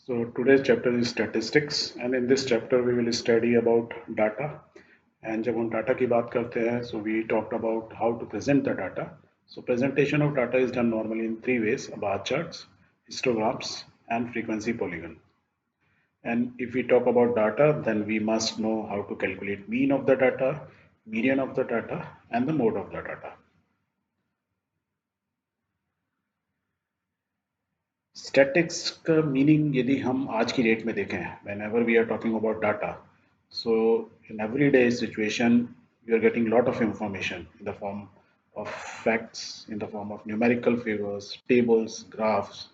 So today's chapter is statistics, and in this chapter we will study about data. And जब हम data की बात करते हैं, so we talked about how to present the data. So presentation of data is done normally in three ways: bar charts, histograms, and frequency polygon. And if we talk about data, then we must know how to calculate mean of the data, median of the data, and the mode of the data. Statistics का meaning यदि हम आज की date में देखें, whenever we are talking about data, so in every day situation you are getting lot of information in the form of facts, in the form of numerical figures, tables, graphs,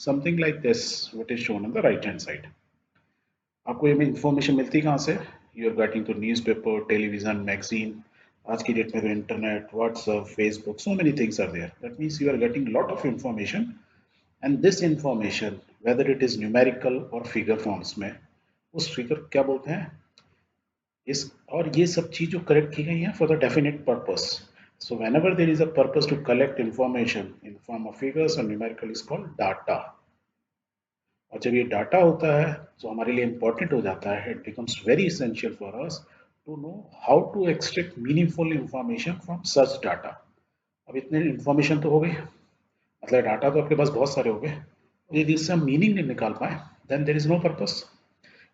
something like this, what is shown on the right hand side. आपको ये information मिलती कहाँ से? You are getting to newspaper, television, magazine, आज की date में तो internet, WhatsApp, Facebook, so many things are there. That means you are getting lot of information. And this information, whether it is numerical or figure forms में, उस figure क्या बोलते हैं इस, और ये सब चीज जो कलेक्ट की गई है for the definite purpose. So whenever there is a purpose to collect information in form of figures और न्यूमेरिकल इज कॉल्ड डाटा. और जब ये डाटा होता है तो हमारे लिए इंपॉर्टेंट हो जाता है. It becomes very essential for us to know how to extract meaningful information from such data. अब इतने इंफॉर्मेशन तो हो गई, मतलब डाटा तो आपके पास बहुत सारे हो गए, यदि इससे हम मीनिंग नहीं निकाल पाए then there is no purpose.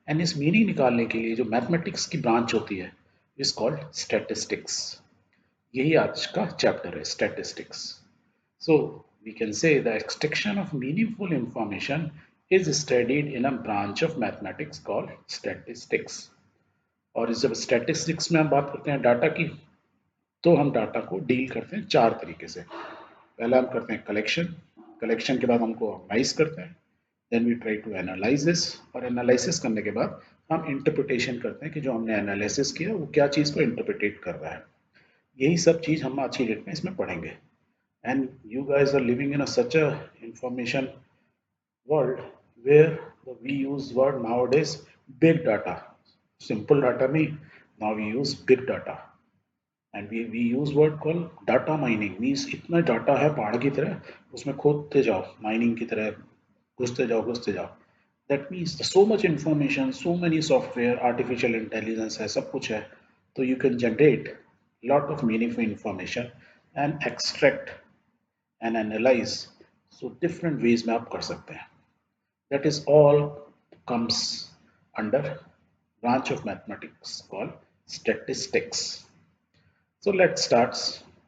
And इस मीनिंग निकालने के लिए जो मैथमेटिक्स की ब्रांच होती है इज कॉल्ड स्टैटिस्टिक्स. यही आज का चैप्टर है, statistics. So we can say the extraction of meaningful information is studied in a branch of mathematics called statistics. और जब स्टैटिस्टिक्स में हम बात करते हैं डाटा की, तो हम डाटा को डील करते हैं चार तरीके से. पहला हम करते हैं कलेक्शन. कलेक्शन के बाद हमको ऑर्गेनाइज करते हैं. Then we try to analyse this, और एनालिसिस करने के बाद हम इंटरप्रिटेशन करते हैं कि जो हमने एनालिसिस किया वो क्या चीज़ को इंटरप्रिटेट कर रहा है. यही सब चीज़ हम आज की डेट में इसमें पढ़ेंगे. And you guys are living in such a information world where we use word nowadays big data. Simple data नहीं, now we use big data. And we use word call data mining. Means इतना data है पहाड़ की तरह, उसमें खोदते जाओ, mining की तरह घुसते जाओ. That means so much information, so many software, artificial intelligence है, सब कुछ है. तो you can generate lot of meaningful information and extract and analyse. So different ways में आप कर सकते हैं. That is all comes under branch of mathematics called statistics. So let's start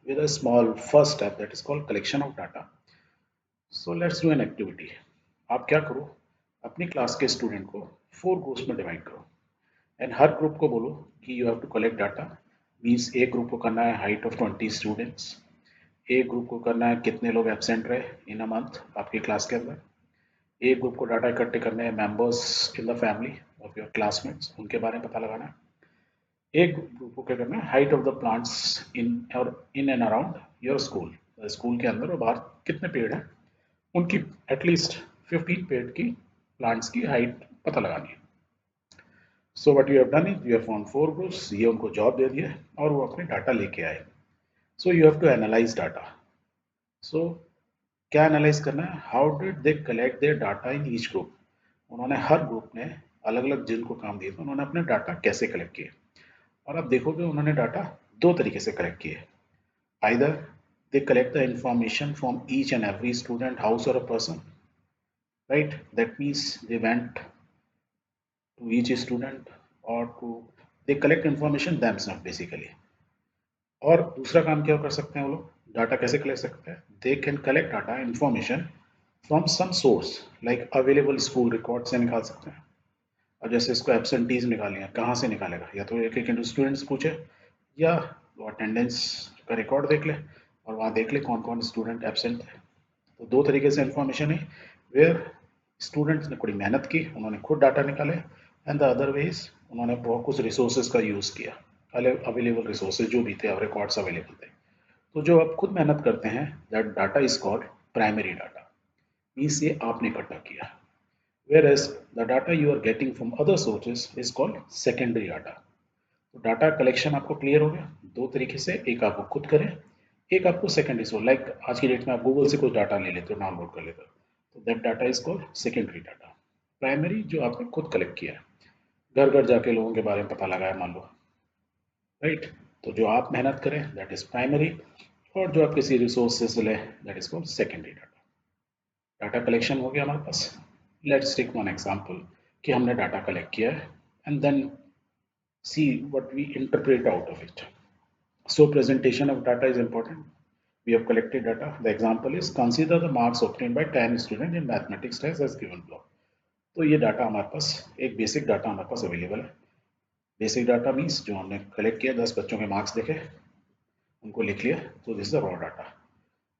with a small first step that is called collection of data. So let's do an activity. आप क्या करो, अपनी class के स्टूडेंट को 4 groups में divide करो and her group को बोलो कि you have to collect data. Means एक ग्रुप को करना है हाइट ऑफ 20 स्टूडेंट्स, एक ग्रुप को करना है कितने लोग एब्सेंट रहे इन अ मंथ आपकी क्लास के अंदर, एक ग्रुप को डाटा इकट्ठे करने हैं members in the family of your classmates, उनके बारे में पता लगाना है. एक ग्रुप को क्या करना है, height of the plants in और in and around your school. School के अंदर और बाहर कितने पेड़ हैं उनकी एटलीस्ट 15 पेड़ की प्लांट्स की हाइट पता लगानी है. So what you have done is you have form 4 groups. ये उनको जॉब दे दिया और वो अपने डाटा लेके आए. So you have to analyse data. So क्या एनालाइज करना है, how did they collect their data in each group. उन्होंने हर ग्रुप ने अलग अलग जिनको काम दिए थे उन्होंने अपने डाटा कैसे कलेक्ट किए. और आप देखोगे उन्होंने डाटा दो तरीके से कलेक्ट किए. Either they collect the information from each and every student, house or a person, right? That means they went to each student or to they collect information themselves basically. और दूसरा काम क्या कर सकते हैं वो लोग, डाटा कैसे कलेक्ट सकते हैं, they can collect data information from some source like available school record से निकाल सकते हैं. अब जैसे इसको एब्सेंटीज निकालिए, कहाँ से निकालेगा, या तो एक एक स्टूडेंट्स पूछे या वो अटेंडेंस का रिकॉर्ड देख ले और वहाँ देख ले कौन कौन स्टूडेंट एब्सेंट थे. तो दो तरीके से इंफॉर्मेशन है, वेयर स्टूडेंट्स ने थोड़ी मेहनत की, उन्होंने खुद डाटा निकाले, एंड द अदर वेज उन्होंने बहुत कुछ रिसोर्सेज का यूज़ किया, अवेलेबल रिसोर्सेज जो भी थे और रिकॉर्ड्स अवेलेबल थे. तो जो आप खुद मेहनत करते हैं that data is called primary data. Means ये आपने इकट्ठा किया. whereas the data you are getting from other sources is called secondary data. तो डाटा कलेक्शन आपको क्लियर हो गया. दो तरीके से, एक आपको खुद करें, एक आपको सेकेंडरी सोर्स, लाइक आज की डेट में आप गूगल से कुछ डाटा ले लेते हो, डाउनलोड कर लेते हो, तो that data is called secondary data. Primary जो आपने खुद कलेक्ट किया है, घर घर जाके लोगों के बारे में पता लगाया मान लो, राइट। तो जो आप मेहनत करें दैट इज प्राइमरी, और जो आप किसी रिसोर्स से ले that is called secondary data. Data collection हो गया हमारे पास। लेट्स टेक वन एग्जांपल कि हमने डाटा कलेक्ट किया है and then see what we interpret out of it. So presentation of data is important. We have collected data. The example is consider the marks obtained by 10 students in mathematics test as given below. तो ये data हमारे पास, एक basic data हमारे पास available है। Basic data means जो हमने collect किया, 10 बच्चों के मार्क्स देखे, उनको लिख लिया, तो this is the raw data.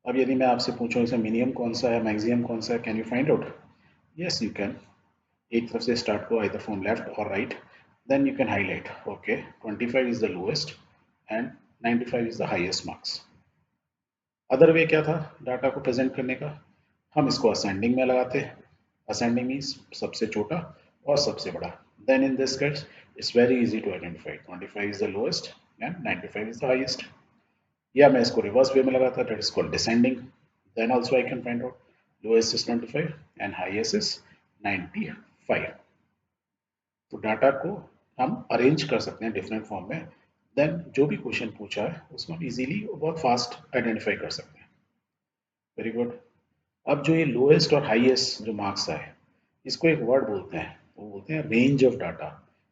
अब यदि मैं आपसे पूछूं इसे मिनिमम कौन सा है, मैक्सिमम कौन सा है, can you find out? Yes you can. एक तरफ से स्टार्ट करो, आइदर फ्रॉम लेफ्ट और right, then you can highlight okay 25 is the lowest and 95 is the highest marks. Other way क्या था डाटा को प्रेजेंट करने का? हम इसको असेंडिंग में लगाते हैं। असेंडिंग मीन्स सबसे छोटा और सबसे बड़ा। Then in this case it's very easy to identify 25 is the lowest and 95 is the highest. या मैं इसको रिवर्स वे में लगाता, that is called descending. Then also I can find out lowest is 25 and highest is 95। तो data को हम arrange कर सकते हैं डिफरेंट फॉर्म में, देन जो भी क्वेश्चन पूछा है उसको हम इजीली बहुत फास्ट आइडेंटिफाई कर सकते हैं। Very good. अब जो ये लोएस्ट और हाईएस्ट जो मार्क्स आए, इसको एक वर्ड बोलते हैं, वो बोलते हैं रेंज ऑफ डाटा।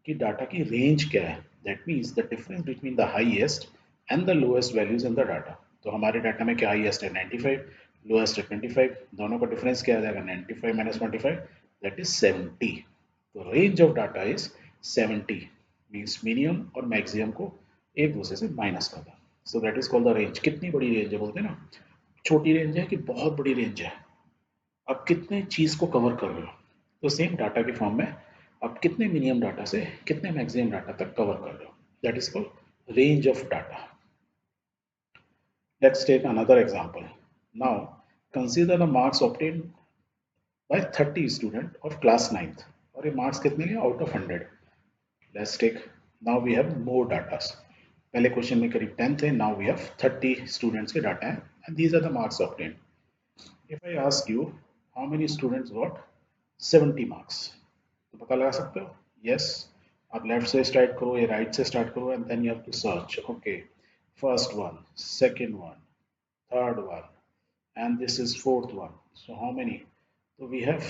कि डाटा की रेंज क्या है, that means the difference between the highest and the lowest values in the data. तो हमारे डाटा में क्या हाईएस्ट है 95, लोएस्ट है 25, दोनों का डिफरेंस क्या आ जाएगा 95 माइनस 25, दैट इज 70। तो range of data is 70, means minimum और मैक्सिमम को एक दूसरे से माइनस कर दो। So that is called the range. कितनी बड़ी रेंज है बोलते हैं ना, छोटी रेंज है कि बहुत बड़ी रेंज है, आप कितने चीज को कवर कर रहे हो। तो सेम डाटा के फॉर्म में आप कितने मिनिमम डाटा से कितने मैक्सिमम डाटा तक कवर कर रहे हो, that is called range of data. Let's take another example. Now consider the marks obtained by 30 student of class 9th। और ये मार्क्स कितने लिए out of 100। Let's take, now we have more data. पहले question में करीब 10 थे, नाउ we हैव 30 स्टूडेंट्स के डाटा हैं and these are the marks obtained. If I ask you how many students got 70 marks, तो पता लगा सकते हो? Yes. आप लेफ्ट से स्टार्ट करो या राइट से स्टार्ट करो and then you have to search okay first one, second one, third one and this is fourth one. So how many? तो we have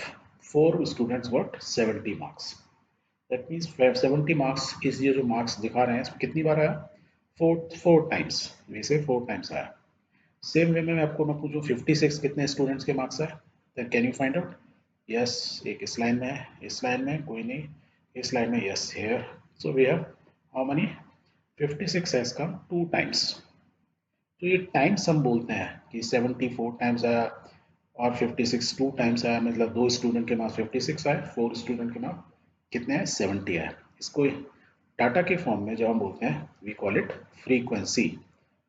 4 students got 70 marks. That means 70 marks is ये जो marks दिखा रहे हैं इसमें कितनी बार आया? Four times. वैसे 4 टाइम्स आया। सेम वे में मैं आपको मैं पूछूं 56 कितने स्टूडेंट्स के मार्क्स है, then can you find out? Yes, एक इस लाइन में है, इस लाइन में कोई नहीं, इस लाइन में, yes here. So we have how many? 56 has come 2 times. तो ये टाइम्स हम बोलते हैं कि 74 टाइम्स आया और 56 2 टाइम्स आया, मतलब 2 स्टूडेंट के मार्क्स 56 आए, 4 स्टूडेंट के मार्क्स कितने हैं 70 आए। इसको डाटा के फॉर्म में जब हम बोलते हैं वी कॉल इट फ्रीक्वेंसी,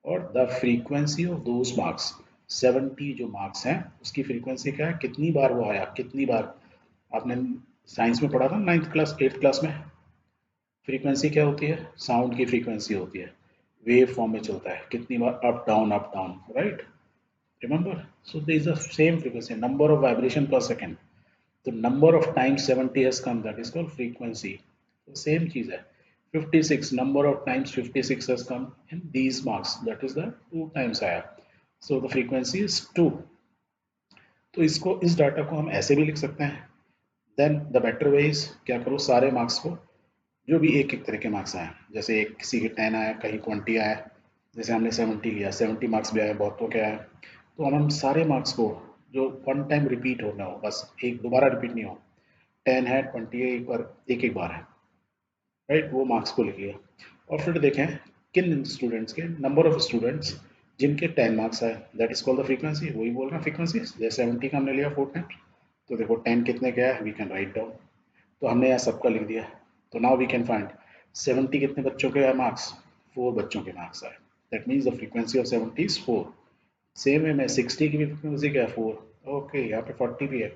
और the frequency of those marks 70 जो मार्क्स हैं उसकी फ्रीक्वेंसी क्या है, कितनी बार वो आया, कितनी बार। आपने साइंस में पढ़ा था 9th क्लास 8th क्लास में, फ्रीक्वेंसी क्या होती है, साउंड की फ्रीक्वेंसी होती है, वेव फॉर्म में चलता है, कितनी बार up down, right, remember. So this is the same frequency, number of vibration per second. तो number of times 70 has come, that is called frequency. तो सेम चीज है 56, number of times 56 has come in these marks, that is the 2 times आया, so the frequency is 2। तो इसको इस data को हम ऐसे भी लिख सकते हैं, then the better way is क्या करो, सारे मार्क्स को जो भी एक एक तरह के मार्क्स आए, जैसे एक किसी के 10 आया, कहीं 20 आया, जैसे हमने 70 लिया, 70 मार्क्स भी आए, बहुतों के आए, तो हम सारे मार्क्स को जो वन टाइम रिपीट होना हो, बस एक दोबारा रिपीट नहीं हो, 10 है 20 है, एक बार एक एक बार है, राइट, वो मार्क्स को लिखिए। और फिर देखें किन स्टूडेंट्स के, नंबर ऑफ स्टूडेंट्स जिनके 10 मार्क्स आए, that is called the frequency. वही बोल रहा है फ्रीक्वेंसी, जैसे 70 का हमने लिया 4 टाइम्स, तो देखो 10 कितने का है, वी कैन राइट डाउन। तो हमने यहाँ सबका लिख दिया, तो नाउ वी कैन फाइंड 70 कितने बच्चों के मार्क्स, 4 बच्चों के मार्क्स आए, that means the frequency of 70 is 4। Same है, मैं 60 की भी फ्रीक्वेंसी क्या है 4, ओके, यहाँ पे 40 भी है,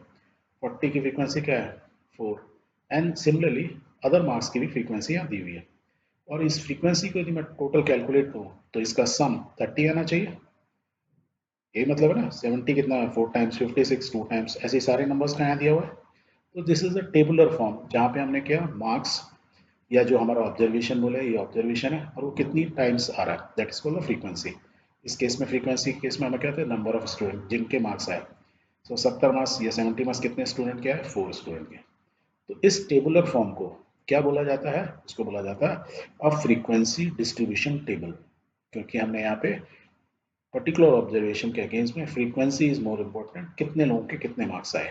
40 की फ्रीक्वेंसी क्या है 4, एंड सिमिलरली अदर मार्क्स की भी फ्रीक्वेंसी यहाँ दी हुई है। और इस फ्रीक्वेंसी को यदि मैं टोटल कैलकुलेट करूँ तो इसका सम 30 आना चाहिए, ये मतलब है ना 70 कितना है 4 टाइम्स, 56 2 टाइम्स, ऐसे सारे नंबर्स का यहाँ दिया हुआ है। तो this is a tabular form जहाँ पे हमने क्या मार्क्स या जो हमारा ऑब्जर्वेशन बोले ये ऑब्जर्वेशन है और वो कितनी टाइम्स आ रहा है, दैट इज कॉल्ड फ्रीक्वेंसी। इस केस में फ्रीक्वेंसी के केस में हमें क्या होता है, नंबर ऑफ स्टूडेंट जिनके मार्क्स आए। सो 70 मार्क्स या 70 मार्क्स कितने स्टूडेंट के आए, 4 स्टूडेंट के। तो इस टेबुलर फॉर्म को क्या बोला जाता है, उसको बोला जाता है अ फ्रीक्वेंसी डिस्ट्रीब्यूशन टेबल, क्योंकि हमने यहाँ पे पर्टिकुलर ऑब्जर्वेशन के अगेंस्ट में फ्रीक्वेंसी इज मोर इम्पोर्टेंट, कितने लोगों के कितने मार्क्स आए।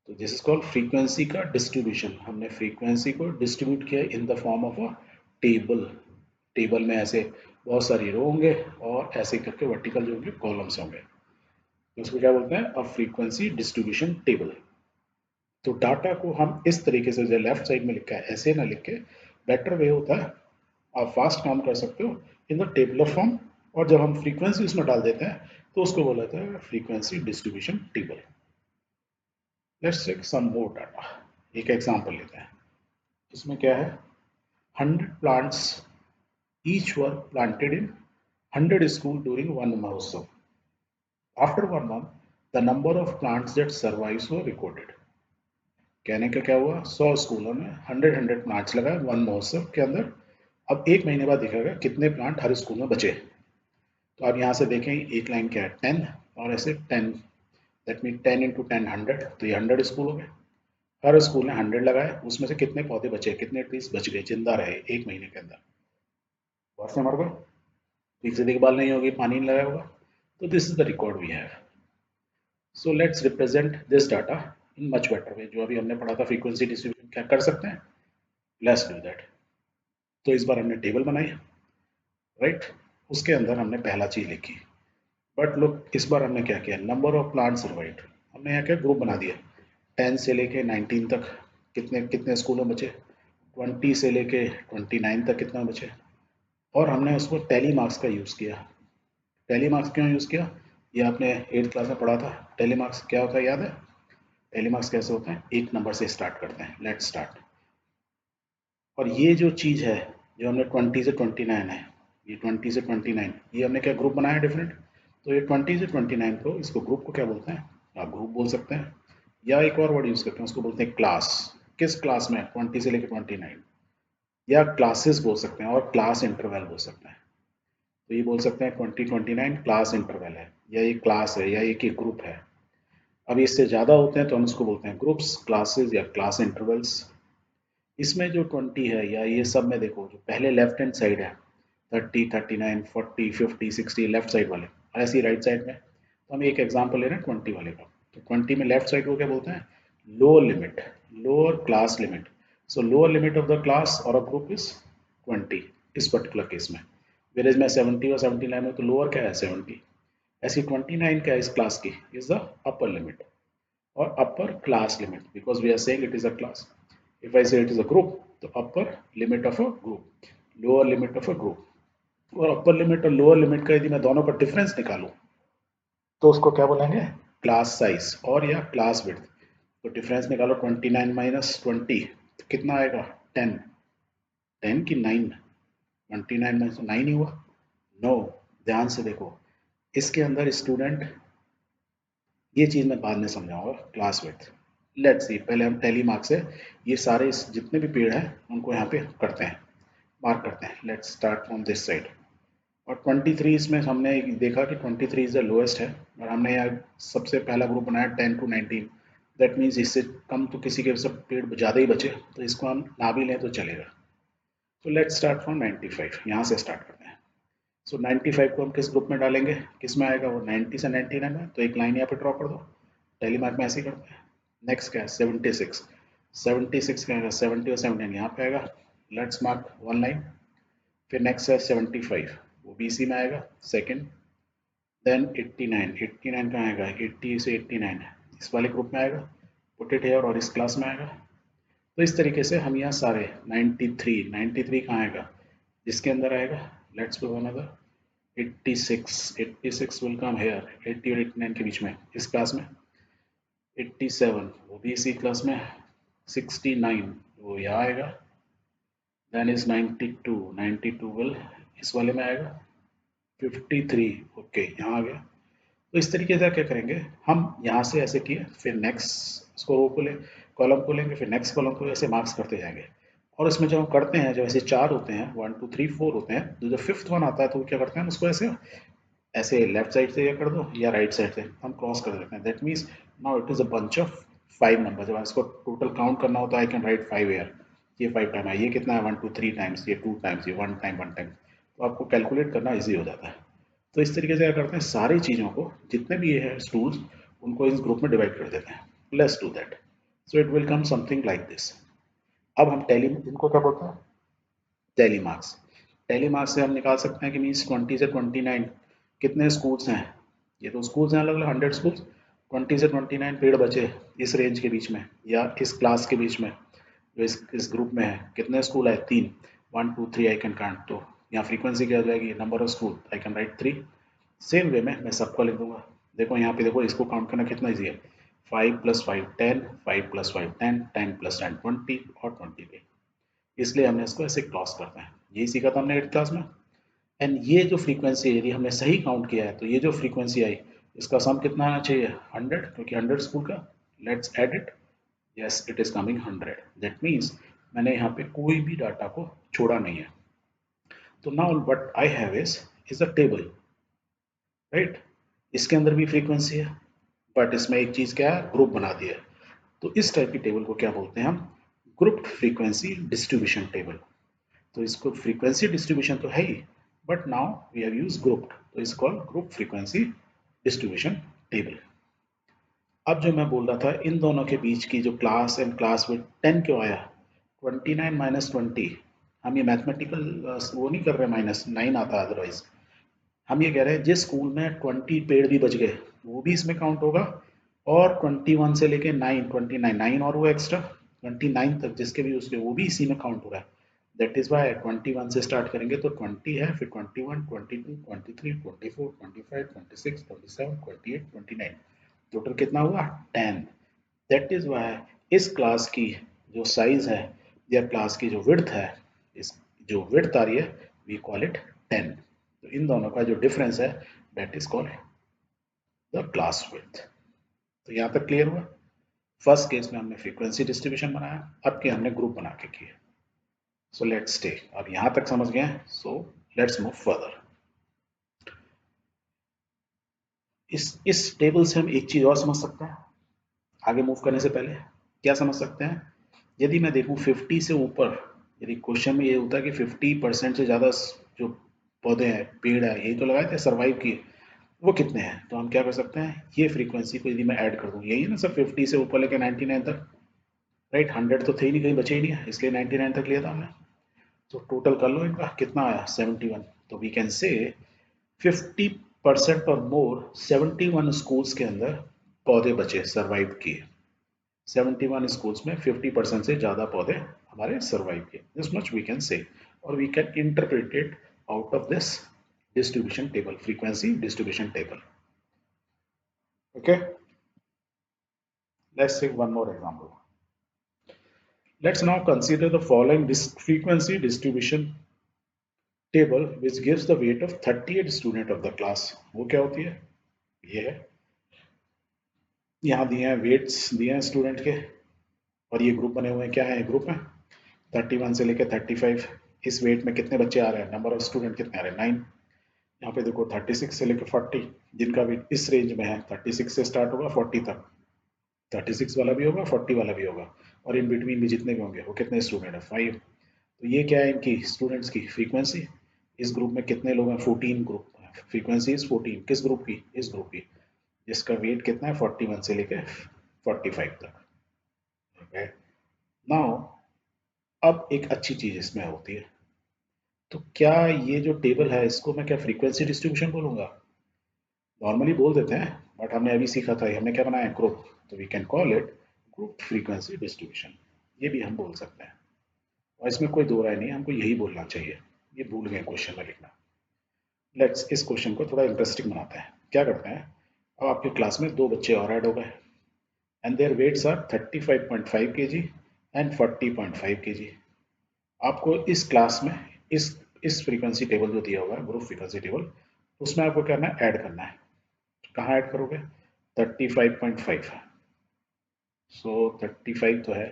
तो दिस इज कॉल्ड फ्रीक्वेंसी का डिस्ट्रीब्यूशन। हमने फ्रीक्वेंसी को डिस्ट्रीब्यूट किया इन the form of a table. Table में ऐसे बहुत सारी रो होंगे और ऐसे करके वर्टिकल जो होंगे कॉलम्स होंगे, तो उसको क्या बोलते हैं, अ फ्रीक्वेंसी डिस्ट्रीब्यूशन टेबल। तो डाटा को हम इस तरीके से जो लेफ्ट साइड में लिखा है ऐसे ना लिख के, बेटर वे होता है, आप फास्ट काम कर सकते हो इन द टेबलर फॉर्म। और जब हम फ्रीक्वेंसी उसमें डाल देते हैं तो उसको बोला जाता है frequency distribution table. Let's take some more data. एक एग्जांपल लेते हैं। इसमें क्या है, 100 plants each were planted in 100 school during Van Mahotsav. After one month the number of plants that survives were recorded. कहने का क्या हुआ, 100 स्कूलों में 100 प्लांट्स लगाए वन महोत्सव के अंदर। अब एक महीने बाद देखा गया कितने प्लांट हर स्कूल में बचे। तो आप यहाँ से देखें एक लाइन क्या है, 10 और ऐसे 10, दैट मीन 10 इंटू 10 100, तो ये 100 स्कूल हो गए। हर स्कूल ने 100 लगाए, उसमें से कितने पौधे बचे, कितने ट्रीज बच गए, जिंदा रहे एक महीने के अंदर, बहुत से मर गए, ठीक से देखभाल नहीं होगी, पानी नहीं लगाया होगा। तो this is the record we have. So let's represent this data in much better way. जो अभी हमने पढ़ा था फ्रीक्वेंसी डिस्ट्रीब्यूशन, क्या कर सकते हैं, लेट्स डू दैट। तो इस बार हमने टेबल बनाई, राइट, उसके अंदर हमने पहला चीज लिखी। बट लोग इस बार हमने क्या किया, नंबर ऑफ प्लांट सर्वाइव्ड, हमने यहाँ क्या ग्रुप बना दिया, 10 से लेके 19 तक कितने कितने स्कूलों में बचे, 20 से लेके 29 तक कितना बचे। और हमने उसको टेली मार्क्स का यूज़ किया। टेली मार्क्स क्यों यूज़ किया, ये आपने 8th क्लास में पढ़ा था। टेली मार्क्स क्या होता है याद है, टेली मार्क्स कैसे होते हैं, एक नंबर से स्टार्ट करते हैं, लेट्स स्टार्ट। और ये जो चीज़ है, जो हमने 20 से 29 है, ये 20 से 29, ये हमने क्या ग्रुप बनाया डिफरेंट। तो ये 20 से 29 को, इसको ग्रुप को क्या बोलते हैं, आप ग्रुप बोल सकते हैं, या एक और वर्ड यूज़ करते हैं, उसको बोलते हैं क्लास। किस क्लास में, 20 से लेकर 29, या क्लासेस बोल सकते हैं और क्लास इंटरवल बोल सकते हैं। तो ये बोल सकते हैं 2029 क्लास इंटरवल है, या ये क्लास है, या एक ही ग्रुप है। अब इससे ज़्यादा होते हैं तो हम उसको बोलते हैं ग्रुप्स, क्लासेस या क्लास इंटरवल्स। इसमें जो 20 है या ये सब में देखो, जो पहले लेफ्ट हैंड साइड है 30, 39, 40, 50, 60 लेफ्ट साइड वाले, ऐसी राइट साइड में। तो हम एक एग्जांपल ले रहे हैं 20 वाले का। तो 20 में लेफ्ट साइड को क्या बोलते हैं, lower limit, lower class limit. So lower limit of the class और अ ग्रुप इज 20 इस पर्टिकुलर केस में। वेरेज में 70 और 79 में तो लोअर क्या है 70, ऐसी 29 क्या है इस क्लास की, इज द अपर लिमिट और upper class limit, because we are saying it is a class. If I say it is a group, तो upper limit of a group, lower limit of a group। और अपर limit और lower limit का यदि मैं दोनों का difference निकालूं तो उसको क्या बोलेंगे, क्लास साइज और या क्लास विड्थ। तो डिफरेंस निकालो, 29 माइनस 20 तो कितना आएगा, 10। 10 की 9, 29 माइनस 9 ही हुआ। नो, ध्यान से देखो, इसके अंदर स्टूडेंट, ये चीज़ मैं बाद में समझाऊंगा, क्लास विड्थ। लेट्स सी, पहले हम टेली मार्क से ये सारे जितने भी पेड़ हैं उनको यहाँ पे करते हैं, मार्क करते हैं। Let's start from this side. और 23 इसमें हमने देखा कि 23 इज द लोएस्ट है, और हमने यहाँ सबसे पहला ग्रुप बनाया 10 टू 19। दैट मीन्स इससे कम तो किसी के सब पेड़ ज़्यादा ही बचे, तो इसको हम ना भी लें तो चलेगा। तो लेट्स स्टार्ट फ्रॉम 95, यहाँ से स्टार्ट करते हैं। सो 95 को हम किस ग्रुप में डालेंगे, किस में आएगा वो, 90 से 99 में। तो एक लाइन यहाँ पे ड्रॉ कर दो, टेली मार्क में ऐसे ही करते हैं। नेक्स्ट क्या है 76, 76 क्या आएगा, 70 और 79 यहाँ पे आएगा, लेट्स मार्क वन लाइन। फिर नेक्स्ट है 75, वो BC में आएगा सेकंड। देन 89, 89 कहाँ आएगा, 80 से 89 इस वाले ग्रुप में आएगा, पुट इट हियर, और इस क्लास में आएगा। तो इस तरीके से हम यहाँ सारे 93, 93 कहाँ आएगा, जिसके अंदर आएगा, let's do another 86, 86 will come here, 80 और 89 के बीच में इस क्लास में। 87 वो भी इसी क्लास में। 69 वो यहाँ आएगा। देन इज 92, 92 विल इस वाले में आएगा। 53 ओके यहाँ आ गया। तो इस तरीके से क्या करेंगे हम, यहाँ से ऐसे किए, फिर नेक्स्ट इसको रो को ले, कॉलम खोलेंगे, फिर नेक्स्ट कॉलम को ऐसे मार्क्स करते जाएंगे। और इसमें जब हम करते हैं, जब ऐसे 4 होते हैं, 1 2 3 4 होते हैं, तो जो फिफ्थ वन आता है तो क्या करते हैं, उसको ऐसे ऐसे लेफ्ट साइड से या कर दो या राइट साइड से हम क्रॉस कर देते हैं। That means now it is a bunch of 5 number. जब इसको टोटल काउंट करना होता है, आई कैन राइट 5 ईयर, ये 5 टाइम है, ये कितना है 1 2 3 टाइम्स, ये 2 टाइम्स, ये 1 टाइम 1 टाइम, तो आपको कैलकुलेट करना ईजी हो जाता है। तो इस तरीके से क्या करते हैं, सारी चीज़ों को जितने भी ये है टूल्स, उनको इस ग्रुप में डिवाइड कर देते हैं। Let's do that. So it will come something like this. अब हम टैली, इनको क्या बोलते हैं, टैली मार्क्स। टैली मार्क्स से हम निकाल सकते हैं कि मीन्स 20 से 29 कितने स्कूल्स हैं। ये तो स्कूल्स हैं अलग अलग 100 स्कूल्स, 20 से 29 पेड़ बचे इस रेंज के बीच में या इस क्लास के बीच में, जो इस ग्रुप में है। कितने स्कूल है, 3, 1 2 3 आई कैन काउंट। तो यहाँ फ्रीक्वेंसी क्या हो जाएगी, number of school, I can right 3। Same way में मैं सबका लिख दूंगा। देखो यहाँ पे देखो, इसको काउंट करना कितना ईजी है, 5 + 5 10, 5 + 5 10, 10 + 10 20 और 20 पे, इसलिए हमने इसको ऐसे क्रॉस करना है। यही सीखा था हमने 8th क्लास में। एंड ये जो फ्रीक्वेंसी है, यदि हमने सही काउंट किया है, तो ये जो फ्रीक्वेंसी आई, इसका सम कितना आना चाहिए, 100, क्योंकि 100 स्कूल का। Let's add it. Yes, it is coming 100। That means मैंने यहाँ पे कोई भी डाटा को छोड़ा नहीं है। तो now what I have is a table, right. इसके अंदर भी फ्रीक्वेंसी है, बट इसमें एक चीज क्या है, ग्रुप बना दिया है। तो इस टाइप की टेबल को क्या बोलते हैं हम, ग्रुप्ड फ्रीक्वेंसी डिस्ट्रीब्यूशन टेबल। तो इसको फ्रीक्वेंसी डिस्ट्रीब्यूशन तो है ही, but now we have use grouped, तो is called group frequency distribution table. अब जो मैं बोल रहा था, इन दोनों के बीच की जो क्लास एंड क्लास विद 10 क्यों आया, 29 - 20, हम ये मैथमेटिकल वो नहीं कर रहे, -9 आता अदरवाइज। हम ये कह रहे हैं जिस स्कूल में 20 पेड़ भी बच गए, वो भी इसमें काउंट होगा। और 21 से लेके 9 29 9 और वो एक्स्ट्रा 29 तक जिसके भी उसके, वो भी इसी में काउंट हो रहा है। दैट इज वाई 21 से स्टार्ट करेंगे तो 20 है, फिर 21 22 23 24 25 26 27 28 29, टोटल कितना हुआ 10। दैट इज वाई इस क्लास की जो साइज है या क्लास की जो विड्थ है, इस जो विड्थ आ रही है, वी कॉल इट 10। तो इन दोनों का जो डिफरेंस है, that is called the class width. तो यहाँ तक क्लियर हुआ। फर्स्ट केस में हमने फ्रीक्वेंसी डिस्ट्रीब्यूशन बनाया, अब के हमने ग्रुप बना के किए। सो लेट्स स्टे, अब यहाँ तक समझ गए, सो लेट्स मूव फर्दर। इस टेबल से हम एक चीज और समझ सकते हैं, आगे मूव करने से पहले। क्या समझ सकते हैं, यदि मैं देखूं 50 से ऊपर, यदि क्वेश्चन में ये होता है कि 50% से ज़्यादा जो पौधे हैं, पेड़ है, यही तो लगाए थे, सर्वाइव किए, वो कितने हैं, तो हम क्या कर सकते हैं, ये फ्रीक्वेंसी को यदि मैं ऐड कर दूं, यही है ना सर, 50 से ऊपर लेके 99 तक, राइट। 100 तो थे ही नहीं, कहीं बचे ही नहीं है, इसलिए 99 तक लिया था हमने। तो टोटल कर लो इनका, कितना आया 71। तो वी कैन से 50% और मोर 71 स्कूल्स के अंदर पौधे बचे, सर्वाइव किए। 71 स्कूल्स में 50% से ज़्यादा पौधे हमारे सर्वाइव किए, this much we can say. और we can interpret it out of this distribution table, frequency distribution table. Okay, let's take one more example. Let's now consider the following frequency distribution table which gives the weight of 38 student of the class. वो क्या होती है, ये है, यहाँ दिए हैं weights दिए हैं स्टूडेंट के, और ये ग्रुप बने हुए हैं, क्या है ग्रुप में 31 से लेकर 35। इस वेट में कितने बच्चे आ रहे हैं, नंबर ऑफ स्टूडेंट कितने आ रहे हैं 9। यहाँ पे देखो 36 से लेकर 40, जिनका वेट इस रेंज में है, 36 से स्टार्ट होगा 40 तक, 36 वाला भी होगा 40 वाला भी होगा, और इन बिटवीन भी जितने भी होंगे, वो कितने स्टूडेंट है 5। तो ये क्या है इनकी स्टूडेंट्स की फ्रीक्वेंसी। इस ग्रुप में कितने लोग हैं, 14 ग्रुप, फ्रीक्वेंसी इज 14, किस ग्रुप की, इस ग्रुप की, जिसका वेट कितना है 41 से लेके 45 तक। ओके, नाउ अब एक अच्छी चीज इसमें होती है, तो क्या ये जो टेबल है, इसको मैं क्या फ्रीक्वेंसी डिस्ट्रीब्यूशन बोलूंगा, नॉर्मली बोल देते हैं, बट हमने अभी सीखा था, हमने क्या बनाया ग्रुप, तो we can call it group frequency distribution, ये भी हम बोल सकते हैं। और इसमें कोई दो राय नहीं है, हमको यही बोलना चाहिए, ये भूल गए क्वेश्चन में लिखना। लेट्स इस क्वेश्चन को थोड़ा इंटरेस्टिंग बनाते हैं। क्या करते हैं, अब आपकी क्लास में दो बच्चे और ऐड हो गए, and their weights are 35.5 kg and 40.5 kg। आपको इस क्लास में इस फ्रीक्वेंसी टेबल जो दिया हुआ है, ग्रुप फ्रीक्वेंसी टेबल, उसमें आपको क्या करना है, ऐड करना है। कहाँ ऐड करोगे, 35.5, सो 35 तो है,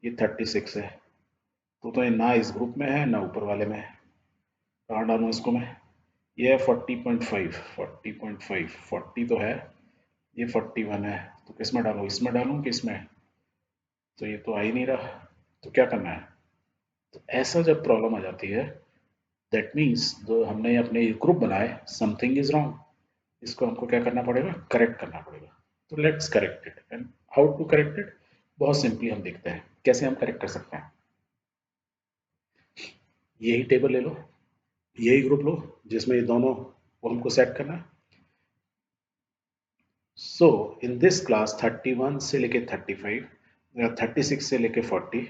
ये 36 है, तो ये ना इस ग्रुप में है ना ऊपर वाले में है। कहाँ डालूँ इसको मैं? ये है 40.5, 40.5, 40 तो है, ये 41 है, तो किस में डालूँ? इसमें डालूँ कि इसमें? तो ये तो आ ही नहीं रहा, तो क्या करना है? तो ऐसा जब प्रॉब्लम आ जाती है, दैट मीन्स जो हमने अपने ग्रुप बनाए, समथिंग इज रॉन्ग। इसको हमको क्या करना पड़ेगा? करेक्ट करना पड़ेगा। तो let's correct it. And how to correct it? बहुत सिंपली हम देखते हैं कैसे हम करेक्ट कर सकते हैं। यही टेबल ले लो, यही ग्रुप लो जिसमें ये दोनों को हमको सेट करना है। सो इन दिस क्लास 31 से लेके 35 या 36 से लेके 40,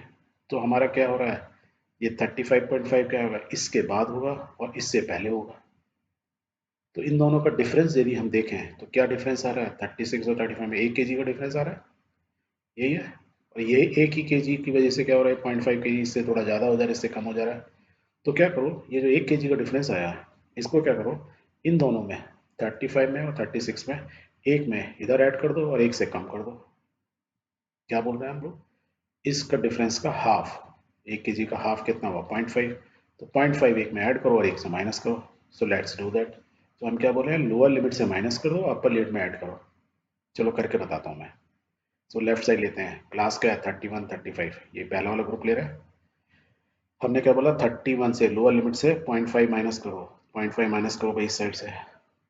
तो हमारा क्या हो रहा है? ये 35.5 क्या होगा? इसके बाद होगा और इससे पहले होगा। तो इन दोनों का डिफरेंस यदि हम देखें तो क्या डिफरेंस आ रहा है? 36 और 35 में 1 kg का डिफरेंस आ रहा है, यही है। और ये 1 ही kg की वजह से क्या हो रहा है? 0.5 kg, इससे थोड़ा ज़्यादा हो जा रहा है, इससे कम हो जा रहा है। तो क्या करो, ये जो 1 kg का डिफरेंस आया, इसको क्या करो, इन दोनों में, 35 में और 36 में, एक में इधर ऐड कर दो और एक से कम कर दो। क्या बोल रहे हैं हम लोग? इसका डिफरेंस का हाफ, 1 kg का हाफ कितना हुआ? 0.5। तो 0.5 एक में ऐड करो और एक से माइनस करो। So let's do that. तो हम क्या बोल रहे हैं? लोअर लिमिट से माइनस कर दो, अपर लिमिट में ऐड करो। चलो करके बताता हूँ मैं। सो लेफ्ट साइड लेते हैं, क्लास क्या है? 31 35, ये पहला वाला ग्रुप ले रहे हैं। हमने क्या बोला? 31 से लोअर लिमिट से 0.5 माइनस करो, 0.5 माइनस करो भाई इस साइड से,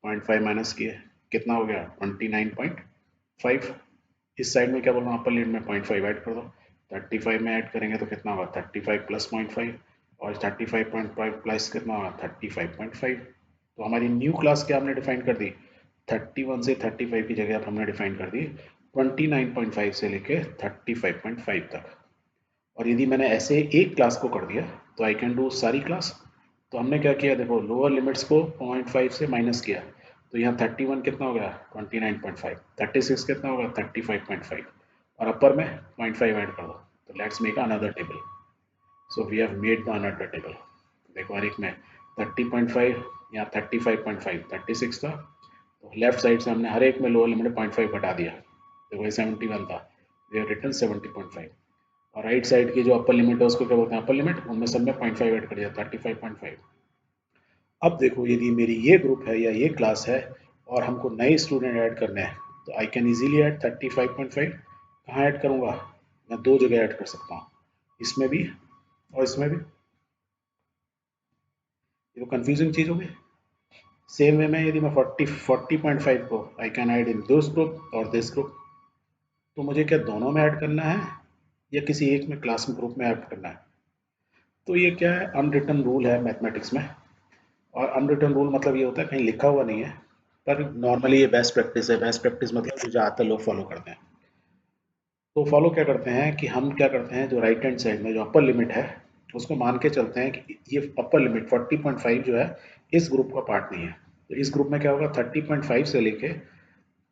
0.5 माइनस किए, कितना हो गया? 29.5। इस साइड में क्या बोल रहा हूँ? अपर लिमिट में 0.5 ऐड कर दो, 35 में ऐड करेंगे तो कितना होगा? 35 प्लस 0.5, और 35.5 प्लस कितना होगा? 35.5। तो हमारी न्यू क्लास क्या हमने डिफाइन कर दी? 31 से 35 की जगह अब हमने डिफाइन कर दी 29.5 से लेके 35.5 तक। और यदि मैंने ऐसे एक क्लास को कर दिया तो आई कैन डू सारी क्लास। तो हमने क्या किया? देखो, लोअर लिमिट्स को 0.5 से माइनस किया, तो यहाँ 31 कितना हो गया? 29.5। 36 कितना होगा? 35.5। और अपर में 0.5 ऐड कर दो। तो let's make another table. So we have made the another table. देखो, हर एक में 30.5, यहाँ 35.5, 36 था, तो लेफ्ट साइड से हमने हर एक में लोअर लिमिट 0.5 घटा दिया। देखो, ये 71 था, वी हैव रिटन 70.5। और राइट साइड की जो अपर लिमिट है उसको क्या बोलते हैं? Upper limit. उनमें सब में 0.5 ऐड कर दिया, 35.5। अब देखो, यदि मेरी ये ग्रुप है या ये क्लास है और हमको नए स्टूडेंट ऐड करने हैं, तो आई कैन इजीली ऐड 35.5। कहाँ ऐड करूँगा? मैं दो जगह ऐड कर सकता हूँ, इसमें भी और इसमें भी। ये तो कंफ्यूजिंग चीज़ हो गई। सेम वे में यदि मैं 40.5 को I can add in this group और दिस ग्रुप। तो मुझे क्या दोनों में ऐड करना है या किसी एक में क्लास में ग्रुप में ऐड करना है? तो ये क्या है? अनरिटन रूल है मैथमेटिक्स में। और अनरिटन रूल मतलब ये होता है, कहीं लिखा हुआ नहीं है, पर नॉर्मली ये बेस्ट प्रैक्टिस है। बेस्ट प्रैक्टिस मतलब जो ज़्यादातर लोग फॉलो करते हैं। तो फॉलो क्या करते हैं कि हम क्या करते हैं, जो राइट हैंड साइड में जो अपर लिमिट है, उसको मान के चलते हैं कि ये अपर लिमिट 40.5 जो है इस ग्रुप का पार्ट नहीं है। तो इस ग्रुप में क्या होगा? 30.5 से लेके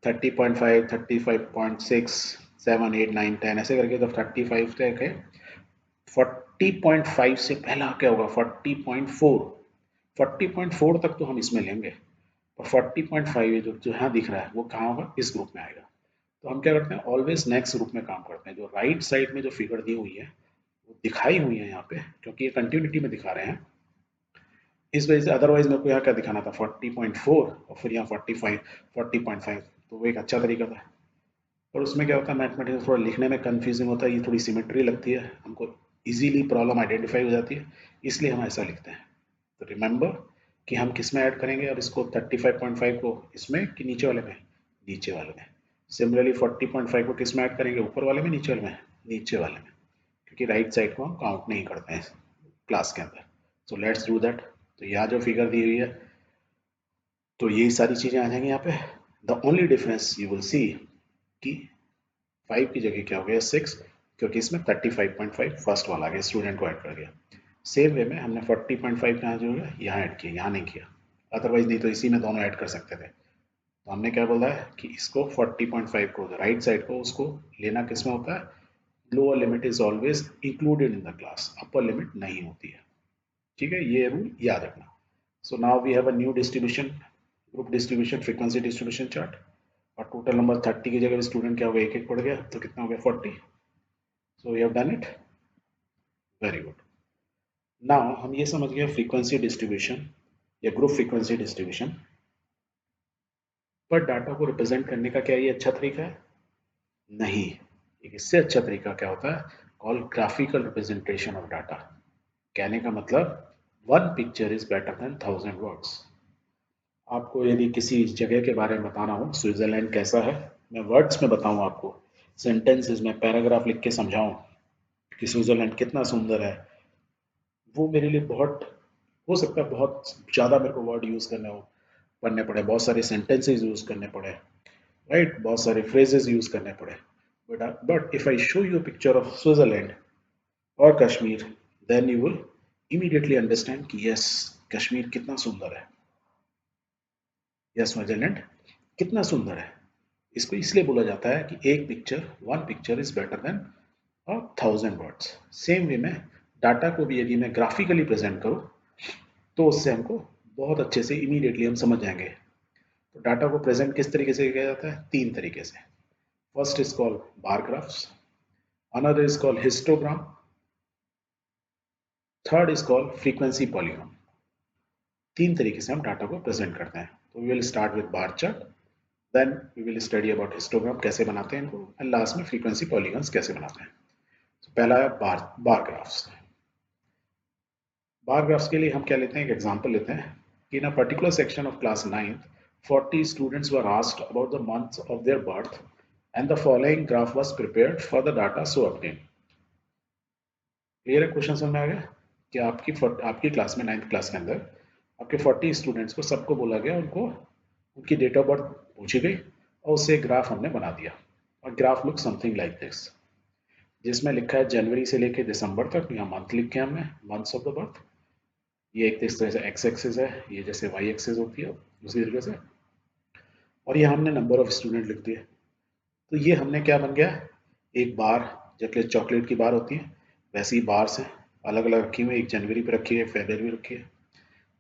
30.5, 35.6, 7, 8, 9, 10 ऐसे करके, तो 35 तक है। 40.5 से पहला क्या होगा? 40.4। 40.4 तक तो हम इसमें लेंगे, और 40.5 जो जो यहाँ दिख रहा है वो कहाँ होगा? इस ग्रुप में आएगा। तो हम क्या करते हैं? ऑलवेज नेक्स्ट ग्रुप में काम करते हैं। जो राइट साइड में जो फिगर दी हुई है वो दिखाई हुई है यहाँ पे, क्योंकि ये कंटिन्यूटी में दिखा रहे हैं, इस वजह से। अदरवाइज मेरे को यहाँ क्या दिखाना था? 40.4 और फिर यहाँ 45, 40.5। तो वो एक अच्छा तरीका था। और उसमें क्या होता है, मैथमेटिक्स थोड़ा लिखने में कंफ्यूजिंग होता है, ये थोड़ी सिमेट्री लगती है हमको, इजीली प्रॉब्लम आइडेंटिफाई हो जाती है, इसलिए हम ऐसा लिखते हैं। तो रिमेंबर कि हम किस में ऐड करेंगे, और इसको 35.5 को इसमें कि नीचे वाले में? नीचे वाले में। सिमिलरली 40.5 को किस में ऐड करेंगे? ऊपर वाले में, नीचे वाले में? नीचे वाले में, क्योंकि राइट साइड को हम काउंट नहीं करते हैं क्लास के अंदर। So let's do that. तो यहाँ जो फिगर दी हुई है, तो यही सारी चीज़ें आ जाएंगी यहाँ पे। The only difference you will see कि 5 की जगह क्या हो गया? 6, क्योंकि इसमें 35.5 फर्स्ट वाला आ गया, स्टूडेंट को ऐड कर दिया। सेम वे में हमने 40.5 कहाँ जोड़ा? यहाँ ऐड किया, यहाँ नहीं किया। अदरवाइज नहीं तो इसी में दोनों ऐड कर सकते थे। तो हमने क्या बोला है कि इसको 40.5 को राइट साइड को उसको लेना किस में होता है? Lower limit is always included in the class, upper limit नहीं होती है। ठीक है, ये रूल याद रखना। So now we have a new distribution, group distribution, frequency distribution chart. और टोटल नंबर 30 की जगह स्टूडेंट क्या हो गया, एक एक पढ़ गया, तो कितना हो गया 40. सो you have done it, very good. Now हम ये समझ गए फ्रीक्वेंसी डिस्ट्रीब्यूशन या ग्रुप फ्रीक्वेंसी डिस्ट्रीब्यूशन. पर डाटा को रिप्रेजेंट करने का क्या ये अच्छा तरीका है? नहीं. एक इससे अच्छा तरीका क्या होता है, call graphical representation of data. कहने का मतलब one picture is better than 1000 words. आपको यदि किसी जगह के बारे में बताना हो, स्विट्जरलैंड कैसा है, मैं वर्ड्स में बताऊं आपको, सेंटेंसेस में पैराग्राफ लिख के समझाऊं कि स्विट्जरलैंड कितना सुंदर है, वो मेरे लिए बहुत, हो सकता है बहुत ज़्यादा मेरे को वर्ड यूज़ करने हो, पढ़ने पड़े, बहुत सारे सेंटेंसेस यूज़ करने पड़े, राइट, बहुत सारे फ्रेजेस यूज़ करने पड़े. But if I show you picture of Switzerland और Kashmir, then you will immediately understand कि यस, कश्मीर कितना सुंदर है या स्विट्जरलैंड कितना सुंदर है. इसको इसलिए बोला जाता है कि एक picture, one picture is better than 1000 words. Same way में डाटा को भी यदि मैं ग्राफिकली प्रेजेंट करूँ तो उससे हमको बहुत अच्छे से इमीडिएटली हम समझ जाएंगे. तो डाटा को प्रेजेंट किस तरीके से किया जाता है? तीन तरीके से. First is called bar graphs, another is called histogram, third is called frequency polygon. तीन तरीके से हम डाटा को प्रेजेंट करते हैं. तो we will start with bar chart, then we will study about histogram कैसे बनाते हैं इनको, एंड लास्ट में फ्रीक्वेंसी पॉलीगॉन्स कैसे बनाते हैं. तो पहला है बार ग्राफ्स. बार ग्राफ्स के लिए हम क्या लेते हैं, एक एग्जांपल लेते हैं कि in a particular section of class 9th 40 students were asked about the months of their birth and the following graph was prepared for the data so obtained. Clear है? क्वेश्चन समझ में आ गया कि आपकी क्लास में 9th क्लास के अंदर आपके 40 स्टूडेंट्स को सबको बोला गया, उनको उनकी डेट ऑफ बर्थ पूछी गई और उससे एक ग्राफ हमने बना दिया. और graph look something like this, जिसमें लिखा है जनवरी से लेकर दिसंबर तक, यहाँ मंथ लिखे हमने, मंथ्स ऑफ द बर्थ. ये एक इस तरह से एक्स एक्सिस है, ये जैसे वाई एक्सिस होती है उसी तरीके से, और ये हमने नंबर ऑफ स्टूडेंट लिख दिए. तो ये हमने क्या बन गया, एक बार, जैसे चॉकलेट की बार होती है वैसे ही बार से अलग अलग रखी हुई, एक जनवरी पे रखी है, फेब्रवरी में रखी है.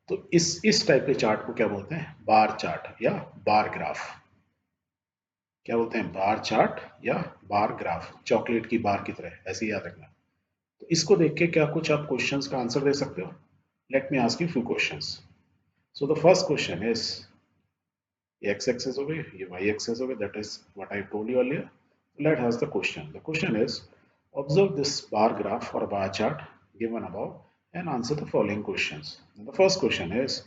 तो इस टाइप के चार्ट को क्या बोलते हैं, बार चार्ट या बार ग्राफ. क्या बोलते हैं, बार चार्ट या बार ग्राफ, चॉकलेट की बार की तरह, ऐसे ही याद रखना. तो इसको देख के क्या कुछ आप क्वेश्चंस का आंसर दे सकते हो? Let me ask you few questions. So the first question is, ये x axis हो गई, ये y axis हो गई, that is what I told you earlier. Let us the question. The question is, observe this bar graph or bar chart given above and answer the following questions. And the first question is,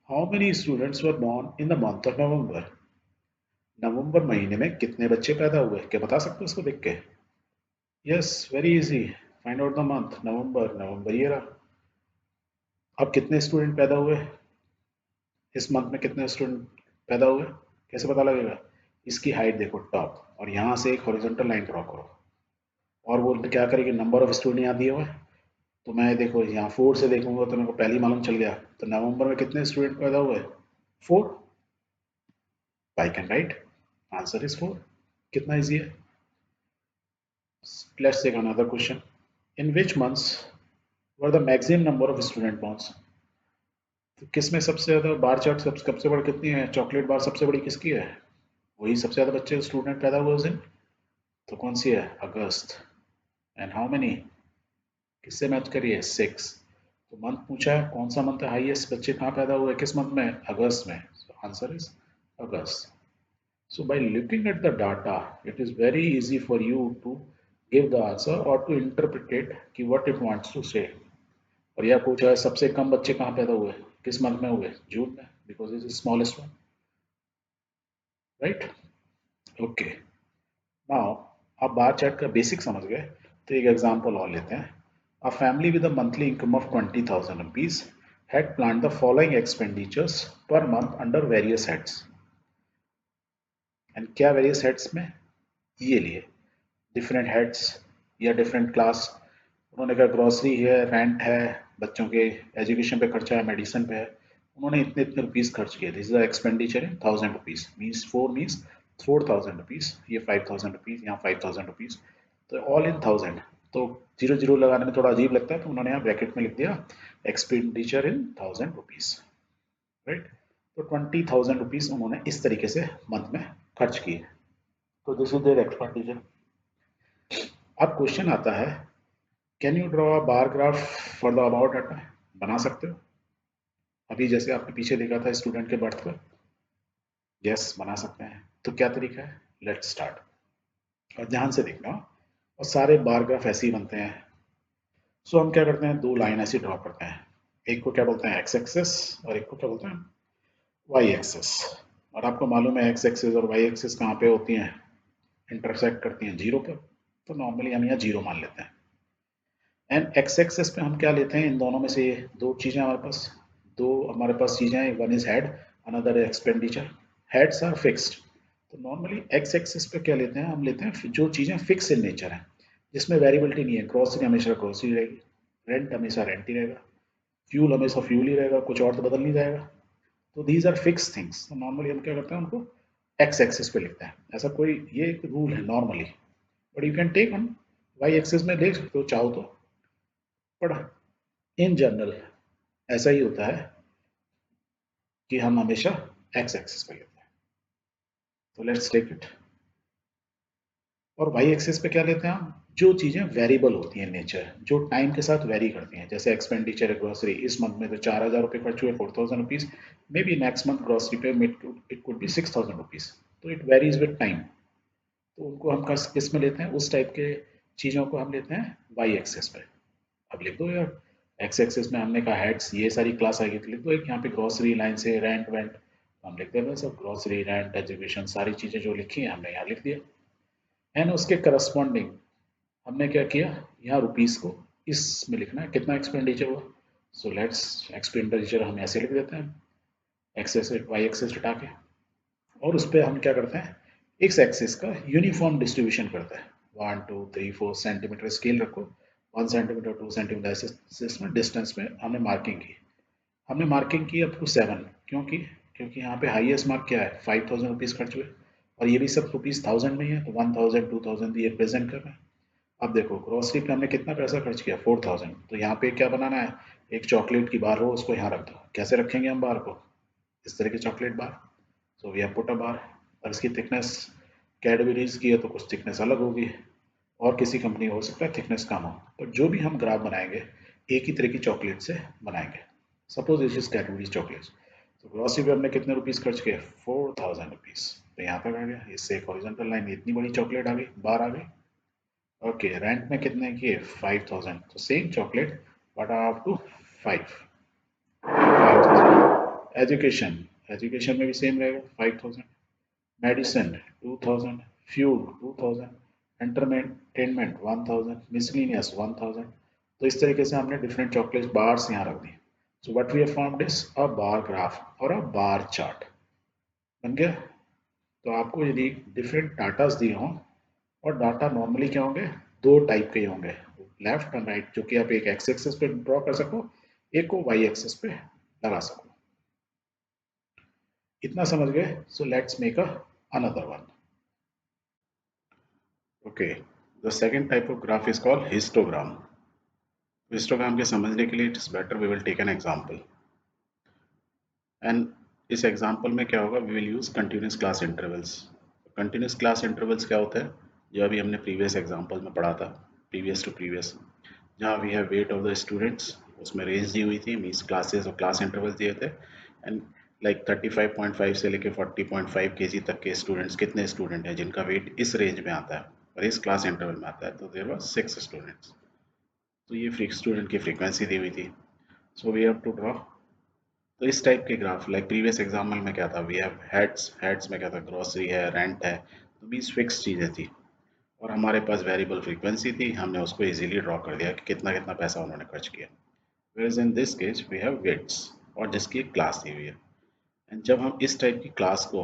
how many students were born in the month of November? नवंबर महीने में कितने बच्चे पैदा हुए, क्या बता सकते हो इसको देख के? Yes, very easy. Find out the month, November, नवंबर ये रहा. अब कितने स्टूडेंट पैदा हुए इस मंथ में, कितने स्टूडेंट पैदा हुए, कैसे पता लगेगा? इसकी हाइट देखो टॉप, और यहाँ से एक हॉरिजॉन्टल लाइन ड्रॉ करो, और वो क्या करेगी, नंबर ऑफ स्टूडेंट यहाँ दिए हुए. तो मैं देखो यहाँ 4 से देखूंगा तो मेरे को पहले ही मालूम चल गया, तो नवंबर में कितने स्टूडेंट पैदा हुए, 4. I can write answer is 4. कितना इजी है. Let's take another question. In which months were the maximum number of student born? तो किस में सबसे ज्यादा, बार चार्ट सबसे बड़ी कितनी है, चॉकलेट बार सबसे बड़ी किसकी है, वही सबसे ज्यादा बच्चे स्टूडेंट पैदा हुए उस दिन. तो कौन सी है, अगस्त. एंड हाउ मेनी, किससे मैच करिए, 6. तो मंथ पूछा है, कौन सा मंथ है हाईएस्ट, बच्चे कहाँ पैदा हुए, किस मंथ में, अगस्त में. So answer is August. So by looking at the data, it is very easy for you to give the answer or to interpret कि what it wants to say. और यह पूछा है सबसे कम बच्चे कहाँ पैदा हुए, किस मंथ में हुए, जून में, because it is smallest one, right? Okay. Now आप बार चार्ट का बेसिक समझ गए, तो एक एग्जांपल और लेते हैं. A family with a monthly income of 20,000 rupees had planned the following expenditures per month under various heads. And क्या वेरियस हेड्स में, ये लिए डिफरेंट हेड्स या डिफरेंट क्लास. उन्होंने कहा ग्रॉसरी है, रेंट है, बच्चों के एजुकेशन पे खर्चा है, मेडिसिन पे है, उन्होंने इतने इतने रुपीज़ खर्च किए. This is the expenditure in 1000 rupees, means 4 means 4000 rupees, ये 5000 रुपीज़, यहाँ 5000 रुपीज़, तो ऑल इन 1000. तो जीरो जीरो लगाने में थोड़ा अजीब लगता है, तो उन्होंने यहाँ ब्रैकेट में लिख दिया एक्सपेंडिचर इन 1000 रुपीज़, राइट. तो 20,000 रुपीज़ उन्होंने इस तरीके से मंथ में खर्च किए, तो दिस इज देयर एक्सपेंडिचर। अब क्वेश्चन आता है, can you draw a bar graph for the about data? बना सकते हो? अभी जैसे आपने पीछे देखा था स्टूडेंट के बर्थ का, यस बना सकते हैं। तो क्या तरीका है, लेट्स स्टार्ट। और ध्यान से देखना, और सारे बार ग्राफ ऐसे ही बनते हैं। सो हम क्या करते हैं, दो लाइन ऐसी ड्रॉ करते हैं, एक को क्या बोलते हैं एक्स एक्सेस, और एक को क्या बोलते हैं वाई एक्सेस। और आपको मालूम है एक्स एक्सेस और वाई एक्सेस कहाँ पे होती हैं, इंटरसेक्ट करती हैं जीरो पर। तो नॉर्मली हम यहाँ जीरो मान लेते हैं। एंड एक्स एक्सेस पे हम क्या लेते हैं, इन दोनों में से दो चीज़ें हमारे पास, दो हमारे पास चीज़ें हैं, one is head, another expenditure. Heads are fixed. तो नॉर्मली एक्स एक्सेस पे क्या लेते हैं, हम लेते हैं जो चीज़ें फिक्स इन नेचर हैं, जिसमें वेरिएबिलिटी नहीं है। ग्रोसरी हमेशा ग्रोसरी रहेगी, रेंट हमेशा रेंट ही रहेगा, फ्यूल हमेशा फ्यूल ही रहेगा, कुछ और तो बदल नहीं जाएगा। तो दीज आर फिक्स थिंग्स। तो नॉर्मली हम क्या करते हैं, उनको एक्स एक्सिस पे लिखते हैं। ऐसा कोई ये एक रूल है normally, but you can take on y axis में देख सकते हो चाहो तो, पर इन जनरल ऐसा ही होता है कि हम हमेशा एक्स एक्सिस पे लेते हैं। तो लेट्स टेक इट। और वाई एक्सिस पे क्या लेते हैं हम, जो चीज़ें वेरिएबल होती हैं नेचर, जो टाइम के साथ वेरी करती हैं। जैसे एक्सपेंडिचर है ग्रोसरी, इस मंथ में तो 4,000 रुपये खर्च हुए, 4,000 rupees. May be next month grocery पे इट कुड बी 6,000 रुपीज़। तो इट वेरीज विद टाइम। तो उनको हम किस में लेते हैं, उस टाइप के चीज़ों को हम लेते हैं वाई एक्सेस पे। अब लिख दो यार, एक्स एक्सेस में हमने कहा हेड्स, ये सारी क्लास आएगी, तो लिख दो एक यहाँ पे ग्रोसरी लाइन से रेंट वेंट, हम लिख देते हैं सब ग्रोसरी रेंट एजुकेशन, सारी चीज़ें जो लिखी हैं हमने यहाँ लिख दिया। एंड उसके करस्पॉन्डिंग हमने क्या किया, यहाँ रुपीस को इसमें लिखना है कितना एक्सपेंडिचर हुआ। सो लेट्स एक्सपेंडिचर हम ऐसे लिख देते हैं, एक्सेस वाई एक्सेस हटा के। और उस पर हम क्या करते हैं, इस एक्सिस का यूनिफॉर्म डिस्ट्रीब्यूशन करते हैं। 1 2 3 4 सेंटीमीटर स्केल रखो, 1 सेंटीमीटर 2 सेंटीमीटर ऐसे इसमें डिस्टेंस में हमने मार्किंग की। हमने मार्किंग की अप टू 7, क्योंकि क्योंकि यहाँ पे हाईएस्ट मार्क क्या है, 5,000 रुपीज़ खर्च हुए, और ये भी सब रुपीज़ थाउजेंड में ही है, तो 1,000 2,000 ये रिप्रेजेंट कर रहे हैं। अब देखो ग्रोसरी पे हमने कितना पैसा खर्च किया, 4,000। तो यहाँ पे क्या बनाना है, एक चॉकलेट की बार हो, उसको यहाँ रख दो। कैसे रखेंगे हम बार को, इस तरह की chocolate bar. So we have put a bar. और इसकी थिकनेस कैडबरीज की है तो कुछ थिकनेस अलग होगी, और किसी कंपनी हो सकता है थिकनेस कम हो। पर जो भी हम ग्राफ बनाएंगे एक ही तरह की चॉकलेट से बनाएंगे। Suppose this is Cadbury's chocolate. तो ग्रोसरी पे हमने कितने रुपीस खर्च किए, 4,000 रुपीज। तो यहाँ तक आ गया, इससे एक हॉरिजॉन्टल लाइन, इतनी बड़ी चॉकलेट आ गई, बार आ गई। ओके, रेंट में कितने किए, 5,000। तो same chocolate but up to 5,000। Education, education में भी सेम रहेगा 5,000। Medicine 2,000, fuel 2,000, entertainment 1,000, miscellaneous 1,000। तो इस तरीके से हमने डिफरेंट चॉकलेट बार्स यहाँ रख दी। So what we have formed is a bar graph और अ बार चार्ट। बन गया। तो आपको यदि डिफरेंट डाटास दिए हों, और डाटा नॉर्मली क्या होंगे, दो टाइप के ही होंगे, लेफ्ट एंड राइट, जो कि आप एक एक्स एक्सिस पे ड्रॉ कर सको, एक को वाई एक्सिस पे लगा सको। इतना समझ गए, so let's make a another one. Okay, the second type of graph is called histogram. Histogram के समझने के लिए it is better we will take an example. And इस एग्जांपल में क्या होगा, we will use continuous class intervals. Continuous class intervals क्या होता है, जो अभी हमने प्रीवियस एग्जांपल में पढ़ा था, प्रीवियस टू प्रीवियस, जहाँ we have weight of the students, उसमें रेंज दी हुई थी, मीन्स क्लासेस और क्लास इंटरवल दिए थे। एंड लाइक 35.5 से लेके 40.5 केजी तक के स्टूडेंट्स, कितने स्टूडेंट हैं जिनका वेट इस रेंज में आता है और इस क्लास इंटरवल में आता है, तो देयर वर 6 स्टूडेंट्स। तो ये स्टूडेंट की फ्रीक्वेंसी दी हुई थी। So we have to draw. तो इस टाइप के ग्राफ, लाइक प्रीवियस एग्जाम्पल में क्या था, वी हैव हेड्स, हेड्स में क्या था, ग्रोसरी है, रेंट है, तो 20 फिक्स चीज़ें थी, और हमारे पास वेरिएबल फ्रीक्वेंसी थी, हमने उसको इजीली ड्रॉ कर दिया कि कितना कितना पैसा उन्होंने खर्च किया। whereas in this case we have weights, और जिसकी एक क्लास दी हुई है। एंड जब हम इस टाइप की क्लास को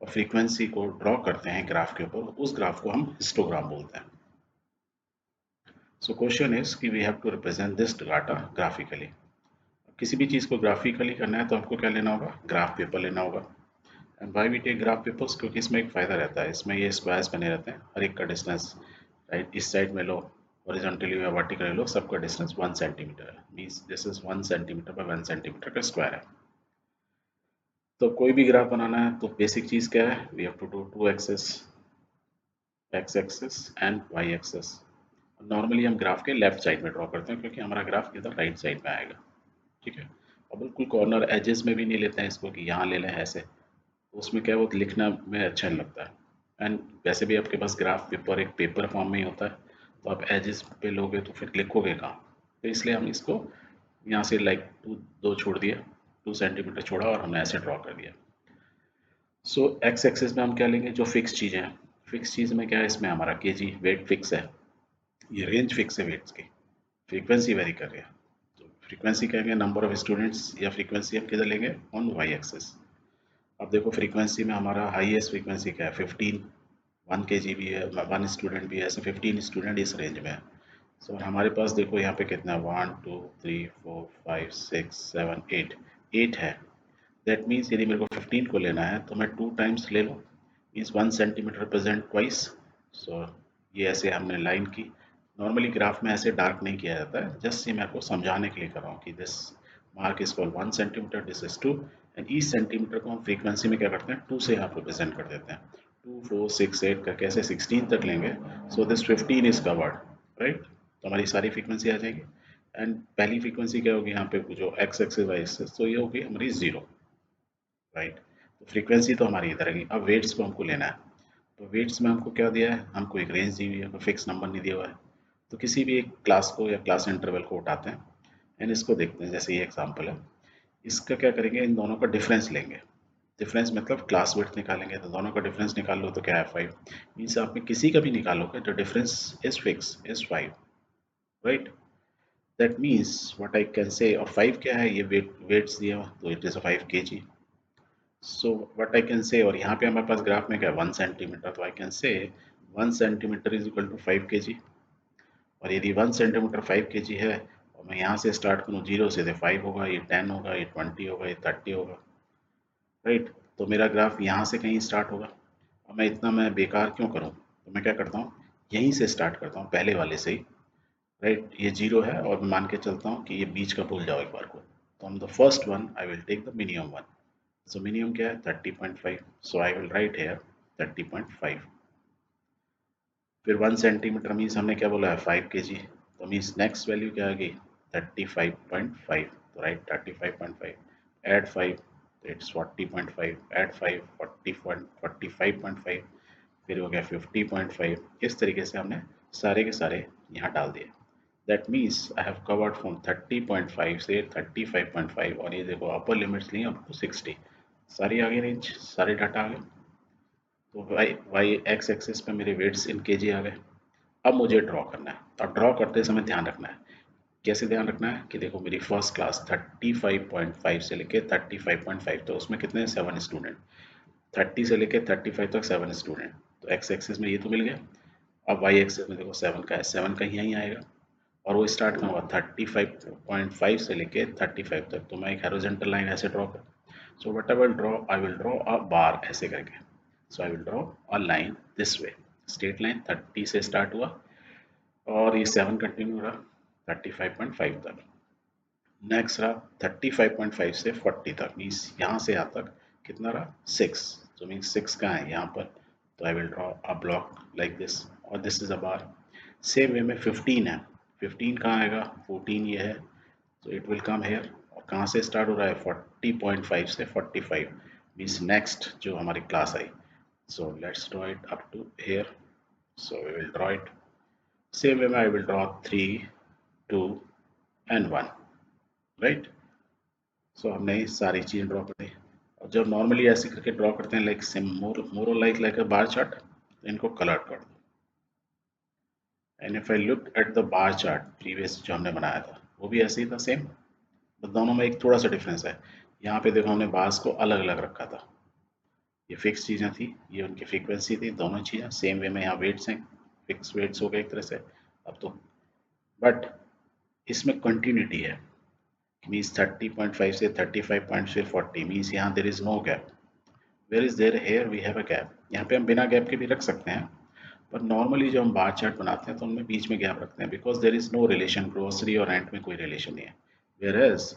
और फ्रीक्वेंसी को ड्रॉ करते हैं ग्राफ के ऊपर, उस ग्राफ को हम हिस्टोग्राम बोलते हैं। सो क्वेश्चन इज कि we have to represent this data graphically. किसी भी चीज़ को ग्राफिकली करना है तो हमको क्या लेना होगा, ग्राफ पेपर लेना होगा। And Y we take graph papers, क्योंकि इसमें एक फ़ायदा रहता है, इसमें ये स्क्वायर्स बने रहते हैं, हर एक का डिस्टेंस, राइट, इस साइड में लो, हॉरिजॉन्टली या वर्टिकली लो, सबका डिस्टेंस 1 सेंटीमीटर है, means this is 1 centimetre bye 1 centimetre का स्क्वायर है। तो कोई भी ग्राफ बनाना है तो बेसिक चीज़ क्या है, we have to do two axes, x axes and y axes. Normally हम ग्राफ के लेफ्ट साइड में ड्रॉ करते हैं क्योंकि हमारा ग्राफ इधर राइट साइड में आएगा, ठीक है। और बिल्कुल कॉर्नर एजेस में भी नहीं लेते हैं इसको कि यहाँ ले लें ऐसे, तो उसमें क्या है वो लिखना में अच्छा नहीं लगता है। एंड वैसे भी आपके पास ग्राफ पेपर एक पेपर फॉर्म में ही होता है, तो आप एजेस पे लोगे तो फिर लिखोगे कहाँ, तो इसलिए हम इसको यहाँ से लाइक दो छोड़ दिया, 2 सेंटीमीटर छोड़ा और हमने ऐसे ड्रॉ कर दिया। सो एक्स एक्सेस में हम क्या लेंगे, जो फिक्स चीज़ें हैं। फिक्स चीज़ में क्या है, इसमें हमारा केजी वेट फिक्स है, ये रेंज फिक्स है वेट्स की, फ्रीक्वेंसी वेरी कर रही है। तो फ्रीक्वेंसी कहेंगे नंबर ऑफ स्टूडेंट्स, या फ्रीक्वेंसी हम किधर लेंगे, ऑन वाई एक्सेस। अब देखो फ्रीक्वेंसी में हमारा हाईएस्ट फ्रीक्वेंसी क्या है, 15, 1 kg भी है, 1 स्टूडेंट भी है, ऐसे 15 स्टूडेंट इस रेंज में है। सो हमारे पास देखो यहाँ पे कितना, 1 2 3 4 5 6 7 8, 8 है। दैट मीन्स यदि मेरे को 15 को लेना है तो मैं 2 टाइम्स ले लूँ, मीन्स 1 सेंटीमीटर रिप्रेजेंट ट्वाइस। सो ये ऐसे हमने लाइन की। नॉर्मली ग्राफ में ऐसे डार्क नहीं किया जाता है, जस्ट ये मैं आपको समझाने के लिए कर रहा हूँ कि this mark is called 1 centimetre, this is 2। And each centimetre को हम फ्रीक्वेंसी में क्या करते हैं, 2 से यहाँ रिप्रेजेंट कर देते हैं। 2 4 6 8 करके ऐसे 16 तक लेंगे। So this 15 is covered, right. तो हमारी सारी फ्रीक्वेंसी आ जाएगी। एंड पहली फ्रीक्वेंसी क्या होगी यहाँ पे, जो एक्स एक्सिस वाई एक्सिस, तो ये होगी हमारी 0, राइट। तो फ्रीक्वेंसी तो हमारी इधर आएगी। अब वेट्स को हमको लेना है, तो वेट्स में हमको क्या दिया है, हमको एक रेंज दी हुई है, कोई फिक्स नंबर नहीं दिया हुआ है। तो किसी भी एक क्लास को या क्लास इंटरवल को उठाते हैं एंड इसको देखते हैं, जैसे ये एग्जांपल है। इसका क्या करेंगे, इन दोनों का डिफरेंस लेंगे। डिफरेंस मतलब क्लास विड्थ निकालेंगे, तो दोनों का डिफरेंस निकाल लो तो क्या है 5। मीन्स आप में किसी का भी निकालोगे तो difference is fix, is 5, right. That means what I can say, और 5 क्या है, ये वेट्स दिया हुआ, तो it is a 5 kg। So what I can say, और यहाँ पे हमारे पास ग्राफ में क्या है 1 सेंटीमीटर, तो आई can say 1 centimetre is equal to 5 kg। और यदि 1 सेंटीमीटर 5 kg है, और मैं यहाँ से स्टार्ट करूँ 0 से, तो 5 होगा, ये 10 होगा, ये 20 होगा, ये 30 होगा, राइट। तो मेरा ग्राफ यहाँ से कहीं स्टार्ट होगा। अब मैं बेकार क्यों करूँ, तो मैं क्या करता हूँ, यहीं से स्टार्ट करता हूँ, पहले वाले से ही, राइट। ये 0 है और मैं मान के चलता हूँ कि ये बीच का भूल जाओ एक बार को। तो हम the first one I will take the minimum one. So minimum क्या है 30.5, so I will write here 30.5। फिर 1 सेंटीमीटर मीन्स हमने क्या बोला है 5 kg, तो मीन्स नेक्स्ट वैल्यू क्या आ गई 35.5, तो राइट 35.5, एड 5, तो इट्स 40.5, एड 5, 45.5, फिर हो गया 50.5। इस तरीके से हमने सारे के सारे यहाँ डाल दिए। That means I have covered from 30.5 से 35.5, और ये देखो अपर लिमिट्स ली अप टू 60, सारी आ गई रेंज, सारे डाटा आ गए। तो वाई वाई एक्स एक्सिस पे मेरे वेट्स इन केजी आ गए। अब मुझे ड्रॉ करना है। अब ड्रॉ करते समय ध्यान रखना है, कैसे ध्यान रखना है कि देखो मेरी फर्स्ट क्लास 35.5 से लेके 35.5, तो उसमें कितने 7 स्टूडेंट, 30 से लेके 35 तक 7 स्टूडेंट, तो एक्स एक्सिस में ये तो मिल गया। अब वाई एक्सिस में देखो 7 का है, 7 का यहीं आएगा, और वो स्टार्ट कहाँ हुआ 35.5 से लेके 35 तक, तो मैं एक हॉरिजॉन्टल लाइन ऐसे ड्रॉ कर। So whatever draw I will draw a bar ऐसे करके। So I will draw a line this way, straight line 30 से स्टार्ट हुआ और ये 7 कंटिन्यू रहा 35.5 तक। नेक्स्ट रहा 35.5 से 40 तक, मीन्स यहाँ से यहाँ तक कितना रहा 6, तो मीन्स 6 कहाँ है यहाँ पर, तो I will draw a block like this, और this is a bar. Same way में 15 है, 15 कहाँ आएगा 14 ये है, तो इट विल कम हेयर। और कहाँ से स्टार्ट हो रहा है 40.5 से 45, मीन्स नेक्स्ट जो हमारी क्लास आई। So let's draw it up to here, so we will draw it same way में, I will draw 3 2 and 1, right. सो हमने ये सारी चीज़ें ड्रॉ कर दी। और जब नॉर्मली ऐसे करके ड्रॉ करते हैं like same more like like अ बार चार्ट, तो इनको कलर कर दो। And if I look at the bar chart previous जो हमने बनाया था, वो भी ऐसे ही था सेम, बस दोनों में एक थोड़ा सा डिफरेंस है। यहाँ पे देखो हमने बार्स को अलग अलग रखा था, ये फिक्स चीज़ें थी, ये उनकी फ्रीक्वेंसी थी, दोनों चीज़ें सेम वे में। यहाँ वेट्स हैं, फिक्स वेट्स हो गए एक तरह से। अब तो बट इसमें कंटिन्यूटी है, मीन्स 30.5 से 35 से 40, मीन्स यहाँ there is no gap. Where is there, here we have a gap. यहाँ पे हम बिना गैप के भी रख सकते हैं, पर नॉर्मली जो हम बार चार्ट बनाते हैं तो उनमें बीच में गैप रखते हैं, because there is no relation, grocery और रेंट में कोई रिलेशन नहीं है। Whereas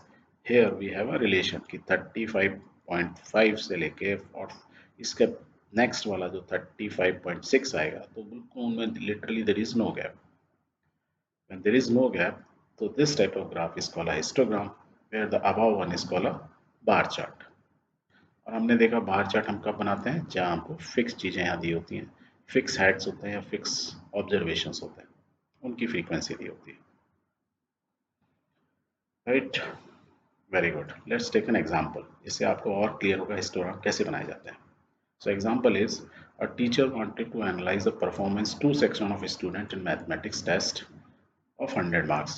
here we have a relation कि 35.5 से लेके और इसके नेक्स्ट वाला जो 35.6 आएगा, तो बिल्कुल उनमें literally there is no gap. When there is no gap, so this type of graph is called a histogram, where the above one is called a bar chart. और हमने देखा बार चार्ट हम कब बनाते हैं, जहाँ हमको फिक्स चीज़ें यहाँ दी होती हैं, फिक्स हेड्स होते हैं या फिक्स ऑब्जर्वेशंस होते हैं, उनकी फ्रीक्वेंसी दी होती है. Right, very good. Let's take an example, इससे आपको और क्लियर होगा हिस्टोग्राम कैसे बनाए जाते हैं. So example is, a teacher wanted to analyze the performance two section of a student in mathematics test of 100 marks.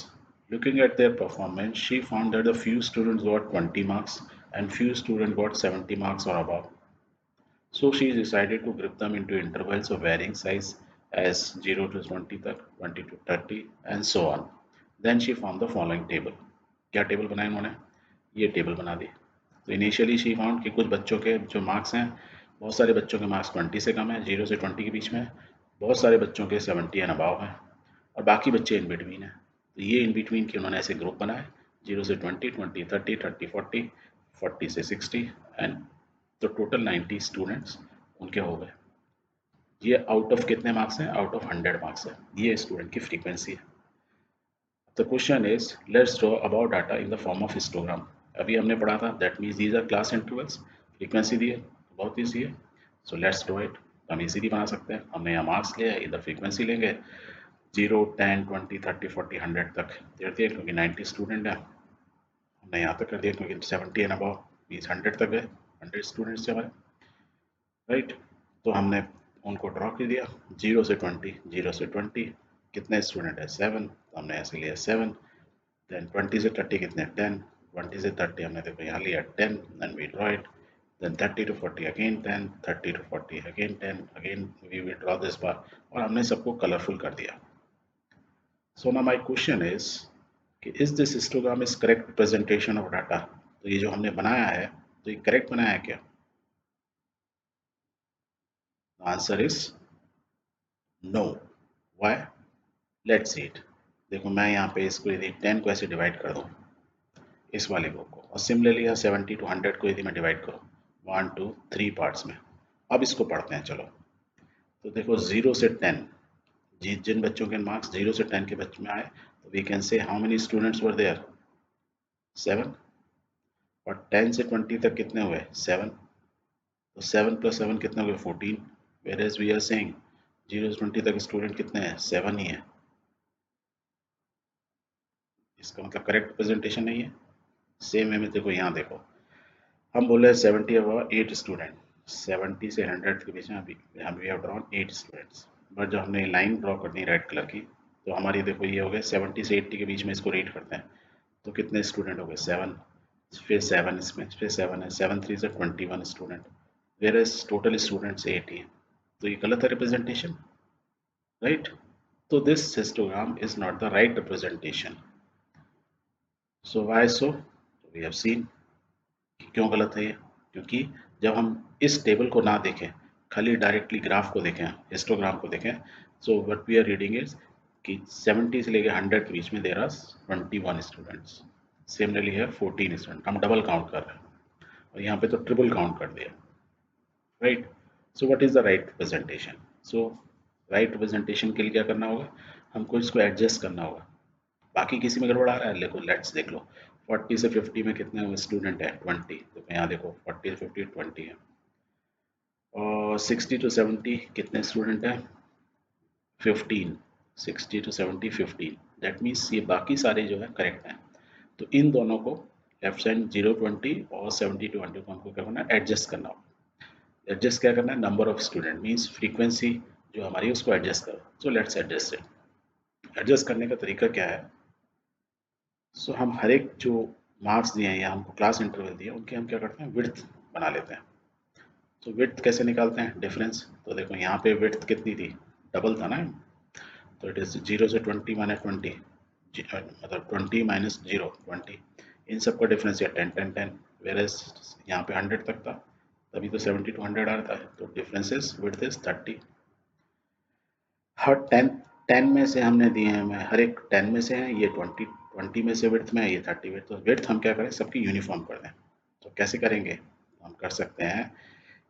Looking at their performance, she found that a few students got 20 marks and few students got 70 marks or above. So she decided to group them into intervals of varying size as 0 to 20 तक, 20 to 30 and so on. Then she formed the following table. क्या table बनाया उन्होंने, ये table बना दी. तो initially she found कि कुछ बच्चों के जो मार्क्स हैं, बहुत सारे बच्चों के मार्क्स 20 से कम है, 0 से 20 के बीच में है, बहुत सारे बच्चों के 70 एंड अबाव है, और बाकी बच्चे इन बिटवीन है. तो ये इन बिटवीन के उन्होंने ऐसे ग्रुप बनाए, 0 से 20, 20 30, 30 40, 40 से 60 एंड तो टोटल 90 स्टूडेंट्स उनके हो गए. ये आउट ऑफ कितने मार्क्स हैं, आउट ऑफ 100 मार्क्स है, ये स्टूडेंट की फ्रीक्वेंसी है. The question is, let's draw about data in the form of histogram. अभी हमने पढ़ा था, that means these are class intervals, frequency दी है, बहुत ईजी है. So let's draw it. हम इजीली बना सकते हैं. हमने यहाँ मार्क्स लिया है, इधर फ्रीक्वेंसी लेंगे, 0 10 20 30 40 100 तक दे दिए, क्योंकि 90 स्टूडेंट है. हमने यहाँ तक कर दिया क्योंकि 70 एंड अबव मीन्स 100 तक गए, 100 स्टूडेंट्स से हमारे. राइट, तो हमने उनको ड्रॉ कर दिया. 0 से 20, 0 से 20 कितने स्टूडेंट है, 7, तो हमने ऐसे लिया 7. देन 20 से 30 कितने, 10, 20 से 30 हमने देखो यहाँ लिया 10 and we draw it. Then 30 to 40 again 10, 30 to 40 again 10, again we will draw this bar, और हमने सबको कलरफुल कर दिया. So now my question is कि is this histogram is correct representation of data. तो ये जो हमने बनाया है, तो ये करेक्ट बनाया है क्या? The answer is no. Why? Let's see it. देखो मैं यहाँ पे इसको यदि 10 को ऐसे डिवाइड कर दूँ, इस वाले ग्रुप को, और सिमिलरली यहाँ 70 टू 100 को यदि मैं डिवाइड करूँ 1 2 3 पार्ट्स में. अब इसको पढ़ते हैं चलो. तो देखो 0 से 10, जिन बच्चों के मार्क्स 0 से 10 के बच्चे में आए, तो we can say how many students were there, 7. और 10 से 20 तक कितने हुए, 7. तो 7 प्लस 7 कितने हुए, 14. Whereas we are saying 0 से 20 तक स्टूडेंट कितने हैं, 7 ही है. इसका मतलब करेक्ट रिप्रेजेंटेशन नहीं है. सेम वे में देखो, यहाँ देखो, हम बोल रहे हैं 70 अबव 8 स्टूडेंट, 70 से 100 के बीच में अभी हम we have drawn 8 students. But जब हमने लाइन ड्रॉ करनी रेड कलर की, तो हमारी देखो ये हो गए 70 से 80 के बीच में, इसको रीड करते हैं, तो कितने स्टूडेंट हो गए, 7. फिर 7 इसमें, फिर 7 है, 7 3 से 21 student, whereas total students 80 है. तो ये गलत है रिप्रेजेंटेशन, राइट. तो this histogram is not the right representation. So why so, we have seen क्यों गलत है ये. क्योंकि जब हम इस टेबल को ना देखें, खाली डायरेक्टली ग्राफ को देखें, हिस्टोग्राम को देखें, so what we are reading is कि 70 से लेकर 100 के बीच में देर आर 21 स्टूडेंट्स. सिमिलरली है 14 स्टूडेंट, हम डबल काउंट कर रहे हैं, और यहाँ पे तो ट्रिपल काउंट कर दिया, right. So what is the right representation. So right representation के लिए क्या करना होगा, हमको इसको एडजस्ट करना होगा. बाकी किसी में गड़बड़ आ रहा है, देखो लेट्स देख लो, 40 से 50 में कितने स्टूडेंट है, 20. तो यहाँ देखो 40 से 50 20 है. और 60 टू 70 कितने स्टूडेंट है, 15. 60 टू 70 15. दैट मीन्स ये बाकी सारे जो है करेक्ट हैं. तो इन दोनों को लेफ्ट साइड 0 20 और 70 टू 100 को हमको क्या करना है, एडजस्ट करना होगा. एडजस्ट क्या करना है, number of student means frequency जो हमारी उसको एडजस्ट करो. So let's adjust it. Adjust करने का तरीका क्या है, सो हम हर एक जो मार्क्स दिए हैं या हमको क्लास इंटरवल दिए, उनके हम क्या करते हैं, विड्थ बना लेते हैं. तो विड्थ कैसे निकालते हैं, डिफरेंस. तो देखो यहाँ पे विड्थ कितनी थी, डबल था ना, तो इट इज 0 से 20 माइनस 20, मतलब 20 माइनस 0 20, इन सब का डिफरेंस है 10 10 10. वेयर एज यहाँ पे 100 तक था, तभी तो 70 टू 100 आ रहा था, तो डिफरेंस इज विड्थ इज 30. हर 10 में से हमने दिए हैं, मैं हर एक 10 में से है, ये 20 में से विड्थ में है, ये 30 विड्थ. तो विड्थ हम क्या करें, सबकी यूनिफॉर्म कर दें. तो कैसे करेंगे, हम कर सकते हैं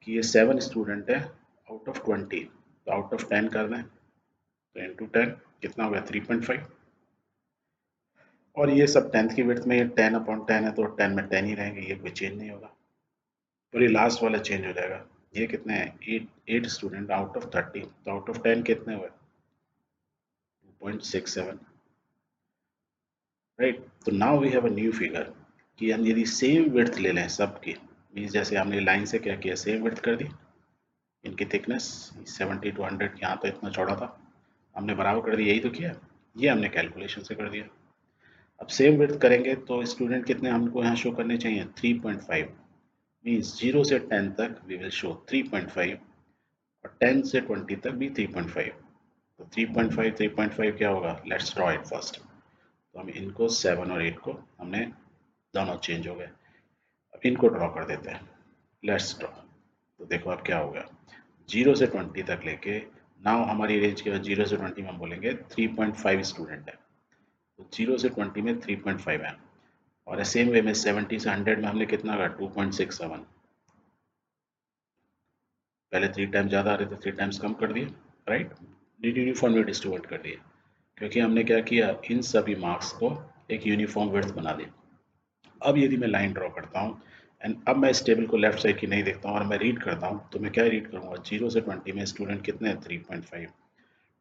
कि ये 7 स्टूडेंट है आउट ऑफ 20, तो आउट ऑफ 10 कर दें, तो इंटू 10 कितना हो गया 3.5। और ये सब 10th की विड्थ में ये 10/10 है, तो 10 में 10 ही रहेंगे, ये कोई चेंज नहीं होगा। और ये लास्ट वाला चेंज हो जाएगा। ये कितने हैं 8 स्टूडेंट आउट ऑफ 30, तो आउट ऑफ 10 कितने हुए 2.67, राइट। तो now we have a new figure कि हम यदि सेम विड्थ ले लें सबकी, मीन्स जैसे हमने लाइन से क्या किया सेम विड्थ कर दी, इनकी थिकनेस 70 to 100, यहाँ तो इतना चौड़ा था, हमने बराबर कर दिया, यही तो किया, ये हमने कैलकुलेशन से कर दिया। अब सेम विड्थ करेंगे तो स्टूडेंट कितने हमको यहाँ शो करने चाहिए 3.5, मीन्स 0 से 10 तक वी विल शो 3.5, और 10 से 20 तक भी 3.5। तो 3.5 3.5 क्या होगा, लेट्स ड्रॉ इट फर्स्ट। तो हम इनको 7 और 8 को हमने दोनों चेंज हो गए, अब इनको ड्रॉ कर देते हैं, लेट्स ड्रॉ। तो देखो अब क्या हो गया 0 से 20 तक लेके, नाउ हमारी रेंज के बाद 0 से 20 में हम बोलेंगे 3.5 स्टूडेंट है, तो 0 से 20 में 3.5 है। और सेम वे में 70 से 100 में हमने कितना कहा 2.67, पहले 3 टाइम्स ज़्यादा आ रहे थे 3 टाइम्स कम कर दिए, राइट, यूनिफॉर्मली डिस्ट्रीब्यूट कर दिए, क्योंकि हमने क्या किया इन सभी मार्क्स को एक यूनिफॉर्म विड्थ बना दी। अब यदि मैं लाइन ड्रॉ करता हूँ एंड अब मैं इस टेबल को लेफ्ट साइड की नहीं देखता हूँ और मैं रीड करता हूँ, तो मैं क्या रीड करूँगा 0 से 20 में स्टूडेंट कितने हैं 3.5,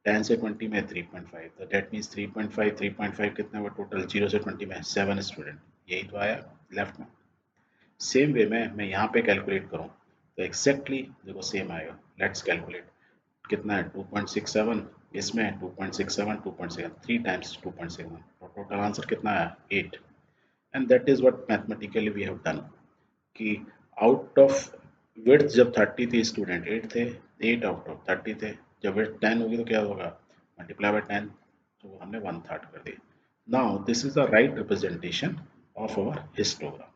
10 से 20 में 3.5, तो डेट मीन्स 3.5 3.5 कितने हुए टोटल 0 से 20 में 7 स्टूडेंट, यही तो आया लेफ्ट में। सेम वे में मैं यहाँ पे कैलकुलेट करूँ तो एग्जैक्टली देखो सेम आएगा, लेट्स कैलकुलेट कितना है 2.67, इसमें 2.67 2.7 3 टाइम्स 2.7, तो टोटल आंसर कितना आया 8। And that is what mathematically we have done कि आउट ऑफ विड्थ जब 30 थे स्टूडेंट 8 थे, 8 आउट ऑफ 30 थे, जब विड्थ 10 होगी तो क्या होगा मल्टीप्लाई बाय 10, तो हमने 1/3 कर दिया। Now this is the right representation of our histogram.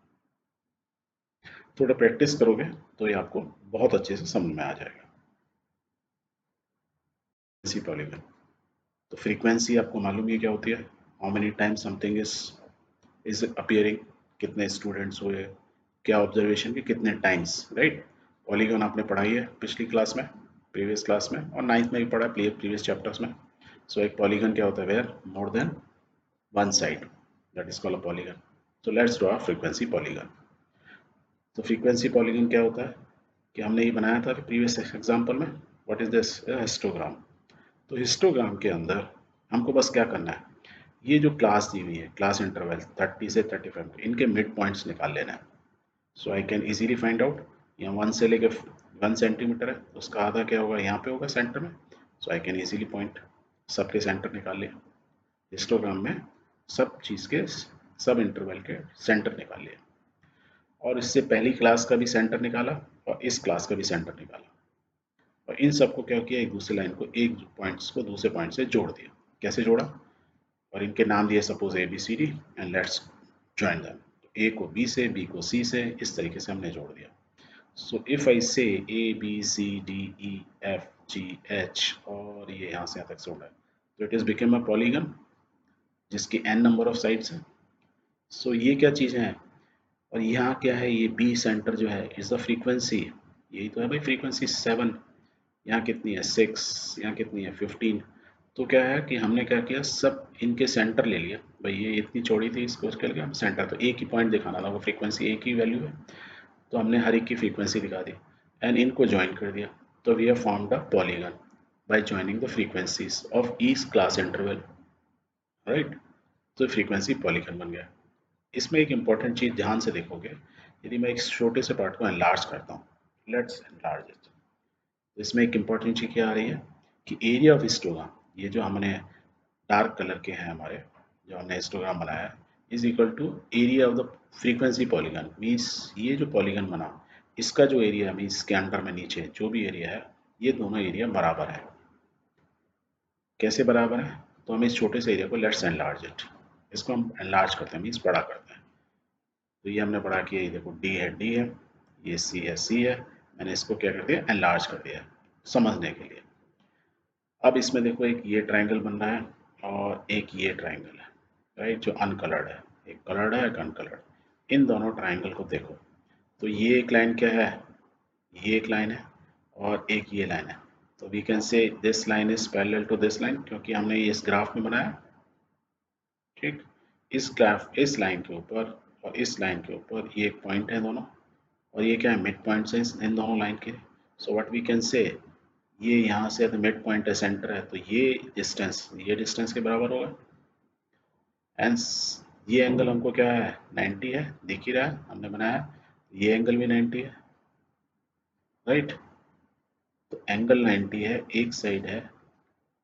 थोड़ा प्रैक्टिस करोगे तो ये आपको बहुत अच्छे से समझ में आ जाएगा। पॉलीगन, तो फ्रीक्वेंसी आपको मालूम है क्या होती है, how many times something is appearing, कितने स्टूडेंट्स हुए, क्या ऑब्जर्वेशन के कितने टाइम्स, राइट। पॉलीगन आपने पढ़ाई है पिछली क्लास में, प्रीवियस क्लास में, और 9th में भी पढ़ा प्रीवियस चैप्टर्स में। सो एक पॉलीगन क्या होता है where more than one side, that is called a polygon. So let's draw frequency polygon. तो फ्रीक्वेंसी पॉलीगन क्या होता है कि हमने ये बनाया था प्रीवियस एग्जाम्पल में, व्हाट इज दिस हिस्टोग्राम। तो हिस्टोग्राम के अंदर हमको बस क्या करना है, ये जो क्लास दी हुई है क्लास इंटरवल 30 से 35, इनके मिड पॉइंट्स निकाल लेना है। So I can easily find out, यहाँ 1 से लेके 1 सेंटीमीटर है, तो उसका आधा क्या होगा यहाँ पे होगा सेंटर में, सो आई कैन इजीली पॉइंट सबके सेंटर निकाल लिया। हिस्टोग्राम में सब चीज़ के सब इंटरवल के सेंटर निकाल लिया, और इससे पहली क्लास का भी सेंटर निकाला और इस क्लास का भी सेंटर निकाला, और इन सबको क्या किया एक दूसरे लाइन को एक पॉइंट्स को दूसरे पॉइंट से जोड़ दिया। कैसे जोड़ा, और इनके नाम दिए suppose A B C D and let's join them, A को बी से बी को सी से, इस तरीके से हमने जोड़ दिया। सो if I say A B C D E F G H, और ये यहाँ से यहाँ तक जोड़ा है, तो it is become a polygon जिसकी एन नंबर ऑफ साइड्स हैं। सो ये क्या चीज़ें हैं, और यहाँ क्या है ये बी सेंटर जो है इज द फ्रीक्वेंसी, यही तो है भाई फ्रीक्वेंसी 7, यहाँ कितनी है 6, यहाँ कितनी है 15। तो क्या है कि हमने क्या किया सब इनके सेंटर ले लिया, भाई ये इतनी चौड़ी थी इसको उसके लिए हम सेंटर, तो एक ही पॉइंट दिखाना था, वो फ्रीक्वेंसी एक ही वैल्यू है, तो हमने हर एक की फ्रीक्वेंसी दिखा दी एंड इनको ज्वाइन कर दिया। तो we have formed a polygon by joining the frequencies of each class interval, right. तो फ्रीक्वेंसी पॉलीगन बन गया। इसमें एक इंपॉर्टेंट चीज़ ध्यान से देखोगे, यदि मैं एक छोटे से पार्ट को एनलार्ज करता हूँ, लेट्स एनलार्ज इट, तो इसमें एक इंपॉर्टेंट चीज़ क्या आ रही है कि एरिया ऑफ हिस्टोग्राम, ये जो हमने डार्क कलर के हैं हमारे, जो हमने हिस्टोग्राम बनाया है, is equal to area of the frequency polygon, means ये जो पॉलीगन बना इसका जो एरिया मीन्स इसके अंदर में नीचे जो भी एरिया है, ये दोनों एरिया बराबर है। कैसे बराबर है, तो हम इस छोटे से एरिया को लेट्स एनलार्ज इट, इसको हम एनलार्ज करते हैं मीन्स बड़ा करते हैं। तो ये हमने बड़ा किया, ये देखो डी है डी है, ये सी है, मैंने इसको क्या कर दिया एनलार्ज कर दिया समझने के लिए। अब इसमें देखो एक ये ट्रायंगल बन रहा है और एक ये ट्रायंगल है, राइट, जो अनकलर्ड है, एक कलर्ड है एक अनकलर्ड। इन दोनों ट्रायंगल को देखो, तो ये एक लाइन क्या है, ये एक लाइन है और एक ये लाइन है। तो we can say this line is parallel to this line, क्योंकि हमने ये इस ग्राफ में बनाया। ठीक, इस ग्राफ, इस लाइन के ऊपर और इस लाइन के ऊपर ये एक पॉइंट है दोनों, और ये क्या है, मिड पॉइंट है इन दोनों लाइन के। सो व्हाट वी कैन से, ये यहाँ से मिड पॉइंट है, सेंटर है, तो ये डिस्टेंस के बराबर होगा। हेंस ये एंगल हमको क्या है, 90 है, दिख ही रहा है, हमने बनाया। ये एंगल भी 90 है, राइट। तो एंगल 90 है, एक साइड है,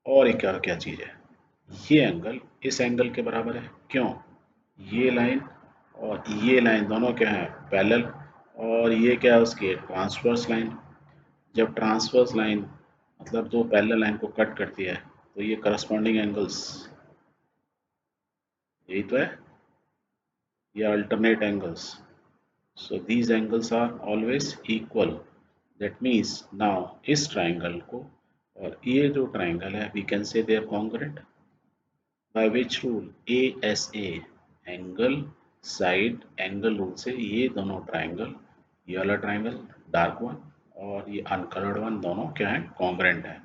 और एक क्या क्या चीज़ है, ये एंगल इस एंगल के बराबर है। क्यों, ये लाइन और ये लाइन दोनों क्या है, पैरेलल, और ये क्या है उसकी ट्रांसवर्स लाइन। जब ट्रांसवर्स लाइन मतलब जो पैरेलल लाइन को कट करती है, तो ये करस्पॉन्डिंग एंगल्स, यही तो है, ये alternate angles. So these angles are always equal. That means now इस ट्राइंगल को और ये जो ट्राइंगल है, we can say they are congruent. By which rule, ASA, angle side angle rule से ये दोनों ट्राइंगल, ये वाला ट्राइंगल डार्क वन और ये अनकलर्ड वन, दोनों क्या है, कॉन्ग्रुएंट है।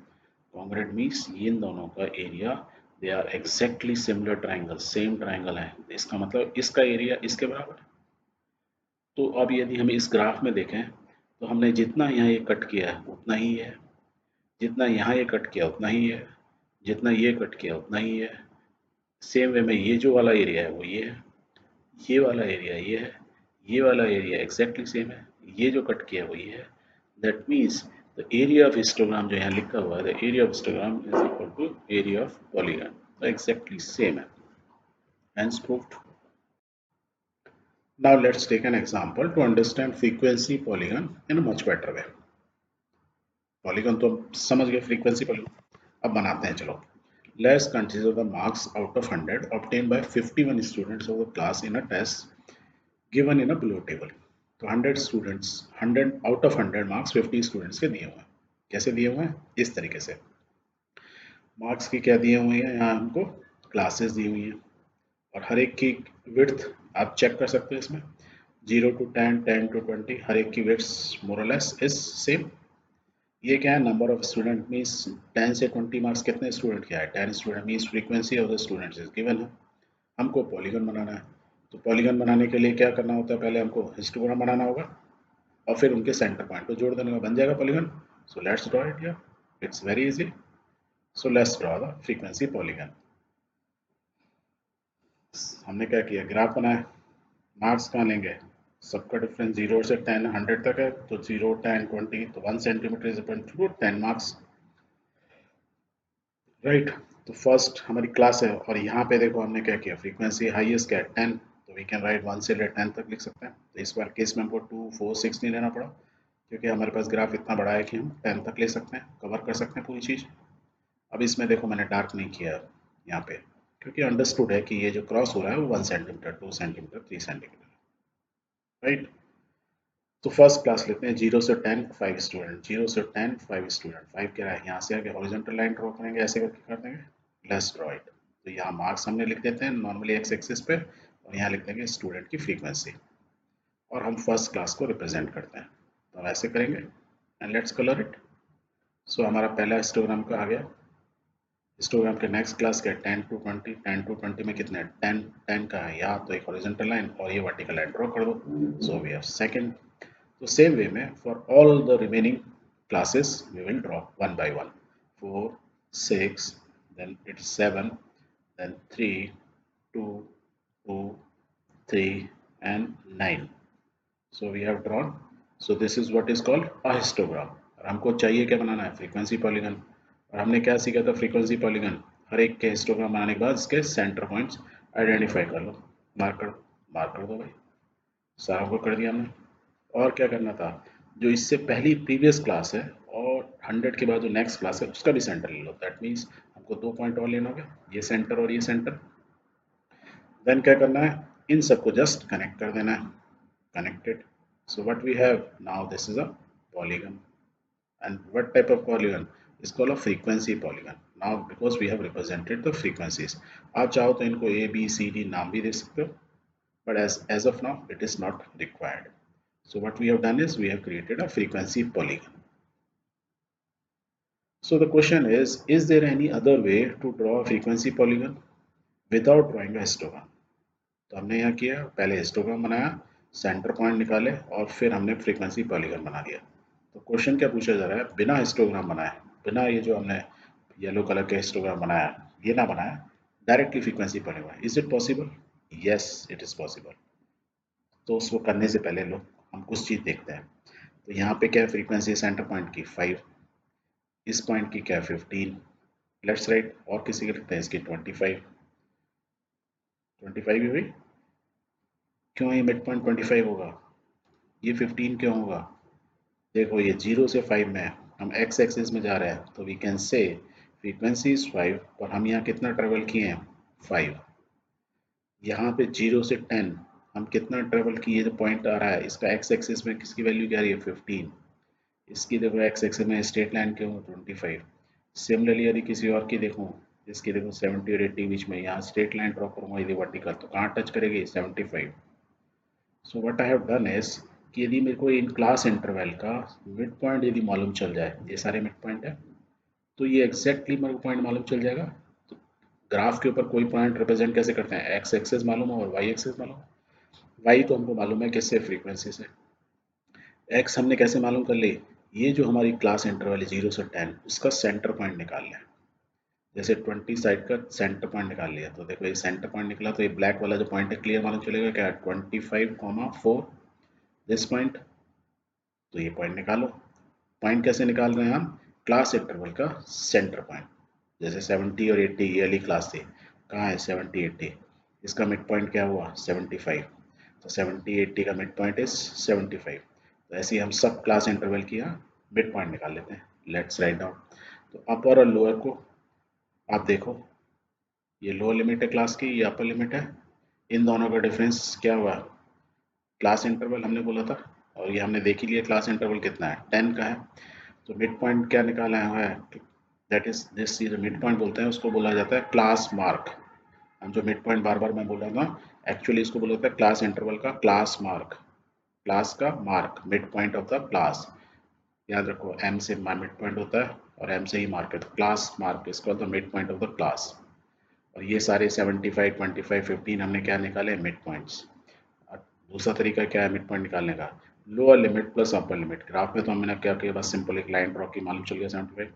कॉन्ग्रुएंट मीन्स इन दोनों का एरिया, they are exactly similar triangle, same triangle है, इसका मतलब इसका एरिया इसके बराबर है। तो अब यदि हम इस ग्राफ में देखें, तो हमने जितना यहाँ ये कट किया है उतना ही है, जितना यहाँ ये कट किया उतना ही है, जितना ये कट किया उतना ही है। सेम वे में ये जो वाला एरिया है वो ये है, ये वाला एरिया ये है, ये वाला एरिया एग्जैक्टली सेम है, ये जो कट किया है वो ये है। That means the area of histogram जो यहाँ लिखा हुआ है, the area of histogram is equal to area of polygon, तो एग्जैक्टली सेम है, hence proved. Now let's take an example to understand frequency polygon in a much better way. Polygon तो हम समझ गए, फ्रीक्वेंसी पॉलीगन अब बनाते हैं, चलो। Let's consider the marks out of 100 obtained by 51 students of the class in a test given in a below table. तो 100 students, 100 out of 100 marks 50 students के दिए हुए हैं। कैसे दिए हुए हैं, इस तरीके से। मार्क्स की क्या दिए हुए हैं, यहाँ हमको क्लासेस दी हुई हैं, और हर एक की विड्थ आप चेक कर सकते हैं इसमें, 0 to 10, 10 to 20, हर एक की विड्थ मोर और लेस इज सेम। ये क्या है, नंबर ऑफ स्टूडेंट मीन्स 10 से 20 मार्क्स कितने स्टूडेंट क्या है, 10 student means frequency of the students is given है। हमको पॉलीगन बनाना है, तो पॉलीगन बनाने के लिए क्या करना होता है, पहले हमको हिस्टोग्राम बनाना होगा और फिर उनके सेंटर पॉइंट को जोड़ देने का बन जाएगा polygon. So let's draw it here, it's very easy. So let's draw the frequency polygon. हमने क्या किया, ग्राफ बनाया। मार्क्स कहाँ लेंगे, सबका डिफरेंस 0 से 10 100 तक है, तो 0 10 20, तो 1 centimetre is equal to 10 marks, right. तो फर्स्ट हमारी क्लास है, और यहाँ पे देखो हमने क्या किया, फ्रीक्वेंसी हाईएस्ट क्या है 10, तो वी कैन राइट 1 से 10 तक लिख सकते हैं। तो इस बार केस में हमको 2 4 6 नहीं लेना पड़ा, क्योंकि हमारे पास ग्राफ इतना बड़ा है कि हम 10 तक ले सकते हैं, कवर कर सकते हैं पूरी चीज़। अब इसमें देखो मैंने डार्क नहीं किया यहाँ पे, क्योंकि अंडरस्टूड है कि ये जो क्रॉस हो रहा है वो 1 सेंटीमीटर 2 सेंटीमीटर 3 सेंटीमीटर, राइट। तो फर्स्ट क्लास लेते हैं, 0 से 10 5 स्टूडेंट, 0 से 10 5 स्टूडेंट, 5 क्या है, यहाँ से आगे हॉरिजॉन्टल लाइन ड्रॉ करेंगे, ऐसे करके कर देंगे, लेट्स ड्रॉ इट। तो यहाँ मार्क्स हमने लिख देते हैं नॉर्मली एक्स एक्सिस पे, और यहाँ लिख देंगे स्टूडेंट की फ्रीक्वेंसी, और हम फर्स्ट क्लास को रिप्रेजेंट करते हैं, तो हम ऐसे करेंगे एंड लेट्स कलर इट। सो हमारा पहला हिस्टोग्राम का आ गया। हिस्टोग्राम के नेक्स्ट क्लास के 10 टू 20, 10 टू 20 में कितने 10 10 का है यहाँ, तो एक हॉरिजॉन्टल लाइन और ये वर्टिकल लाइन ड्रॉ कर दो, so we have second. So same way में for all the remaining classes we will draw one by one, 4 6, then it's 7, then 3 2 2 3 and 9. So we have drawn, so this is what is called a histogram। और हमको चाहिए क्या बनाना है, frequency polygon. और हमने क्या सीखा था, फ्रीक्वेंसी पॉलीगन हर एक के हिस्टोग्राम बनाने के बाद इसके सेंटर पॉइंट्स आइडेंटिफाई कर लो, मार्क कर दो भाई, सारा को कर दिया हमने। और क्या करना था, जो इससे पहली प्रीवियस क्लास है और 100 के बाद जो नेक्स्ट क्लास है उसका भी सेंटर ले लो, दैट मीन्स हमको 2 पॉइंट और लेना होगा, ये सेंटर और ये सेंटर। देन क्या करना है, इन सबको जस्ट कनेक्ट कर देना है, connected. So what we have now, this is a polygon, and what type of polygon, is called a frequency polygon now, because we have represented the frequencies. आप चाहो तो इनको A B C D नाम भी दे सकते हो, but as of now it is not required. So what we have done is we have created a frequency polygon. So the question is there any other way to draw a frequency polygon without drawing a histogram? तो हमने यहाँ किया, पहले histogram बनाया, centre point निकाले और फिर हमने फ्रीक्वेंसी पॉलीगन बना दिया। तो क्वेश्चन क्या पूछा जा रहा है, बिना हिस्टोग्राम बनाए, बिना ये जो हमने येलो कलर के हिस्टोग्राम बनाया, ये ना बनाया, directly frequency polygon, is it possible? Yes, it is possible. तो उसको करने से पहले लोग हम कुछ चीज़ देखते हैं। तो यहाँ पे क्या है, फ्रीक्वेंसी सेंटर पॉइंट की 5, इस पॉइंट की क्या है 15, लेफ्ट राइट, और किसी के लिखते हैं इसकी 25, 25 ही हुई। क्यों ये मिड पॉइंट 25 होगा, ये 15 क्यों होगा? देखो ये 0 से 5 में है, हम एक्स एक्सिस में जा रहे हैं, तो we can say frequency is 5 और हम यहाँ कितना ट्रेवल किए हैं 5। यहाँ पे 0 से 10 हम कितना ट्रेवल किए, जो पॉइंट आ रहा है इसका एक्स एक्सिस में किसकी वैल्यू क्या आ रही है 15, इसकी देखो एक्स एक्सिस में स्ट्रेट लाइन क्यों 25। सिमिलरली यदि किसी और की देखूँ, इसकी देखो 70 और 80 बीच में, यहाँ स्ट्रेट लाइन ड्रॉ करूँगा यदि वर्टिकल, तो कहाँ टच करेगी 75। So what I have done is कि यदि मेरे को इन क्लास इंटरवल का मिड पॉइंट यदि मालूम चल जाए, ये सारे मिड पॉइंट है, तो ये एग्जैक्टली मेरे को पॉइंट मालूम चल जाएगा। तो ग्राफ के ऊपर कोई पॉइंट रिप्रेजेंट कैसे करते हैं, एक्स एक्सेस मालूम है और वाई एक्सेस मालूम है। वाई तो हमको मालूम है किससे, फ्रीक्वेंसी से। एक्स हमने कैसे मालूम कर ली, ये जो हमारी क्लास इंटरवल है 0 से 10, उसका सेंटर पॉइंट निकाल लें। जैसे 20 साइड का सेंटर पॉइंट निकाल लिया, तो देखो ये सेंटर पॉइंट निकला, तो ये ब्लैक वाला जो पॉइंट है क्लियर मालूम चलेगा क्या, 25,4 दिस पॉइंट। तो ये पॉइंट निकालो। पॉइंट कैसे निकाल रहे हैं हम, क्लास इंटरवल का सेंटर पॉइंट। जैसे 70 और 80 ये वाली क्लास थी, कहाँ है 70 80, इसका मिड पॉइंट क्या हुआ 75, तो 70 80 का मिड पॉइंट इज 75। तो ऐसे ही हम सब क्लास इंटरवल की यहाँ मिड पॉइंट निकाल लेते हैं। Let's write down. तो अपर और लोअर को आप देखो, ये लोअर लिमिट है क्लास की, ये अपर लिमिट है, इन दोनों का डिफरेंस क्या हुआ, क्लास इंटरवल हमने बोला था, और ये हमने देख ही लिया क्लास इंटरवल कितना है 10 का है। तो मिड पॉइंट क्या निकाला है, दैट इज दिस, जो मिड पॉइंट बोलते हैं उसको बोला जाता है क्लास मार्क। हम जो मिड पॉइंट बार बार मैं बोल रहा था, एक्चुअली इसको बोला जाता है क्लास इंटरवल का क्लास मार्क, क्लास का mark, mid point of the class. याद रखो एम से मिड पॉइंट होता है और एम से ही मार्क है, तो क्लास मार्क इसका the mid point of the class. और ये सारे 75 25 15 हमने क्या निकाले, मिड पॉइंट्स। दूसरा तरीका क्या है मिड पॉइंट निकालने का, lower limit plus upper limit. Graph में तो हमने क्या किया, बस सिंपल एक लाइन ड्रॉ की, मालूम चल गया 75।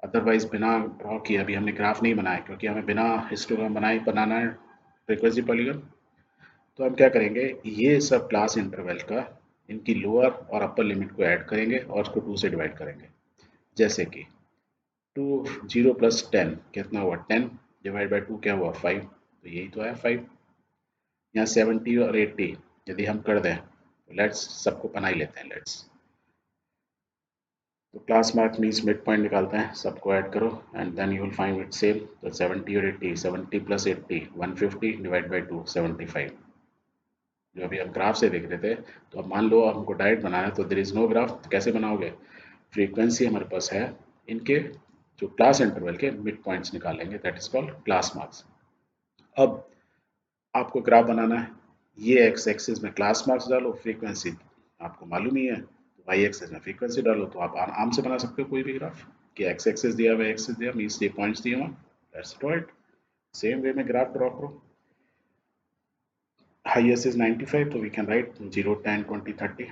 अदरवाइज बिना ड्रॉ किए अभी हमने ग्राफ नहीं बनाया, क्योंकि हमें बिना हिस्टोग्राम बनाना है फ्रीक्वेंसी पॉलीगन। तो हम क्या करेंगे, ये सब क्लास इंटरवल का इनकी लोअर और अपर लिमिट को ऐड करेंगे और उसको 2 से डिवाइड करेंगे। जैसे कि 2 0 प्लस 10 कितना हुआ 10, डिवाइड बाई 2 क्या हुआ 5, तो यही तो है 5। यहाँ 70 और 80 यदि हम कर दें, तो लेट्स सबको बना ही लेते हैं, लेट्स। तो class mark means mid point निकालते हैं, सबको ऐड करो and then you will find it same. तो 70 और 80, 70 प्लस 80 150 डिवाइड बाई 2 75, जो अभी हम ग्राफ से देख रहे थे। तो अब मान लो हमको डायरेक्ट बनाना है, तो देयर इज नो ग्राफ, तो कैसे बनाओगे, फ्रीक्वेंसी हमारे पास है, इनके जो क्लास इंटरवल के मिड पॉइंट्स निकालेंगे, that is called class marks. अब आपको ग्राफ बनाना है, ये एक्स एक्सिस में क्लास मार्क्स डालो, फ्रीक्वेंसी आपको मालूम ही है, तो वाई एक्सिस में फ्रीक्वेंसी डालो, तो आप आराम से बना सकते हो कोई भी ग्राफ, कि एक्स एक्सिस दिया वाई एक्सिस दिया, मीन्स ये पॉइंट्स दिए हुए, let's draw it. Same way में ग्राफ ड्रॉ करो, हाईएस्ट इज 95, तो वी कैन राइट 0 10 20 30।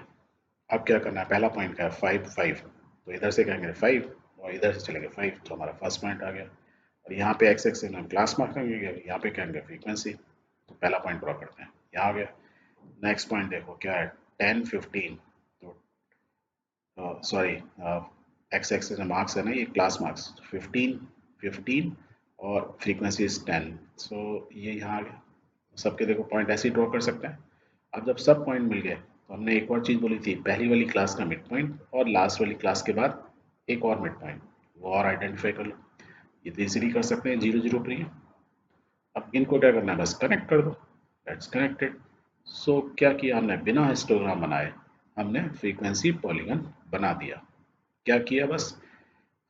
अब क्या करना है, पहला पॉइंट का है 5 5, तो इधर से कहेंगे 5 और इधर से चलेंगे 5, तो हमारा फर्स्ट पॉइंट आ गया। और यहाँ पे एक्स एक्सिस में हम क्लास मार्क करेंगे, यहाँ पे कहेंगे फ्रीक्वेंसी, तो पहला पॉइंट ड्रॉ करते हैं, यहाँ आ गया। नेक्स्ट पॉइंट देखो क्या है 10 15, तो सॉरी, एक्स एक्सिस में मार्क्स है ना, ये क्लास मार्क्स, 15 15 और फ्रीक्वेंसी इज 10, सो ये यहाँ आ गया। सबके देखो पॉइंट ऐसे ही ड्रॉ कर सकते हैं। अब जब सब पॉइंट मिल गए, तो हमने एक और चीज़ बोली थी, पहली वाली क्लास का मिड पॉइंट और लास्ट वाली क्लास के बाद एक और मिड पॉइंट, वो और आइडेंटिफाई कर लो। ये तो इजीली कर सकते हैं, 0 0 पर ही। अब इनको क्या करना है, बस कनेक्ट कर दो, लेट्स कनेक्टेड। सो क्या किया हमने, बिना हिस्टोग्राम बनाए हमने फ्रीक्वेंसी पॉलीगन बना दिया। क्या किया, बस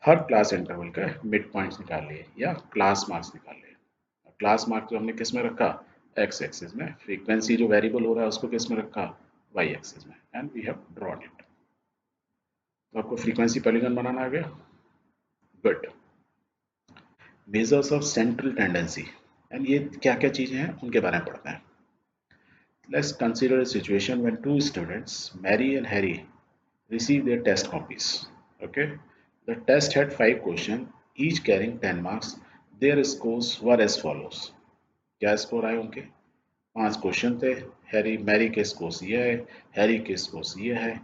हर क्लास इंटरवल का मिड पॉइंट्स निकाल लिए या क्लास मार्क्स निकाल लिए। क्लास मार्क जो हमने किस में रखा, एक्स एक्सिस में, फ्रीक्वेंसी जो वेरिएबल हो रहा है उसको किस में रखा, वाई एक्सिस में, and we have drawn it. तो आपको फ्रीक्वेंसी पॉलीगन बनाना आ गया। Good. Measures of central tendency, and ये क्या क्या चीजें हैं उनके बारे में पढ़ते हैं। Let's consider a situation when two students, Mary and Harry, receive their test copies. Okay, the test had 5 questions, each carrying 10 marks. Their scores were as follows. क्या स्कोर आए उनके? 5 क्वेश्चन थे। मैरी के स्कोर्स ये है, Harry के scores ये है।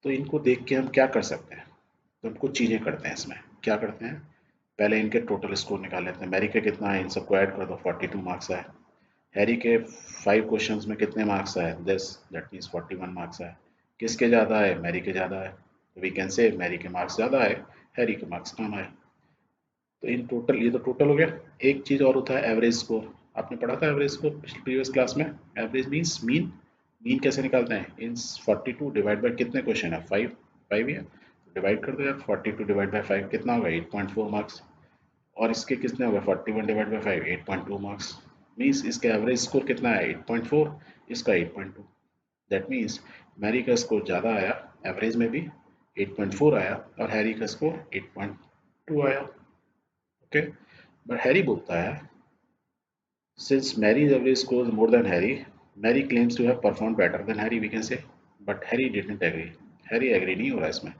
तो इनको देख के हम क्या कर सकते हैं? तो हम कुछ चीजें करते हैं इसमें। क्या करते हैं? पहले इनके टोटल स्कोर निकाल लेते हैं। मैरी के कितना है, इन सबको ऐड कर दो, 42 मार्क्स आए। हैरी के 5 क्वेश्चंस में कितने मार्क्स आए? 10, दैट मीन्स 41 मार्क्स आए। किसके ज़्यादा है? मैरी के ज़्यादा है। तो वी कैन से मैरी के मार्क्स ज़्यादा आए, हैरी के मार्क्स कम आए। तो इन टोटल, ये तो टोटल हो गया। एक चीज़ और होता है एवरेज स्कोर। आपने पढ़ा था एवरेज स्कोर प्रीवियस क्लास में। Average means mean. मीन कैसे निकालते हैं? इन 42 डिवाइड बाई कितने क्वेश्चन है? 5। 5 है, डिवाइड कर दो यार। 42 डिवाइड बाई 5 कितना होगा? 8.4 मार्क्स। और इसके कितने हो गए? 41 डिवाइड बाई 5, 8.2 मार्क्स। मीन्स इसका एवरेज स्कोर कितना है? 8.4, इसका 8.2। दैट मीन्स मैरी का स्कोर ज़्यादा आया, एवरेज में भी 8.4 आया, और हैरी का स्कोर 8.2 आया। ओके, बट हैरी बोलता है since Mary's average score more than Harry, Mary claims to have perform better than Harry, we can say. But Harry didn't agree. Harry agree नहीं हो रहा इसमें।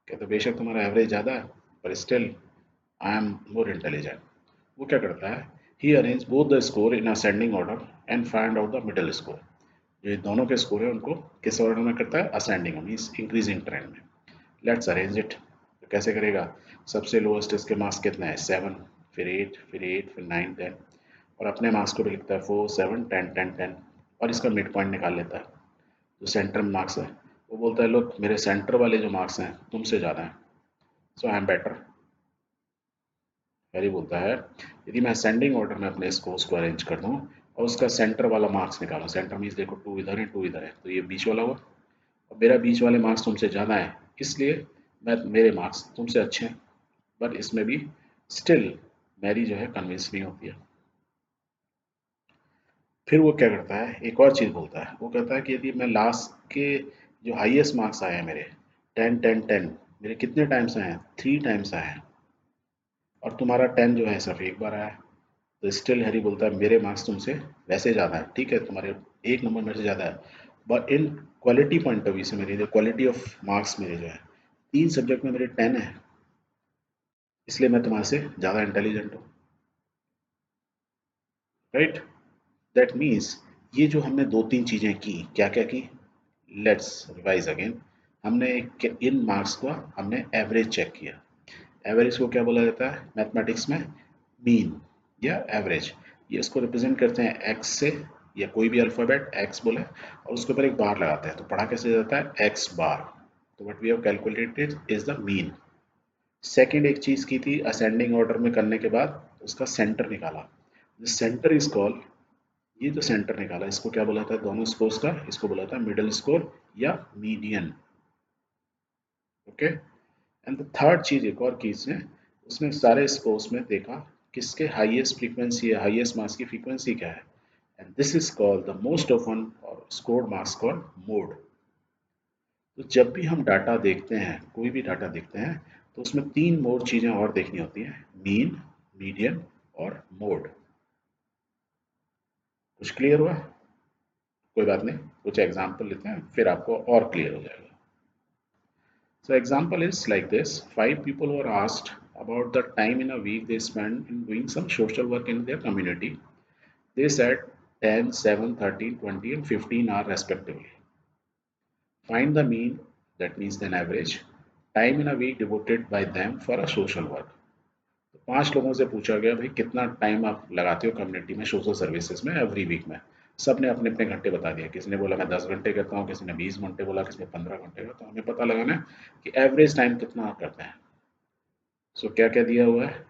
कहते बेशक तुम्हारा एवरेज ज़्यादा है, पर still I am more intelligent. वो क्या करता है? He arrange both the score in ascending order and find out the middle score. जो दोनों के स्कोर है उनको किस ऑर्डर में करता है? असेंडिंग मीन्स इंक्रीजिंग ट्रेंड में। Let's arrange it. तो कैसे करेगा? सबसे लोएस्ट इसके मार्क्स कितने हैं? 7, फिर 8, फिर 8, फिर 9, 10। और अपने मार्क्स को भी लिखता है 4, 7, 10, 10, 10। और इसका मिड पॉइंट निकाल लेता है, जो सेंटर में मार्क्स है। वो बोलता है लोग मेरे सेंटर वाले जो मार्क्स हैं तुमसे ज़्यादा हैं, सो आई एम बेटर। हैरी बोलता है यदि मैं असेंडिंग ऑर्डर में अपने स्कोर्स को अरेंज कर दूं और उसका सेंटर वाला मार्क्स निकालूं, सेंटर मीन्स देखो 2 इधर है, 2 इधर है, तो ये बीच वाला हुआ। और मेरा बीच वाले मार्क्स तुमसे ज़्यादा है, इसलिए मेरे मार्क्स तुमसे अच्छे हैं। बट इसमें भी स्टिल मैरी जो है कन्विंस नहीं होती है। फिर वो क्या करता है? एक और चीज़ बोलता है। वो कहता है कि यदि मैं लास्ट के जो हाईएस्ट मार्क्स आए हैं मेरे 10, 10, 10, मेरे कितने टाइम्स आए हैं? 3 टाइम्स आए हैं, और तुम्हारा 10 जो है सिर्फ एक बार आया है। तो स्टिल हैरी बोलता है मेरे मार्क्स तुमसे वैसे ज़्यादा है, ठीक है, तुम्हारे 1 नंबर मेरे से ज़्यादा है, but in quality point of view से मेरी जो क्वालिटी ऑफ मार्क्स मेरे जो है 3 सब्जेक्ट में मेरे 10 है, इसलिए मैं तुम्हारे से ज़्यादा इंटेलिजेंट हूँ। राइट? दैट मीन्स ये जो हमने 2-3 चीज़ें की, क्या क्या की? Let's revise again. हमने इन मार्क्स को हमने एवरेज चेक किया। एवरेज को क्या बोला जाता है मैथमेटिक्स में? मीन या एवरेज। ये इसको रिप्रेजेंट करते हैं एक्स से, या कोई भी अल्फ़ाबेट एक्स बोले, और उसके ऊपर एक बार लगाते हैं, तो पढ़ा कैसे जाता है? X bar. तो what we have calculated is the mean. Second एक चीज़ की थी, असेंडिंग ऑर्डर में करने के बाद उसका सेंटर निकाला। सेंटर इज कॉल्ड, ये जो सेंटर निकाला इसको क्या बोला था? दोनों स्कोर्स का इसको बोला था मिडिल स्कोर या median. Okay. And the third चीज एक और चीज है, उसने सारे स्कोर्स में देखा किसके हाईएस्ट फ्रीक्वेंसी है, हाईएस्ट मार्क्स की फ्रीक्वेंसी क्या है, and this is called the most often और स्कोर्ड मार्क्स कॉल्ड मोड। तो जब भी हम डाटा देखते हैं, कोई भी डाटा देखते हैं, तो उसमें 3 मोड चीजें और देखनी होती हैं: मीन, मीडियन और मोड। कुछ क्लियर हुआ? कोई बात नहीं, कुछ एग्जांपल लेते हैं फिर आपको और क्लियर हो जाएगा। So example is like this. 5 people were asked about the time in a week they spend in doing some social work in their community. They said 10, 7, 13, 20 and 15 hours respectively. Find the mean, that means an average, time in a week devoted by them for a social work. तो 5 लोगों से पूछा गया भाई कितना time आप लगाते हो कम्युनिटी में सोशल सर्विसेज में एवरी वीक में। सब ने अपने अपने घंटे बता दिए। किसी ने बोला मैं 10 घंटे करता हूँ, किसी ने 20 घंटे बोला, किसी ने 15 घंटे का। तो हमें पता लगाना है कि एवरेज टाइम कितना आप करते हैं। सो क्या क्या दिया हुआ है?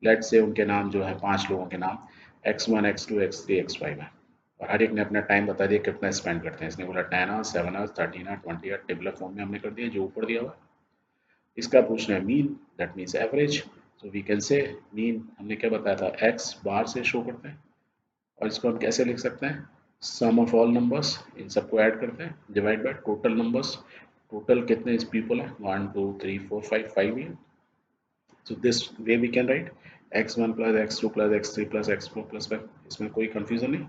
लेट से उनके नाम जो है 5 लोगों के नाम x1, x2, x3, x5 है, और हर एक ने अपना टाइम बता दिया कितना स्पेंड करते हैं। इसने बोला 10 hours, 7 hours, 13 hours, 20 hours, tabular form में हमने कर दिया जो ऊपर दिया हुआ। इसका पूछना है मीन, दैट मीन्स एवरेज। तो वी कैन से मीन हमने क्या बताया था? एक्स बार से शो करते हैं, और इसको हम कैसे लिख सकते हैं? सम ऑफ ऑल नंबर्स, इन सबको ऐड करते हैं, divide by total numbers, total कितने इस पीपल है, 1 2 3 4 5 ही है। So this way we can write x1 plus x2 plus x3 plus x4 plus 5, इसमें कोई कंफ्यूजन नहीं,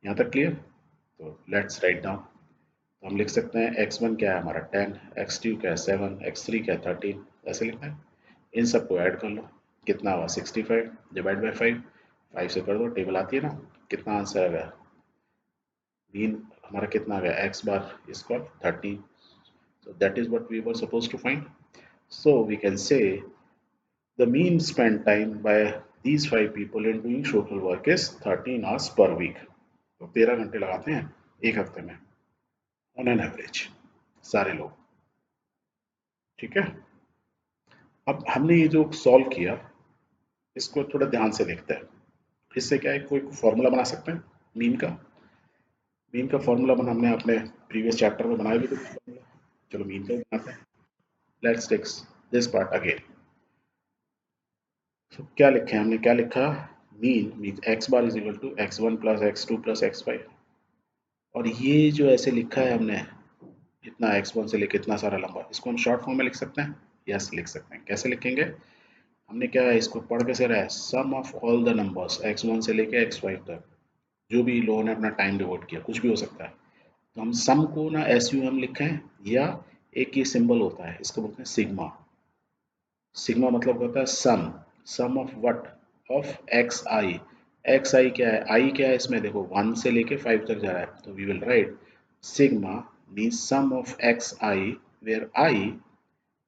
यहाँ तक क्लियर। तो लेट्स राइट डाउन। तो हम लिख सकते हैं x1 क्या है हमारा 10, x2 क्या है 7, x3 क्या है 13, ऐसे लिखते हैं। इन सबको ऐड कर लो, कितना हुआ 65 डिवाइड बाई 5, 5 से कर दो, टेबल आती है ना, कितना आंसर आ गया, मीन हमारा कितना आ गया x bar is called 13। So that is what we were supposed to find. So we can say the mean spent time by these 5 people in doing social work is 13 hours per week. तो 13 घंटे लगाते हैं एक हफ्ते में on an average सारे लोग। ठीक है, अब हमने ये जो सॉल्व किया इसको थोड़ा ध्यान से देखते हैं। इससे क्या है, कोई फॉर्मूला बना सकते हैं मीन का। मीन का फॉर्मूला बना हमने अपने प्रीवियस चैप्टर में बनाया भी तो formula। चलो मीन का भी बनाते हैं। Let's take this part again. तो क्या लिखे हमने, क्या लिखा, mean mean x bar is equal to x1 plus x2 plus x5। और ये जो ऐसे लिखा है हमने, इतना x1 से लेके इतना सारा लंबा, इसको हम शॉर्ट फॉर्म में लिख सकते हैं। यस लिख सकते हैं। कैसे लिखेंगे, हमने क्या है इसको पढ़ कैसे रहा है, sum of all the numbers x1 से लेके x5 तक, जो भी लोगों ने अपना टाइम डिवोट किया, कुछ भी हो सकता है। तो हम सम को ना एस यू एम लिखें, या एक ये सिंबल होता है इसको बोलते हैं सिग्मा। सिग्मा मतलब होता है sum, sum of what, of x i. X i क्या है, आई क्या है इसमें देखो 1 से लेके 5 तक जा रहा है, तो we will write sigma means sum of x i where i,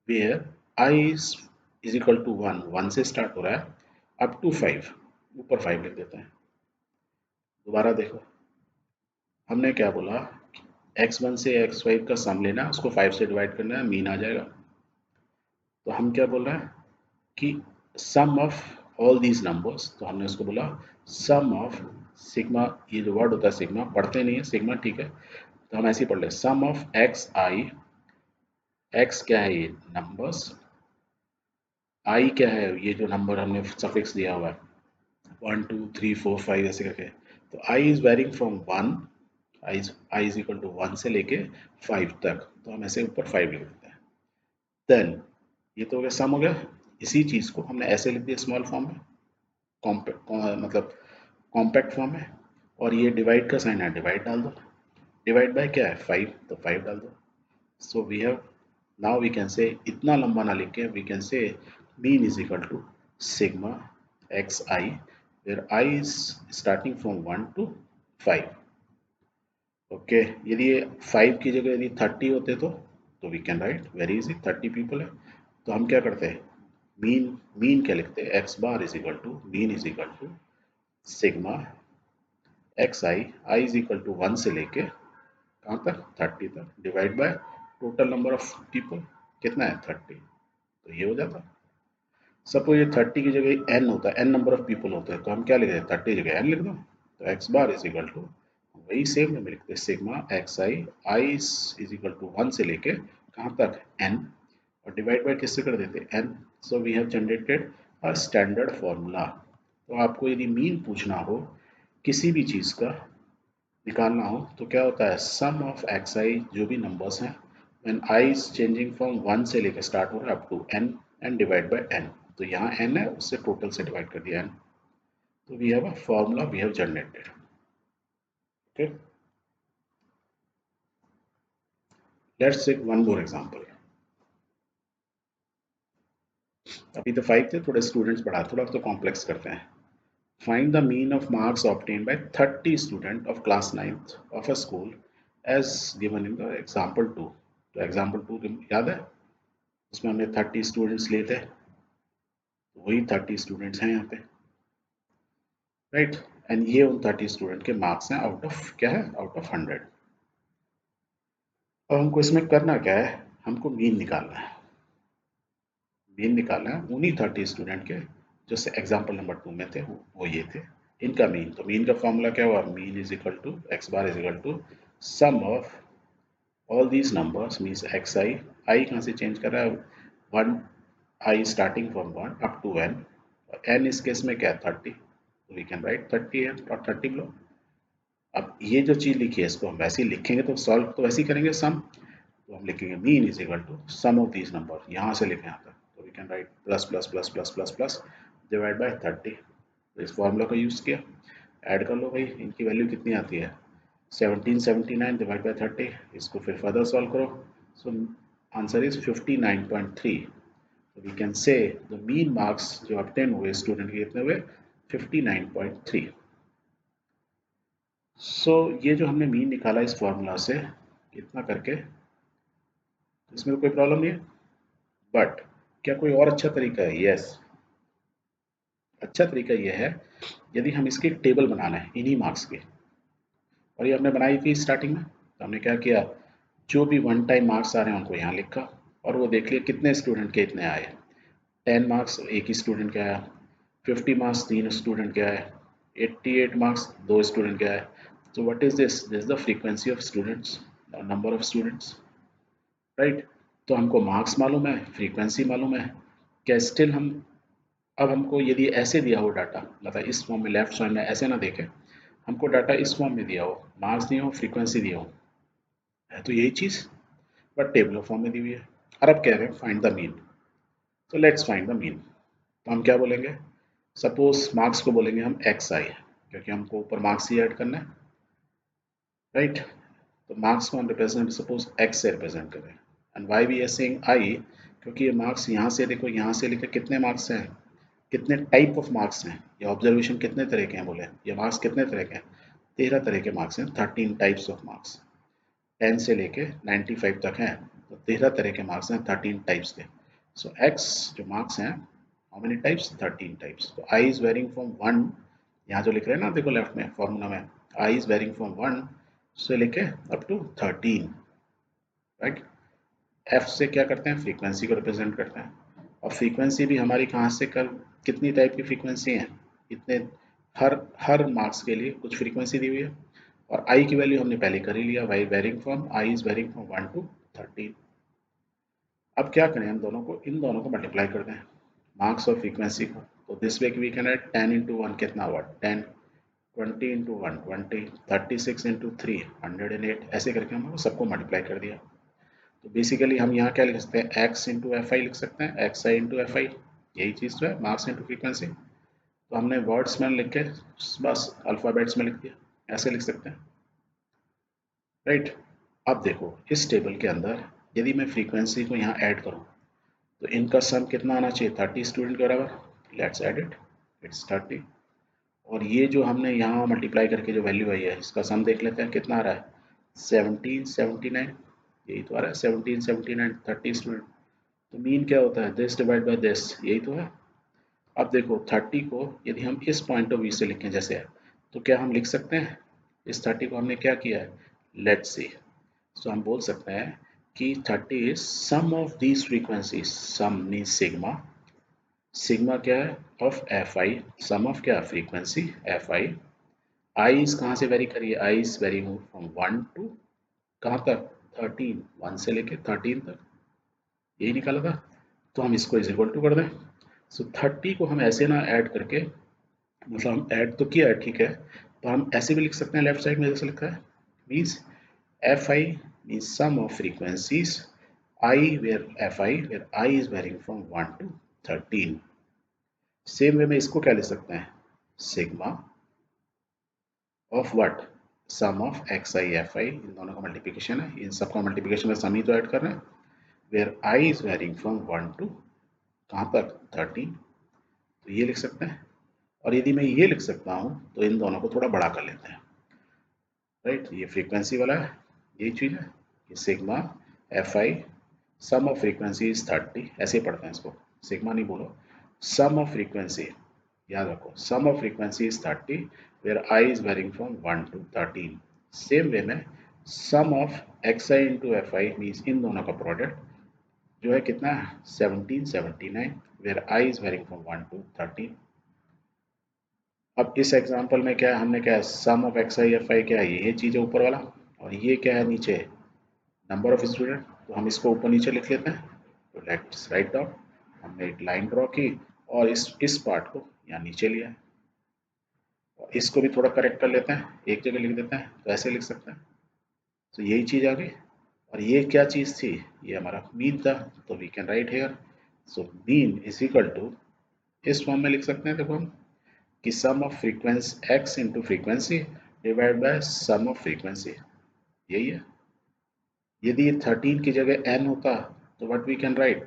where i is equal to 1, 1 से स्टार्ट हो रहा है अप टू 5, ऊपर 5 लिख देते हैं। दोबारा देखो, हमने क्या बोला, x1 से x5 का सम लेना है, उसको 5 से डिवाइड करना है, मीन आ जाएगा। तो हम क्या बोल रहे हैं कि sum of all these numbers, तो हमने उसको बोला सम ऑफ सिग्मा, ये जो वर्ड होता है सिग्मा पढ़ते नहीं है, सिग्मा ठीक है, तो हम ऐसे ही पढ़ ले सम ऑफ एक्स आई, एक्स क्या है ये नंबर्स, आई क्या है ये जो नंबर हमने सफिक्स दिया हुआ है 1 2 3 4 5 ऐसे करके। तो i is varying from 1, i is equal to 1 से लेके 5 तक, तो हम ऐसे ऊपर 5 लिख देते हैं। देन ये तो हो गया सम हो गया, इसी चीज को हमने ऐसे लिख दिया स्मॉल फॉर्म में, कॉम्पैक्ट मतलब कॉम्पैक्ट फॉर्म है, और ये डिवाइड का साइन है, डिवाइड डाल दो, डिवाइड बाय क्या है 5, तो 5 डाल दो। So we have, now we can say, इतना लंबा ना लिख के we can say mean is equal to sigma x i, where i is starting from 1 to 5। Okay, यदि 5 की जगह यदि 30 होते तो we can write very easy, 30 people है, तो हम क्या करते हैं, मीन, मीन क्या लिखते हैं, x bar is equal to, mean is equal to sigma x i is equal to 1 से लेके कहाँ तक 30 तक, divide by total number of people, कितना है 30, तो ये हो जाता। सपोज ये 30 की जगह n होता है, n नंबर ऑफ पीपल होते हैं, तो हम क्या लिख रहे हैं 30 की जगह n लिख दो, तो x bar is equal to, वही सेम में लिखते हैं sigma x i is equal to 1 से लेके कहाँ तक n, और डिवाइड बाय किससे कर देते हैं n। So we have generated a standard formula. तो आपको यदि मीन पूछना हो किसी भी चीज़ का निकालना हो, तो क्या होता है सम ऑफ एक्स आई, जो भी नंबर्स हैं when i is changing from 1 से लेकर स्टार्ट हो रहा है up to n, and divide by n, तो यहाँ n है उससे टोटल से डिवाइड कर दिया n, तो we have a formula we have generated. Okay, let's take one more example. अभी तो 5 थे, थोड़े स्टूडेंट्स बढ़ा, थोड़ा तो कॉम्प्लेक्स करते हैं। Find the mean of marks obtain by 30 student of class 9th of a school as given in the example 2। तो एग्जांपल 2 याद है, उसमें हमने 30 स्टूडेंट्स लिए थे, तो वही 30 स्टूडेंट्स हैं यहाँ पे, राइट, एंड ये उन 30 स्टूडेंट के मार्क्स हैं आउट ऑफ, क्या है, आउट ऑफ 100। अब हमको इसमें करना क्या है, हमको मीन निकालना है, मीन निकालना है उन्हीं 30 स्टूडेंट के जो एग्जाम्पल नंबर 2 में थे, वो ये थे, इनका मीन। तो मीन का फॉर्मूला क्या हुआ, mean is equal to x bar is equal to sum of all these numbers means x i कहाँ से चेंज कर रहा है, 1, i starting from 1 up to n, और n इस केस में क्या है 30, तो वी कैन राइट 30 है और 30 लो, अब ये जो चीज़ लिखी है इसको हम वैसे ही लिखेंगे, तो सॉल्व तो वैसे ही करेंगे सम, तो हम लिखेंगे mean is equal to sum of these number, यहाँ से लेके यहाँ तक, तो we can write plus plus plus plus plus plus divide by 30। तो इस फॉर्मूला का यूज़ किया, ऐड कर लो भाई, इनकी वैल्यू कितनी आती है 1779 डिवाइड बाय 30, इसको फिर फर्दर सॉल्व करो, सो आंसर इज 59.3। तो we can say the mean marks जो ऑब्टेन हुए स्टूडेंट के कितने हुए 59.3। सो ये जो हमने मीन निकाला इस फॉर्मूला से कितना करके, इसमें तो कोई प्रॉब्लम नहीं है, बट क्या कोई और अच्छा तरीका है? यस, अच्छा तरीका यह है, यदि हम इसकी टेबल बनाना है इन्हीं मार्क्स की, और ये हमने बनाई थी स्टार्टिंग में, तो हमने क्या किया, जो भी वन टाइम मार्क्स आ रहे हैं उनको यहाँ लिखा, और वो देख लिया कितने स्टूडेंट के इतने आए, 10 मार्क्स एक ही स्टूडेंट के आया, 50 मार्क्स 3 स्टूडेंट के आए, 88 मार्क्स 2 स्टूडेंट के आए। तो what is this, this the frequency of students, number of students, right. तो हमको मार्क्स मालूम है, फ्रीक्वेंसी मालूम है, क्या स्टिल हम, अब हमको यदि ऐसे दिया हो डाटा, मतलब इस फॉर्म में लेफ्ट साइड में ऐसे ना देखें, हमको डाटा इस फॉर्म में दिया हो, मार्क्स दिए हो, फ्रीक्वेंसी दिया हो, है तो यही चीज़, बट टेबलर फॉर्म में दी हुई है। और अब कह रहे हैं फाइंड द मीन, तो लेट्स फाइंड द मीन। तो हम क्या बोलेंगे, सपोज मार्क्स को बोलेंगे हम एक्स आई, क्योंकि हमको ऊपर मार्क्स ही ऐड करना है, राइट। तो मार्क्स को हम रिप्रेजेंट सपोज एक्स से रिप्रेजेंट करें, and Y we are saying i, क्योंकि ये मार्क्स यहाँ से देखो, यहाँ से लेकर कितने मार्क्स हैं, कितने टाइप ऑफ मार्क्स हैं, ये ऑब्जर्वेशन कितने तरह के हैं, बोले ये मार्क्स कितने तरह के हैं, 13 तरह के मार्क्स हैं, 13 टाइप्स ऑफ मार्क्स, 10 से लेके 95 तक हैं, तो 13 तरह के मार्क्स हैं, 13 टाइप्स के। सो एक्स जो मार्क्स हैं, हाउ मेनी टाइप्स, 13 टाइप्स। तो आई इज वेरिंग फ्रॉम 1, यहाँ जो लिख रहे हैं ना देखो लेफ्ट में फॉर्मूला में, आई इज वेरिंग फ्रॉम 1 से लेके अप टू 13, राइट। एफ से क्या करते हैं, फ्रीक्वेंसी को रिप्रेजेंट करते हैं, और फ्रीक्वेंसी भी हमारी कहाँ से कर, कितनी टाइप की फ्रीक्वेंसी है, इतने, हर हर मार्क्स के लिए कुछ फ्रीक्वेंसी दी हुई है, और आई की वैल्यू हमने पहले कर ही लिया, y varying from, i is varying from 1 to 13। अब क्या करें, हम दोनों को, इन दोनों को मल्टीप्लाई कर दें, मार्क्स और फ्रीक्वेंसी को, तो this way we can add 10 into 1 कितना हुआ 10, 20 इंटू 1 20, 36 इंटू 3 108, ऐसे करके हम सबको मल्टीप्लाई कर दिया। तो बेसिकली हम यहाँ क्या लिख सकते हैं, एक्स इंटू एफ आई लिख सकते हैं, एक्स आई इंटू एफ आई, यही चीज़ तो है मार्क्स इंटू फ्रीक्वेंसी। तो हमने वर्ड्स में लिख के बस अल्फ़ाबेट्स में लिख दिया, ऐसे लिख सकते हैं, राइट। अब देखो इस टेबल के अंदर यदि मैं फ्रीक्वेंसी को यहाँ ऐड करूँ, तो इनका सम कितना आना चाहिए, 30 स्टूडेंट के बराबर, लेट्स ऐड इट, इट्स 30। और ये जो हमने यहाँ मल्टीप्लाई करके जो वैल्यू आई है, इसका सम देख लेते हैं कितना आ रहा है, 1779, यही तो आ रहा है 1779, 30 स्टूडेंट। तो मीन क्या होता है, दिस डिवाइड बाय दिस, यही तो है। अब देखो 30 को यदि हम इस पॉइंट ऑफ व्यू से लिखें जैसे है, तो क्या हम लिख सकते हैं, इस 30 को हमने क्या किया है, लेट्स सी, सो हम बोल सकते हैं कि 30 is sum of these frequencies, sum mean sigma, sigma क्या है of f i, sum of क्या frequency f i, i is कहाँ से वेरी करिए, i is vary from 1 to कहाँ तक 13, 1 से लेके 13 तक, यही निकाला था। तो हम इसको इज इक्वल टू कर दें, सो 30 को हम ऐसे ना ऐड करके, मतलब हम ऐड तो किया है ठीक है, तो हम ऐसे भी लिख सकते हैं लेफ्ट साइड में जैसे लिखा है, means f i means sum of frequencies, i where f i where i is varying from 1 to 13। Same way में इसको क्या लिख सकते हैं, sigma of what, sum of x i f i, इन दोनों का मल्टीप्लिकेशन है, इन सबका मल्टीप्लिकेशन में सम ही तो ऐड कर रहे हैं, where i is varying from 1 to कहाँ तक 13, तो ये लिख सकते हैं। और यदि मैं ये लिख सकता हूँ तो इन दोनों को थोड़ा बड़ा कर लेते हैं, राइट, ये फ्रीक्वेंसी वाला है, यही चीज़ है, ये sigma f i sum of frequency is 30, ऐसे ही पढ़ते हैं इसको, सिग्मा नहीं बोलो, सम ऑफ फ्रीक्वेंसी, याद रखो sum of frequency is 30 where i is varying from 1 to 13। Same way में sum of x i into f i means इन दोनों का प्रोडक्ट जो है कितना है 1779 where i is varying from 1 to 13। अब इस एग्जांपल में क्या है, हमने क्या है sum of x i f i क्या है, ये चीज़ है ऊपर वाला, और ये क्या है नीचे नंबर ऑफ स्टूडेंट, तो हम इसको ऊपर नीचे लिख लेते हैं, तो लेट्स राइट डाउन, हमने एक लाइन ड्रॉ की और इस पार्ट को यहाँ नीचे लिया है, इसको भी थोड़ा करेक्ट कर लेते हैं, एक जगह लिख देते हैं, तो ऐसे लिख सकते हैं। तो यही चीज़ आ गई। और ये क्या चीज़ थी, ये हमारा मीन था, तो we can write here. So mean is equal to, इस फॉर्म में लिख सकते हैं, देखो हम, कि sum of frequency x into frequency divide by sum of frequency, यही है। यदि ये 13 की जगह n होता तो what we can write,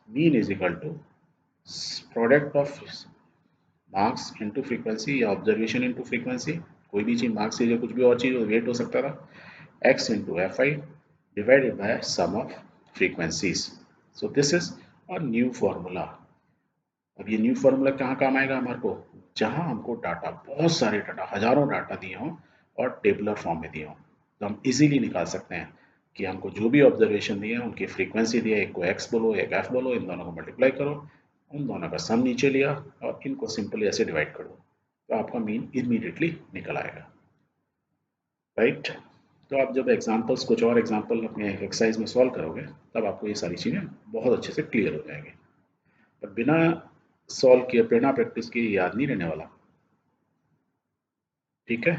mean is equal to product of marks into frequency या ऑब्जर्वेशन इंटू फ्रीक्वेंसी, कोई भी चीज़ मार्क्स या कुछ भी और चीज़ वेट हो सकता था, x into f i divided by sum of frequencies. So this is a new formula. अब ये न्यू फॉर्मूला कहाँ काम आएगा हमारे को, जहाँ हमको डाटा, बहुत सारे डाटा, हजारों डाटा दिए हों और टेबुलर फॉर्म में दिए हों, तो हम इजीली निकाल सकते हैं कि हमको जो भी ऑब्जर्वेशन दिए हैं उनकी फ्रीक्वेंसी दिया, एक को एक्स बोलो एक एफ बोलो, इन दोनों को मल्टीप्लाई करो, उन दोनों का सम नीचे लिया और इनको सिंपली ऐसे डिवाइड कर दो, तो आपका मीन इमीडिएटली निकल आएगा, राइट। तो आप जब एग्जाम्पल्स, कुछ और एग्जाम्पल अपने एक्सरसाइज में सॉल्व करोगे, तब आपको ये सारी चीज़ें बहुत अच्छे से क्लियर हो जाएंगी। पर बिना सॉल्व किए, बिना प्रैक्टिस किए याद नहीं रहने वाला, ठीक है।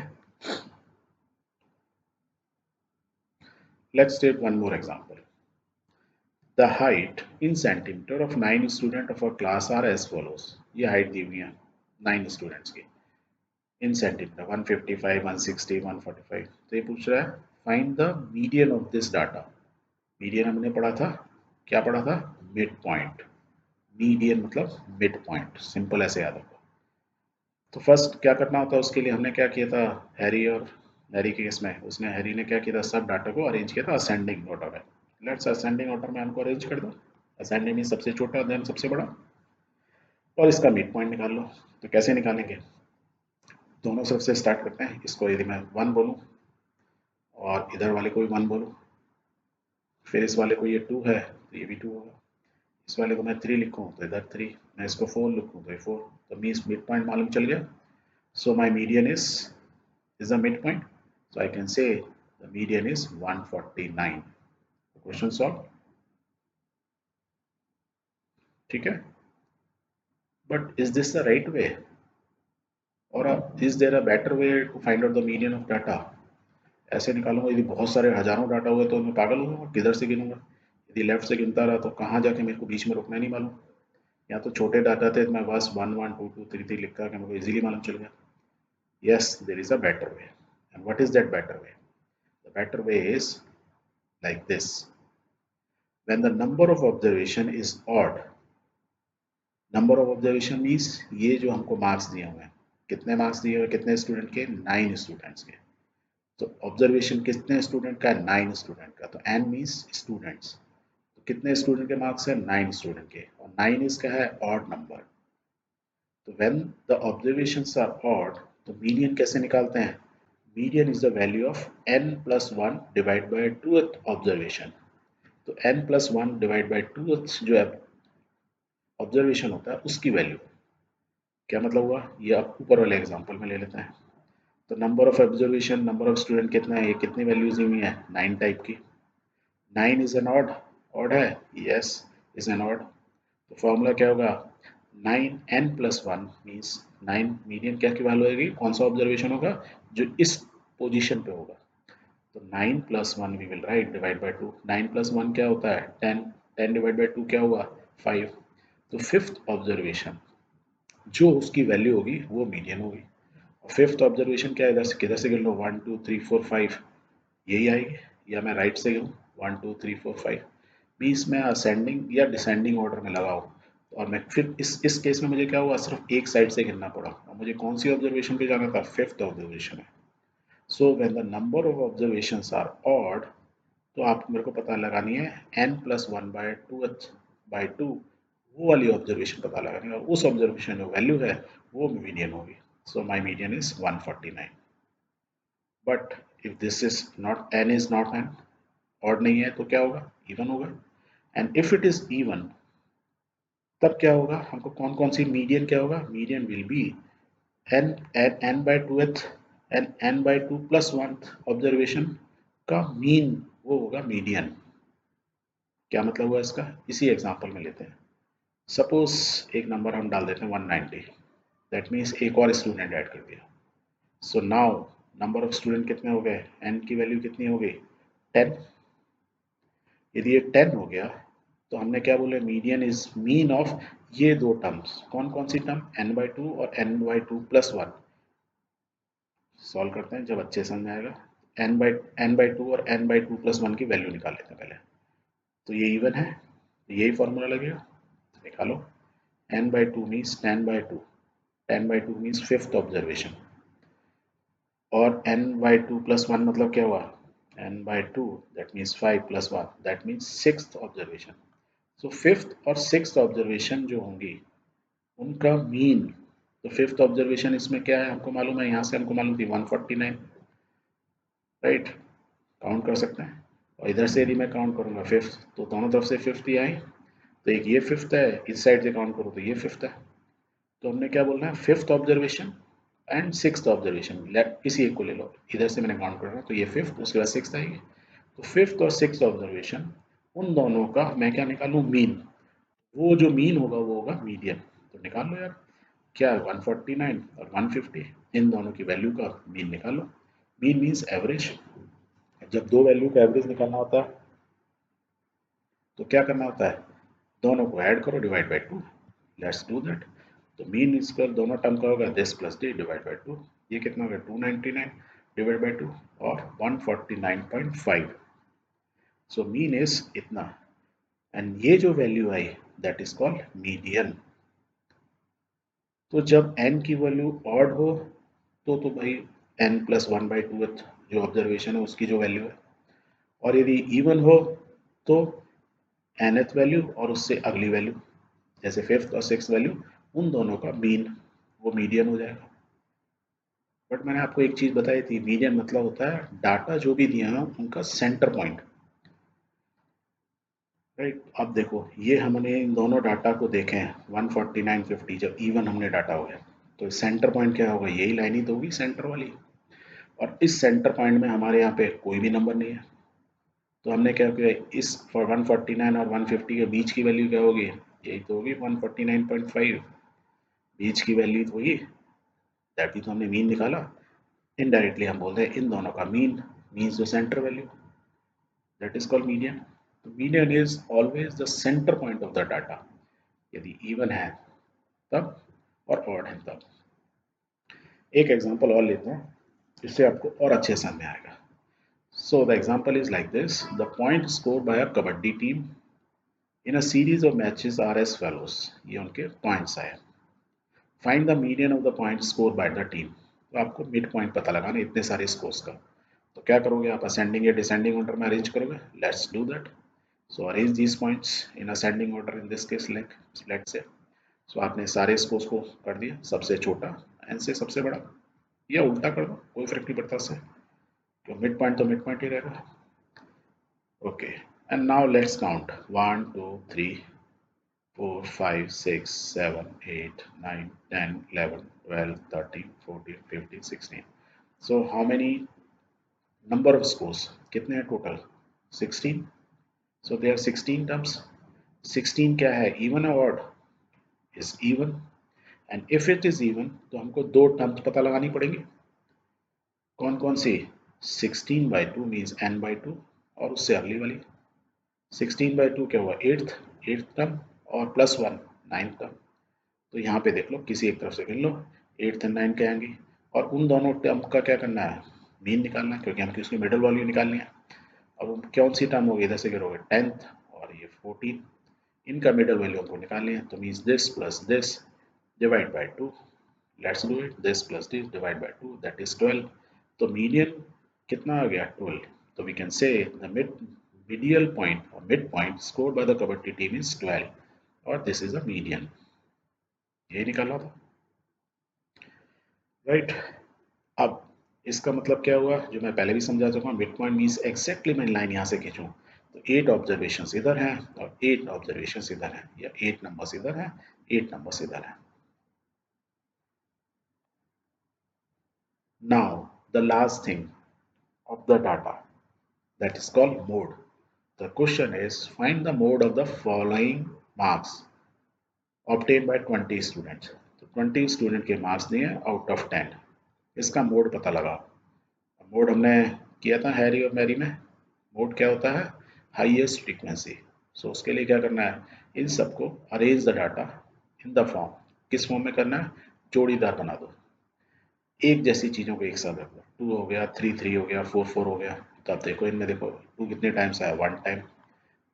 Let's take one more example. The height in centimetre of 9 student of a class are as follows. ये हाइट दी हुई है 9 स्टूडेंट्स की इन सेंटीमीटर, 155, 160, 145। तो ये पूछ रहा है find the median of this data. Median हमने पढ़ा था, क्या पढ़ा था, मिड पॉइंट। मीडियन मतलब मिड पॉइंट, सिंपल ऐसे याद रखो। तो फर्स्ट क्या करना होता है, उसके लिए हमने क्या किया था, हैरी और हैरी के केस में उसने, हैरी ने क्या किया था, सब डाटा को अरेंज किया था असेंडिंग ऑर्डर में। लेट्स असेंडिंग ऑर्डर में हमको अरेंज कर दो। असेंडिंग में सबसे छोटा देन सबसे बड़ा, और इसका मिड पॉइंट निकाल लो। तो कैसे निकालेंगे, दोनों तरफ से स्टार्ट करते हैं। इसको यदि मैं वन बोलूँ और इधर वाले को भी वन बोलूँ, फिर इस वाले को ये टू है तो ये भी टू होगा, इस वाले को मैं थ्री लिखूँ तो इधर थ्री, मैं इसको फोर लिखूँ तो ये फोर, तो मीन्स मिड पॉइंट मालूम चल गया। सो my median is the midpoint. So I can say the median is 149. Question solved. ठीक है, but is this the right way, or is there a better way to find out the median of data? ऐसे निकालूंगा, यदि बहुत सारे हजारों data हुए तो मैं पागल हो जाऊंगा, किधर से गिनूंगा। यदि लेफ्ट से गिनता रहा तो कहाँ जाके मेरे को बीच में रुकना नहीं मालूम। या तो छोटे डाटा थे तो मैं बस one one two two three three लिखता कि मेरे को इजीली मालूम चल गया। Yes, there is a better way, and what is that better way, the better way is like this. When the number of observation is odd, number of observation means ये जो हमको मार्क्स दिए हुए हैं, कितने मार्क्स दिए हुए, कितने स्टूडेंट के, 9 स्टूडेंट्स के। तो ऑब्जर्वेशन कितने स्टूडेंट का है, 9 स्टूडेंट का, तो एन मीन्स स्टूडेंट्स। तो कितने स्टूडेंट के मार्क्स है, 9 स्टूडेंट के, और 9 इसका है ऑड नंबर। तो when the observations are odd, तो मीडियन कैसे निकालते हैं, median is the value of n plus one divide by twoth observation. तो n plus one divide by twoth जो ऑब्जर्वेशन होता है उसकी वैल्यू। क्या मतलब हुआ, ये आप ऊपर वाले एग्जांपल में ले लेते हैं। तो number of observation, number of student कितना है, ये कितनी वैल्यूज दी हुई है, 9 टाइप की। 9 इज एन ऑड, ऑड है, यस इज एन ऑड। तो फॉर्मूला क्या होगा, 9 n plus one means 9 median क्या की वैल्यू आएगी, कौन सा ऑब्जर्वेशन होगा, जो इस पोजीशन पे होगा। तो 9 plus one we will write divide by two. 9 plus one क्या होता है, 10, 10 डिवाइड बाई टू क्या हुआ, 5। तो फिफ्थ ऑब्जर्वेशन जो उसकी वैल्यू होगी वो मीडियन होगी। और फिफ्थ ऑब्जर्वेशन क्या है, इधर से किधर से गिन लो, 1 2 3 4 5, यही आएगी। या मैं राइट से गिनूँ 1 2 3 4 5, बीच में असेंडिंग या डिसेंडिंग ऑर्डर में लगाओ। और मैं फिर इस केस में मुझे क्या हुआ, सिर्फ एक साइड से गिनना पड़ा, और मुझे कौन सी ऑब्जर्वेशन पे जाना था, फिफ्थ ऑब्जर्वेशन है। So when the number of observations are odd, तो आपको मेरे को पता लगानी है n plus one by two by two, वो वाली ऑब्जर्वेशन पता लगानी है, और उस ऑब्जर्वेशन जो वैल्यू है वो मीडियन होगी। So my median is 149। But if this is not, n is not an, odd नहीं है, तो क्या होगा, इवन होगा। And if it is even, तब क्या होगा, हमको कौन कौन सी मीडियन क्या होगा, median will be n n by two and n by two plus one observation का मीन, वो होगा मीडियन। क्या मतलब हुआ इसका, इसी एग्जांपल में लेते हैं। सपोज एक नंबर हम डाल देते हैं 190, दैट मीन्स एक और स्टूडेंट ऐड कर दिया। So now number of student कितने हो गए, एन की वैल्यू कितनी हो गई, 10। यदि ये 10 हो गया तो हमने क्या बोले, मीडियन इज मीन ऑफ ये दो टर्म्स। कौन कौन सी टर्म, n/2 और n/2+1। सॉल्व करते हैं जब अच्छे समझ में आएगा। n/2 और n/2+1 की वैल्यू निकाल लेते हैं पहले। तो ये इवन है तो यही फॉर्मूला लगेगा, तो निकालो। n/2 means 10/2, 10/2 means fifth observation, और n/2+1 मतलब क्या हुआ, n/2 that means 5+1 that means sixth observation. So fifth और सिक्स्थ ऑब्जर्वेशन जो होंगी उनका मीन, तो फिफ्थ ऑब्जर्वेशन इसमें क्या है हमको मालूम है, यहाँ से हमको मालूम थी 149, राइट, काउंट कर सकते हैं। और इधर से यदि मैं काउंट करूंगा फिफ्थ तो दोनों तरफ से फिफ्थ ही आए, तो एक ये फिफ्थ है, इस साइड से काउंट करूँ तो ये फिफ्थ है। तो हमने क्या बोलना है, fifth observation and sixth observation, किसी एक को ले लो, इधर से मैंने काउंट कर रहा तो ये फिफ्थ, उसके बाद सिक्स्थ आएगी। तो फिफ्थ और सिक्स्थ ऑब्जर्वेशन उन दोनों का मैं क्या निकालूं, मीन। वो जो मीन होगा वो होगा मीडियन। तो निकाल लो यार, क्या है 149 और 150, इन दोनों की वैल्यू का मीन निकालो। Mean means average. जब दो वैल्यू का एवरेज निकालना होता है तो क्या करना होता है, दोनों को ऐड करो, divide by two. Let's do that. तो मीन स्क्वायर दोनों टर्म का होगा this plus D divide by to. ये कितना होगा 299 डिवाइड बाई टू और 149.5। सो मीन इज इतना, एंड ये जो value I that is called median. तो जब n की वैल्यू ऑड हो तो भाई n+1/2 जो ऑब्जर्वेशन है उसकी जो वैल्यू है, और यदि इवन हो तो nth वैल्यू और उससे अगली वैल्यू, जैसे फिफ्थ और सिक्स वैल्यू, उन दोनों का मीन, वो मीडियन हो जाएगा। बट मैंने आपको एक चीज बताई थी, मीडियन मतलब होता है डाटा जो भी दिया है उनका सेंटर पॉइंट, राइट। अब देखो ये हमने इन दोनों डाटा को देखे हैं 149 50, जब इवन हमने डाटा हो गया तो सेंटर पॉइंट क्या होगा, यही लाइन ही तो होगी सेंटर वाली। और इस सेंटर पॉइंट में हमारे यहाँ पे कोई भी नंबर नहीं है, तो हमने क्या किया, इस 149 और 150 के बीच की वैल्यू क्या होगी, यही तो होगी 149.5, बीच की वैल्यू तो होगी, दैट भी तो हमने मीन निकाला। इनडायरेक्टली हम बोलते हैं इन दोनों का mean means the centre value, that is called median. तो median is always the centre point of the data, यदि इवन है तब और ऑड है तब। एक एग्जांपल और लेते हैं, इससे आपको और अच्छे समझ में आएगा। So the example is like this, the point scored by a kabaddi team in a series of matches are as follows. ये उनके पॉइंट्स आए। Find the median of the point score by the team. तो आपको mid point पता लगाना इतने सारे scores का। तो क्या करोगे आप, असेंडिंग या डिसेंडिंग ऑर्डर में अरेंज करोगे। Let's do that. So arrange these points in ascending order, in this case late से। सो आपने सारे स्कोर्स को कर दिया, सबसे छोटा एन से सबसे बड़ा, या उल्टा कर दो, कोई फर्क नहीं पड़ता उससे, तो मिड पॉइंट तो मिड पॉइंट ही रहेगा। Okay, and now let's count 1 2 3 4 5 6 7 8 9 10 11 12 13 14 15 16। So how many number of scores, कितने हैं total, 16। So there are 16 terms। 16 क्या है, even or odd, is even। and if it is even तो हमको दो टर्म्स पता लगानी पड़ेंगी। कौन कौन सी, 16/2 मीन्स n/2 और उससे अगली वाली। 16/2 क्या हुआ, एट्थ, एट्थ टर्म, और +1 नाइन्थ टर्म। तो यहाँ पे देख लो किसी एक तरफ से गिन लो, एट्थ एंड नाइन्थ के आएंगी, और उन दोनों टर्म का क्या करना है, मीन निकालना है, क्योंकि हमको उसकी मिडल वैल्यू निकालनी है। अब कौन सी टर्म होगी, इधर से गिरोगे 10th और ये 14, इनका मिडल वैल्यू हमको निकालनी है, तो means this plus this divide by two. Let's do it, this plus this divide by two that is 12। तो मीडियन कितना आ गया, 12। तो we can say the medial point or midpoint scored by the kabaddi team is 12 और this is a median. यही निकाला था, right. अब इसका मतलब क्या हुआ, जो मैं पहले भी समझा चुका हूँ, मिड पॉइंट मीन्स एक्जैक्टली मैं लाइन यहाँ से खींचूँ तो 8 ऑब्जर्वेशन इधर हैं और 8 ऑब्जर्वेशन इधर हैं, या 8 नंबर्स इधर हैं, 8 नंबर्स इधर हैं। Now the last thing of the data, that is called mode. The question is find the mode of the following marks obtained by 20 students। तो 20 स्टूडेंट के मार्क्स दिए आउट ऑफ 10। इसका मोड पता लगाओ। मोड हमने किया था हैरी और मैरी में। मोड क्या होता है? Highest frequency. सो उसके लिए क्या करना है? इन सबको arrange the data in the form. किस फॉर्म में करना है? जोड़ीदार बना दो। एक जैसी चीज़ों को एक साथ रख दो। 2 हो गया, 3 हो गया, 4 हो गया। तो आप देखो इनमें, देखो 2 कितने टाइम्स आया? 1 टाइम।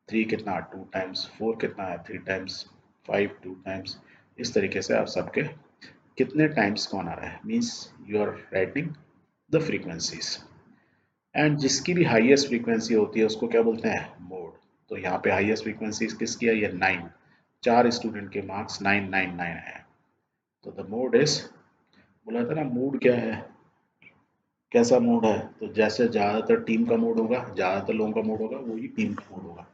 3 कितना? 2 टाइम्स। 4 कितना है? 3 टाइम्स। 5 2 टाइम्स। इस तरीके से आप सबके कितने टाइम्स कौन आ रहा है, means you are writing the frequencies. And जिसकी भी हाईएस्ट फ्रीक्वेंसी होती है उसको क्या बोलते हैं? मोड। तो यहाँ पे हाईएस्ट फ्रीक्वेंसी किसकी है? ये 9। 4 स्टूडेंट के मार्क्स 999 है। तो द मोड इज, बोला था ना मूड क्या है, कैसा मूड है? तो जैसे ज़्यादातर टीम का मूड होगा, ज़्यादातर लोगों का मूड होगा, वही टीम का मूड होगा।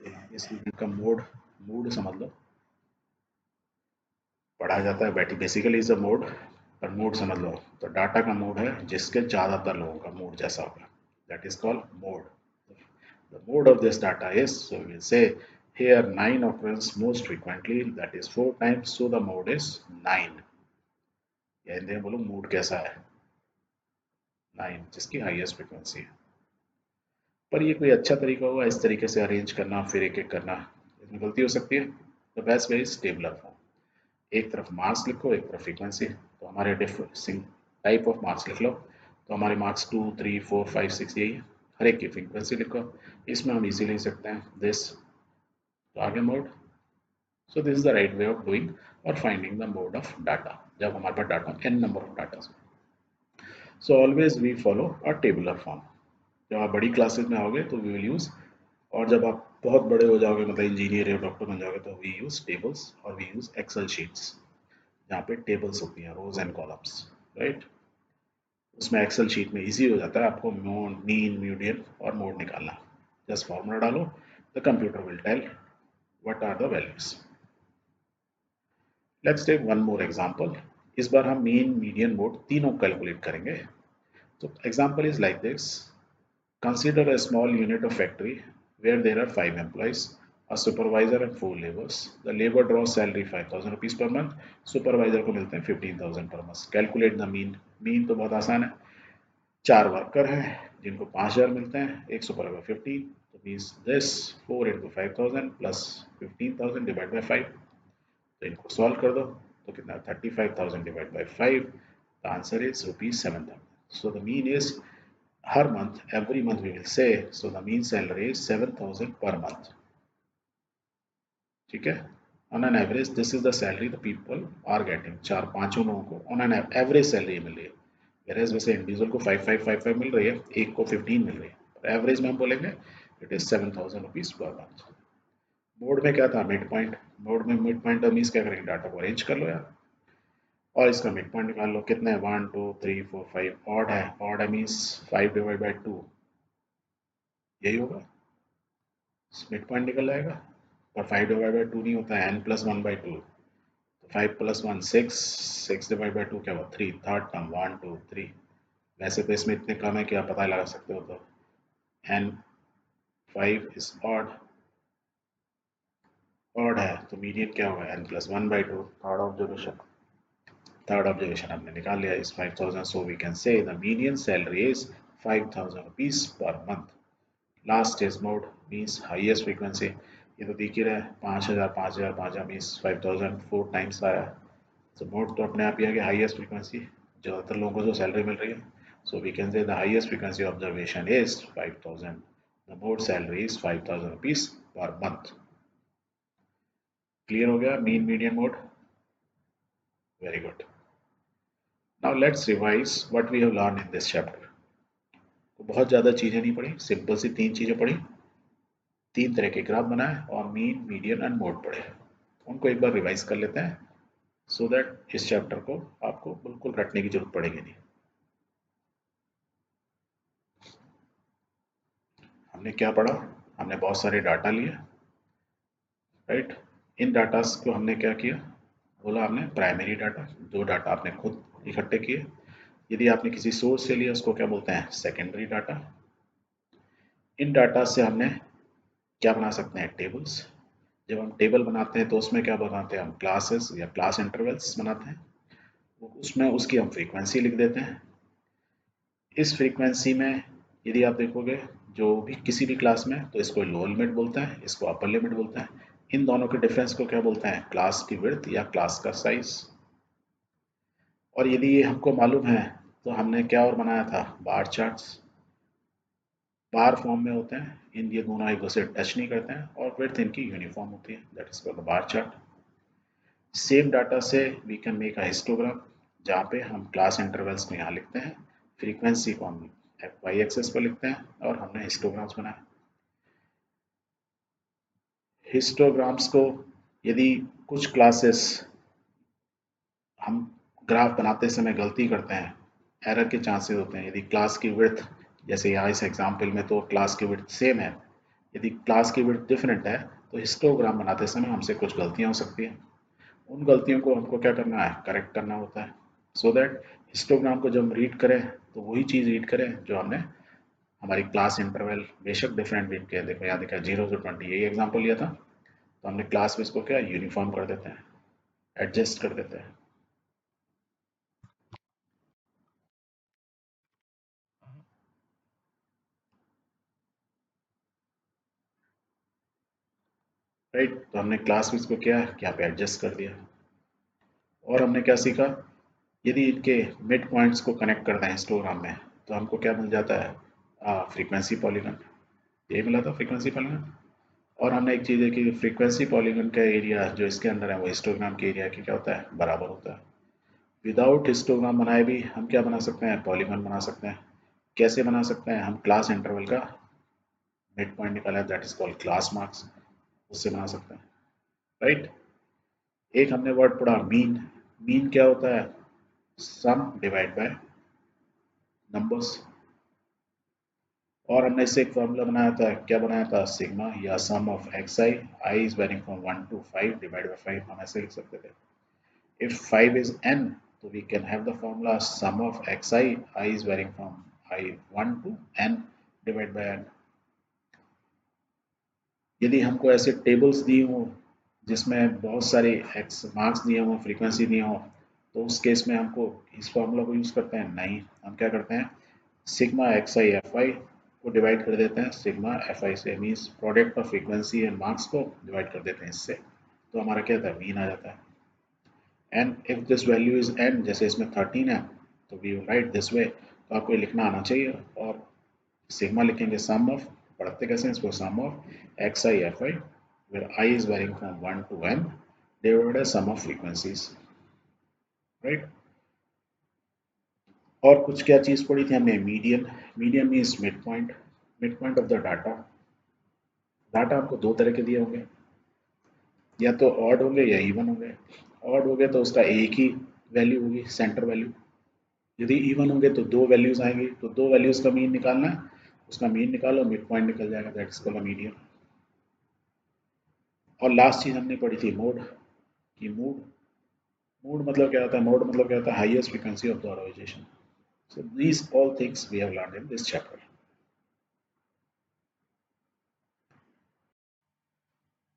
तो यहाँ पे स्टूडेंट का मूड, मूड समझ लो, पढ़ा जाता है बैठी बेसिकली इज अ मोड, पर मूड समझ लो। तो डाटा का मूड है जिसके ज़्यादातर लोगों का मूड जैसा होगा, that is called mode. The mode of this data is, so we will say here 9 occurs most frequently, that is 4 times, so the mode is 9। या हिंदी में बोलो मूड कैसा है? 9, जिसकी हाईएस्ट फ्रीक्वेंसी है। पर ये कोई अच्छा तरीका होगा इस तरीके से अरेंज करना, फिर एक एक करना? इसमें गलती हो सकती है। The best way is tabular form. एक तरफ मार्क्स लिखो, एक तरफ फ्रीक्वेंसी। तो हमारे डिफरेंट टाइप ऑफ मार्क्स लिख लो। तो हमारे मार्क्स 2 3 4 5 6 यही है। हर एक की फ्रीक्वेंसी लिखो। इसमें हम इजीली लिख सकते हैं दिस। तो आगे mode. So this is the right way of doing और finding the mode of data जब हमारे पास data n number of data. So always we follow a tabular form. जब आप बड़ी क्लासेस में आओगे तो वी विल यूज, और जब आप बहुत बड़े हो जाओगे, मतलब इंजीनियर या डॉक्टर बन जाओगे, तो वी यूज टेबल्स और वी यूज एक्सेल शीट्स, जहाँ पे टेबल्स होती हैं, रोज एंड कॉलम्स, राइट। उसमें एक्सेल शीट में इजी हो जाता है आपको मोड, मीन, मीडियन और मोड निकालना। जस्ट फॉर्मूला डालो, the computer will tell what are the values. Let's take one more example. इस बार हम मीन, मीडियन, मोड तीनों कैलकुलेट करेंगे। तो example is like this. Consider a small unit of factory where there are 5 employees, a supervisor and 4 laborers. The labor draws salary 5,000 rupees per month. Supervisor को मिलते हैं 15,000 per month. Calculate the mean. Mean तो बहुत आसान है। 4 worker हैं जिनको 5,000 मिलते हैं, एक सुपरवाइजर 15, तो means this 4 into 5,000 plus 15,000 divided by 5। तो इनको सॉल्व कर दो तो कितना? 35,000 divided by 5। The answer is rupees 7,000. So the mean is, her month, every month we will say, so the mean salary is 7,000 per month। ठीक है। on an average this is the salary the people are getting। चार पांचों लोगों को on an average salary मिल रही है। whereas वैसे इंडिविजुअल को 5,555 मिल रही है, एक को 15 मिल रही है। एवरेज में हम बोलेंगे it is 7,000 rupees per month. Mode में क्या था? Mid point. मोड में मिड पॉइंट मीन्स क्या करेंगे? डाटा को अरेंज कर लो यार, और इसका मिड पॉइंट निकाल लो। कितने हैं? 1 2 3 4 5। ऑड है, ऑड है मीन्स 5 डिवाइड बाई 2, यही होगा, मिड पॉइंट निकल जाएगा। पर 5 डिवाइड बाई 2 नहीं होता है, n प्लस 1 बाई 2। तो 5 प्लस 1 6, 6 डिवाइड बाई 2 क्या हुआ? 3। Third term 1 2 3। वैसे तो इसमें इतने कम है कि आप पता लगा सकते हो। तो n 5 इज ऑड, ऑड है तो मीडियन क्या होगा? n plus 1 by 2। Third observation हमने निकाल लिया इस 5,000। So we can say the median salary is 5,000 rupees per month. Last is mode, means highest frequency. ये तो दिख ही रहा है, 5,000 5,000 5,000 मीन्स 5,000 4 टाइम्स आया। तो मोड तो अपने आप ही आ गया हाईएस्ट फ्रीक्वेंसी, ज़्यादातर लोगों को जो सैलरी मिल रही है। So we can say the highest frequency observation is 5,000। The mode salary is 5,000 rupees per month. Clear हो गया mean, median, mode? Very good. Now let's revise what we have learn in this chapter. तो बहुत ज़्यादा चीज़ें नहीं पढ़ी, simple सी 3 चीज़ें पढ़ी। 3 तरह के ग्राफ बनाए और मीन, मीडियन एंड मोड पढ़े। उनको एक बार रिवाइज कर लेते हैं, सो दैट इस चैप्टर को आपको बिल्कुल रटने की जरूरत पड़ेगी नहीं। हमने क्या पढ़ा? हमने बहुत सारे डाटा लिए, राइट। इन डाटास को हमने क्या किया? बोला हमने प्राइमरी डाटा, जो डाटा आपने खुद इकट्ठे किए। यदि आपने किसी सोर्स से लिया उसको क्या बोलते हैं? Secondary data. इन डाटा से हमने क्या बना सकते हैं? टेबल्स। जब हम टेबल बनाते हैं तो उसमें क्या बनाते हैं, हम क्लासेस या क्लास इंटरवल्स बनाते हैं। उसमें उसकी हम फ्रीक्वेंसी लिख देते हैं। इस फ्रीक्वेंसी में यदि आप देखोगे जो भी किसी भी क्लास में, तो इसको लोअर लिमिट बोलता है, इसको अपर लिमिट बोलता है। इन दोनों के डिफरेंस को क्या बोलते हैं, क्लास की विड्थ या क्लास का साइज। और यदि ये हमको मालूम है तो हमने क्या और बनाया था, बार चार्ट्स। बार फॉर्म में होते हैं, इन ये दोनों एक दूसरे टच नहीं करते हैं और विड्थ इनकी यूनिफॉर्म होती है, that is called bar chart. Same data से we can make a histogram, जहाँ पे हम क्लास इंटरवल्स को यहाँ लिखते हैं, फ्रीक्वेंसी को हम वाई एक्सेस पर लिखते हैं और हमने हिस्टोग्राम्स बनाए। हिस्टोग्राम्स को यदि कुछ क्लासेस हम ग्राफ बनाते समय गलती करते हैं, एरर के चांसेस होते हैं। यदि क्लास की विड्थ, जैसे यहाँ इस एग्जांपल में तो क्लास की विड्थ सेम है, यदि क्लास की विड्थ डिफरेंट है तो हिस्टोग्राम बनाते समय हमसे कुछ गलतियाँ हो सकती हैं। उन गलतियों को हमको क्या करना है, करेक्ट करना होता है, सो दैट हिस्टोग्राम को जब हम रीड करें तो वही चीज़ रीड करें जो हमने हमारी क्लास इंटरवल बेशक डिफरेंट रीड किया। देखो यहाँ देखा 0 से 20 यही एग्जाम्पल लिया था, तो हमने क्लास में इसको क्या यूनिफॉर्म कर देते हैं, एडजस्ट कर देते हैं। राइट, तो हमने क्लास में इसको क्या यहाँ पे एडजस्ट कर दिया। और हमने क्या सीखा, यदि इनके मिड पॉइंट्स को कनेक्ट करते हैं हिस्टोग्राम में तो हमको क्या मिल जाता है, फ्रीक्वेंसी पॉलीगन। ये मिला था फ्रीक्वेंसी पॉलीगन। और हमने एक चीज़ है कि फ्रीक्वेंसी पॉलीगन का एरिया जो इसके अंदर है वो हिस्टोग्राम के एरिया की क्या होता है, बराबर होता है। विदाउट हिस्टोग्राम बनाए भी हम क्या बना सकते हैं, पॉलीगन बना सकते हैं। कैसे बना सकते हैं, हम क्लास इंटरवल का मिड पॉइंट निकाला है, that is called class marks, उससे बना सकते हैं। राइट। एक हमने वर्ड पढ़ा मीन। मीन क्या होता है, सम डिवाइड बाय नंबर्स। और हमने इससे एक फॉर्मूला बनाया था, क्या बनाया था, सिग्मा या sum of x i, i is varying from 1 to 5 divide by 5, हम ऐसे लिख सकते थे। If 5 is n, so we can have the formula sum of I is varying from I1 to n divided by n। यदि हमको ऐसे tables दिए हों जिसमें बहुत सारे x मार्क्स दिए हों, फ्रीक्वेंसी दिए हों, तो उस केस में हमको इस फॉर्मूला को यूज़ करते हैं, नहीं, हम क्या करते हैं, सिग्मा एक्स आई एफ आई को डिवाइड कर देते हैं सिग्मा एफ आई से, means product of frequency and marks को डिवाइड कर देते हैं इससे, तो हमारा क्या था, मीन आ जाता है। And if this value is n, जैसे इसमें 13 है, तो वी राइट दिस वे, तो आपको ये लिखना आना चाहिए। और सिग्मा लिखेंगे सम ऑफ, पढ़ते कैसे हैं इसको, sum of x i f i where i is varying from 1 to n divided by sum of frequencies. Right. और कुछ क्या चीज़ पढ़ी थी हमने, median. Median means mid point, mid point of the data. Data आपको दो तरह के दिए होंगे, या तो ऑड होंगे या इवन होंगे। ऑड हो गए तो उसका एक ही वैल्यू होगी, सेंटर वैल्यू। यदि इवन होंगे तो दो वैल्यूज आएंगी, तो दो वैल्यूज का मीन निकालना है, उसका मीन निकालो, मिड पॉइंट निकल जाएगा, दैट इज कॉल्ड मीडियन। और लास्ट चीज हमने पढ़ी थी मोड, कि मूड, मूड मतलब क्या होता है, मोड मतलब क्या होता है, highest frequency of the organisation. So these all things we have learned in this chapter.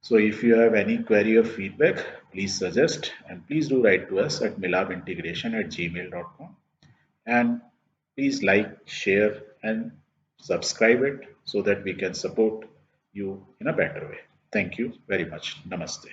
So if you have any query or feedback, please suggest and please do write to us at milabintegration@gmail.com, and please like, share and subscribe it so that we can support you in a better way. Thank you very much. Namaste.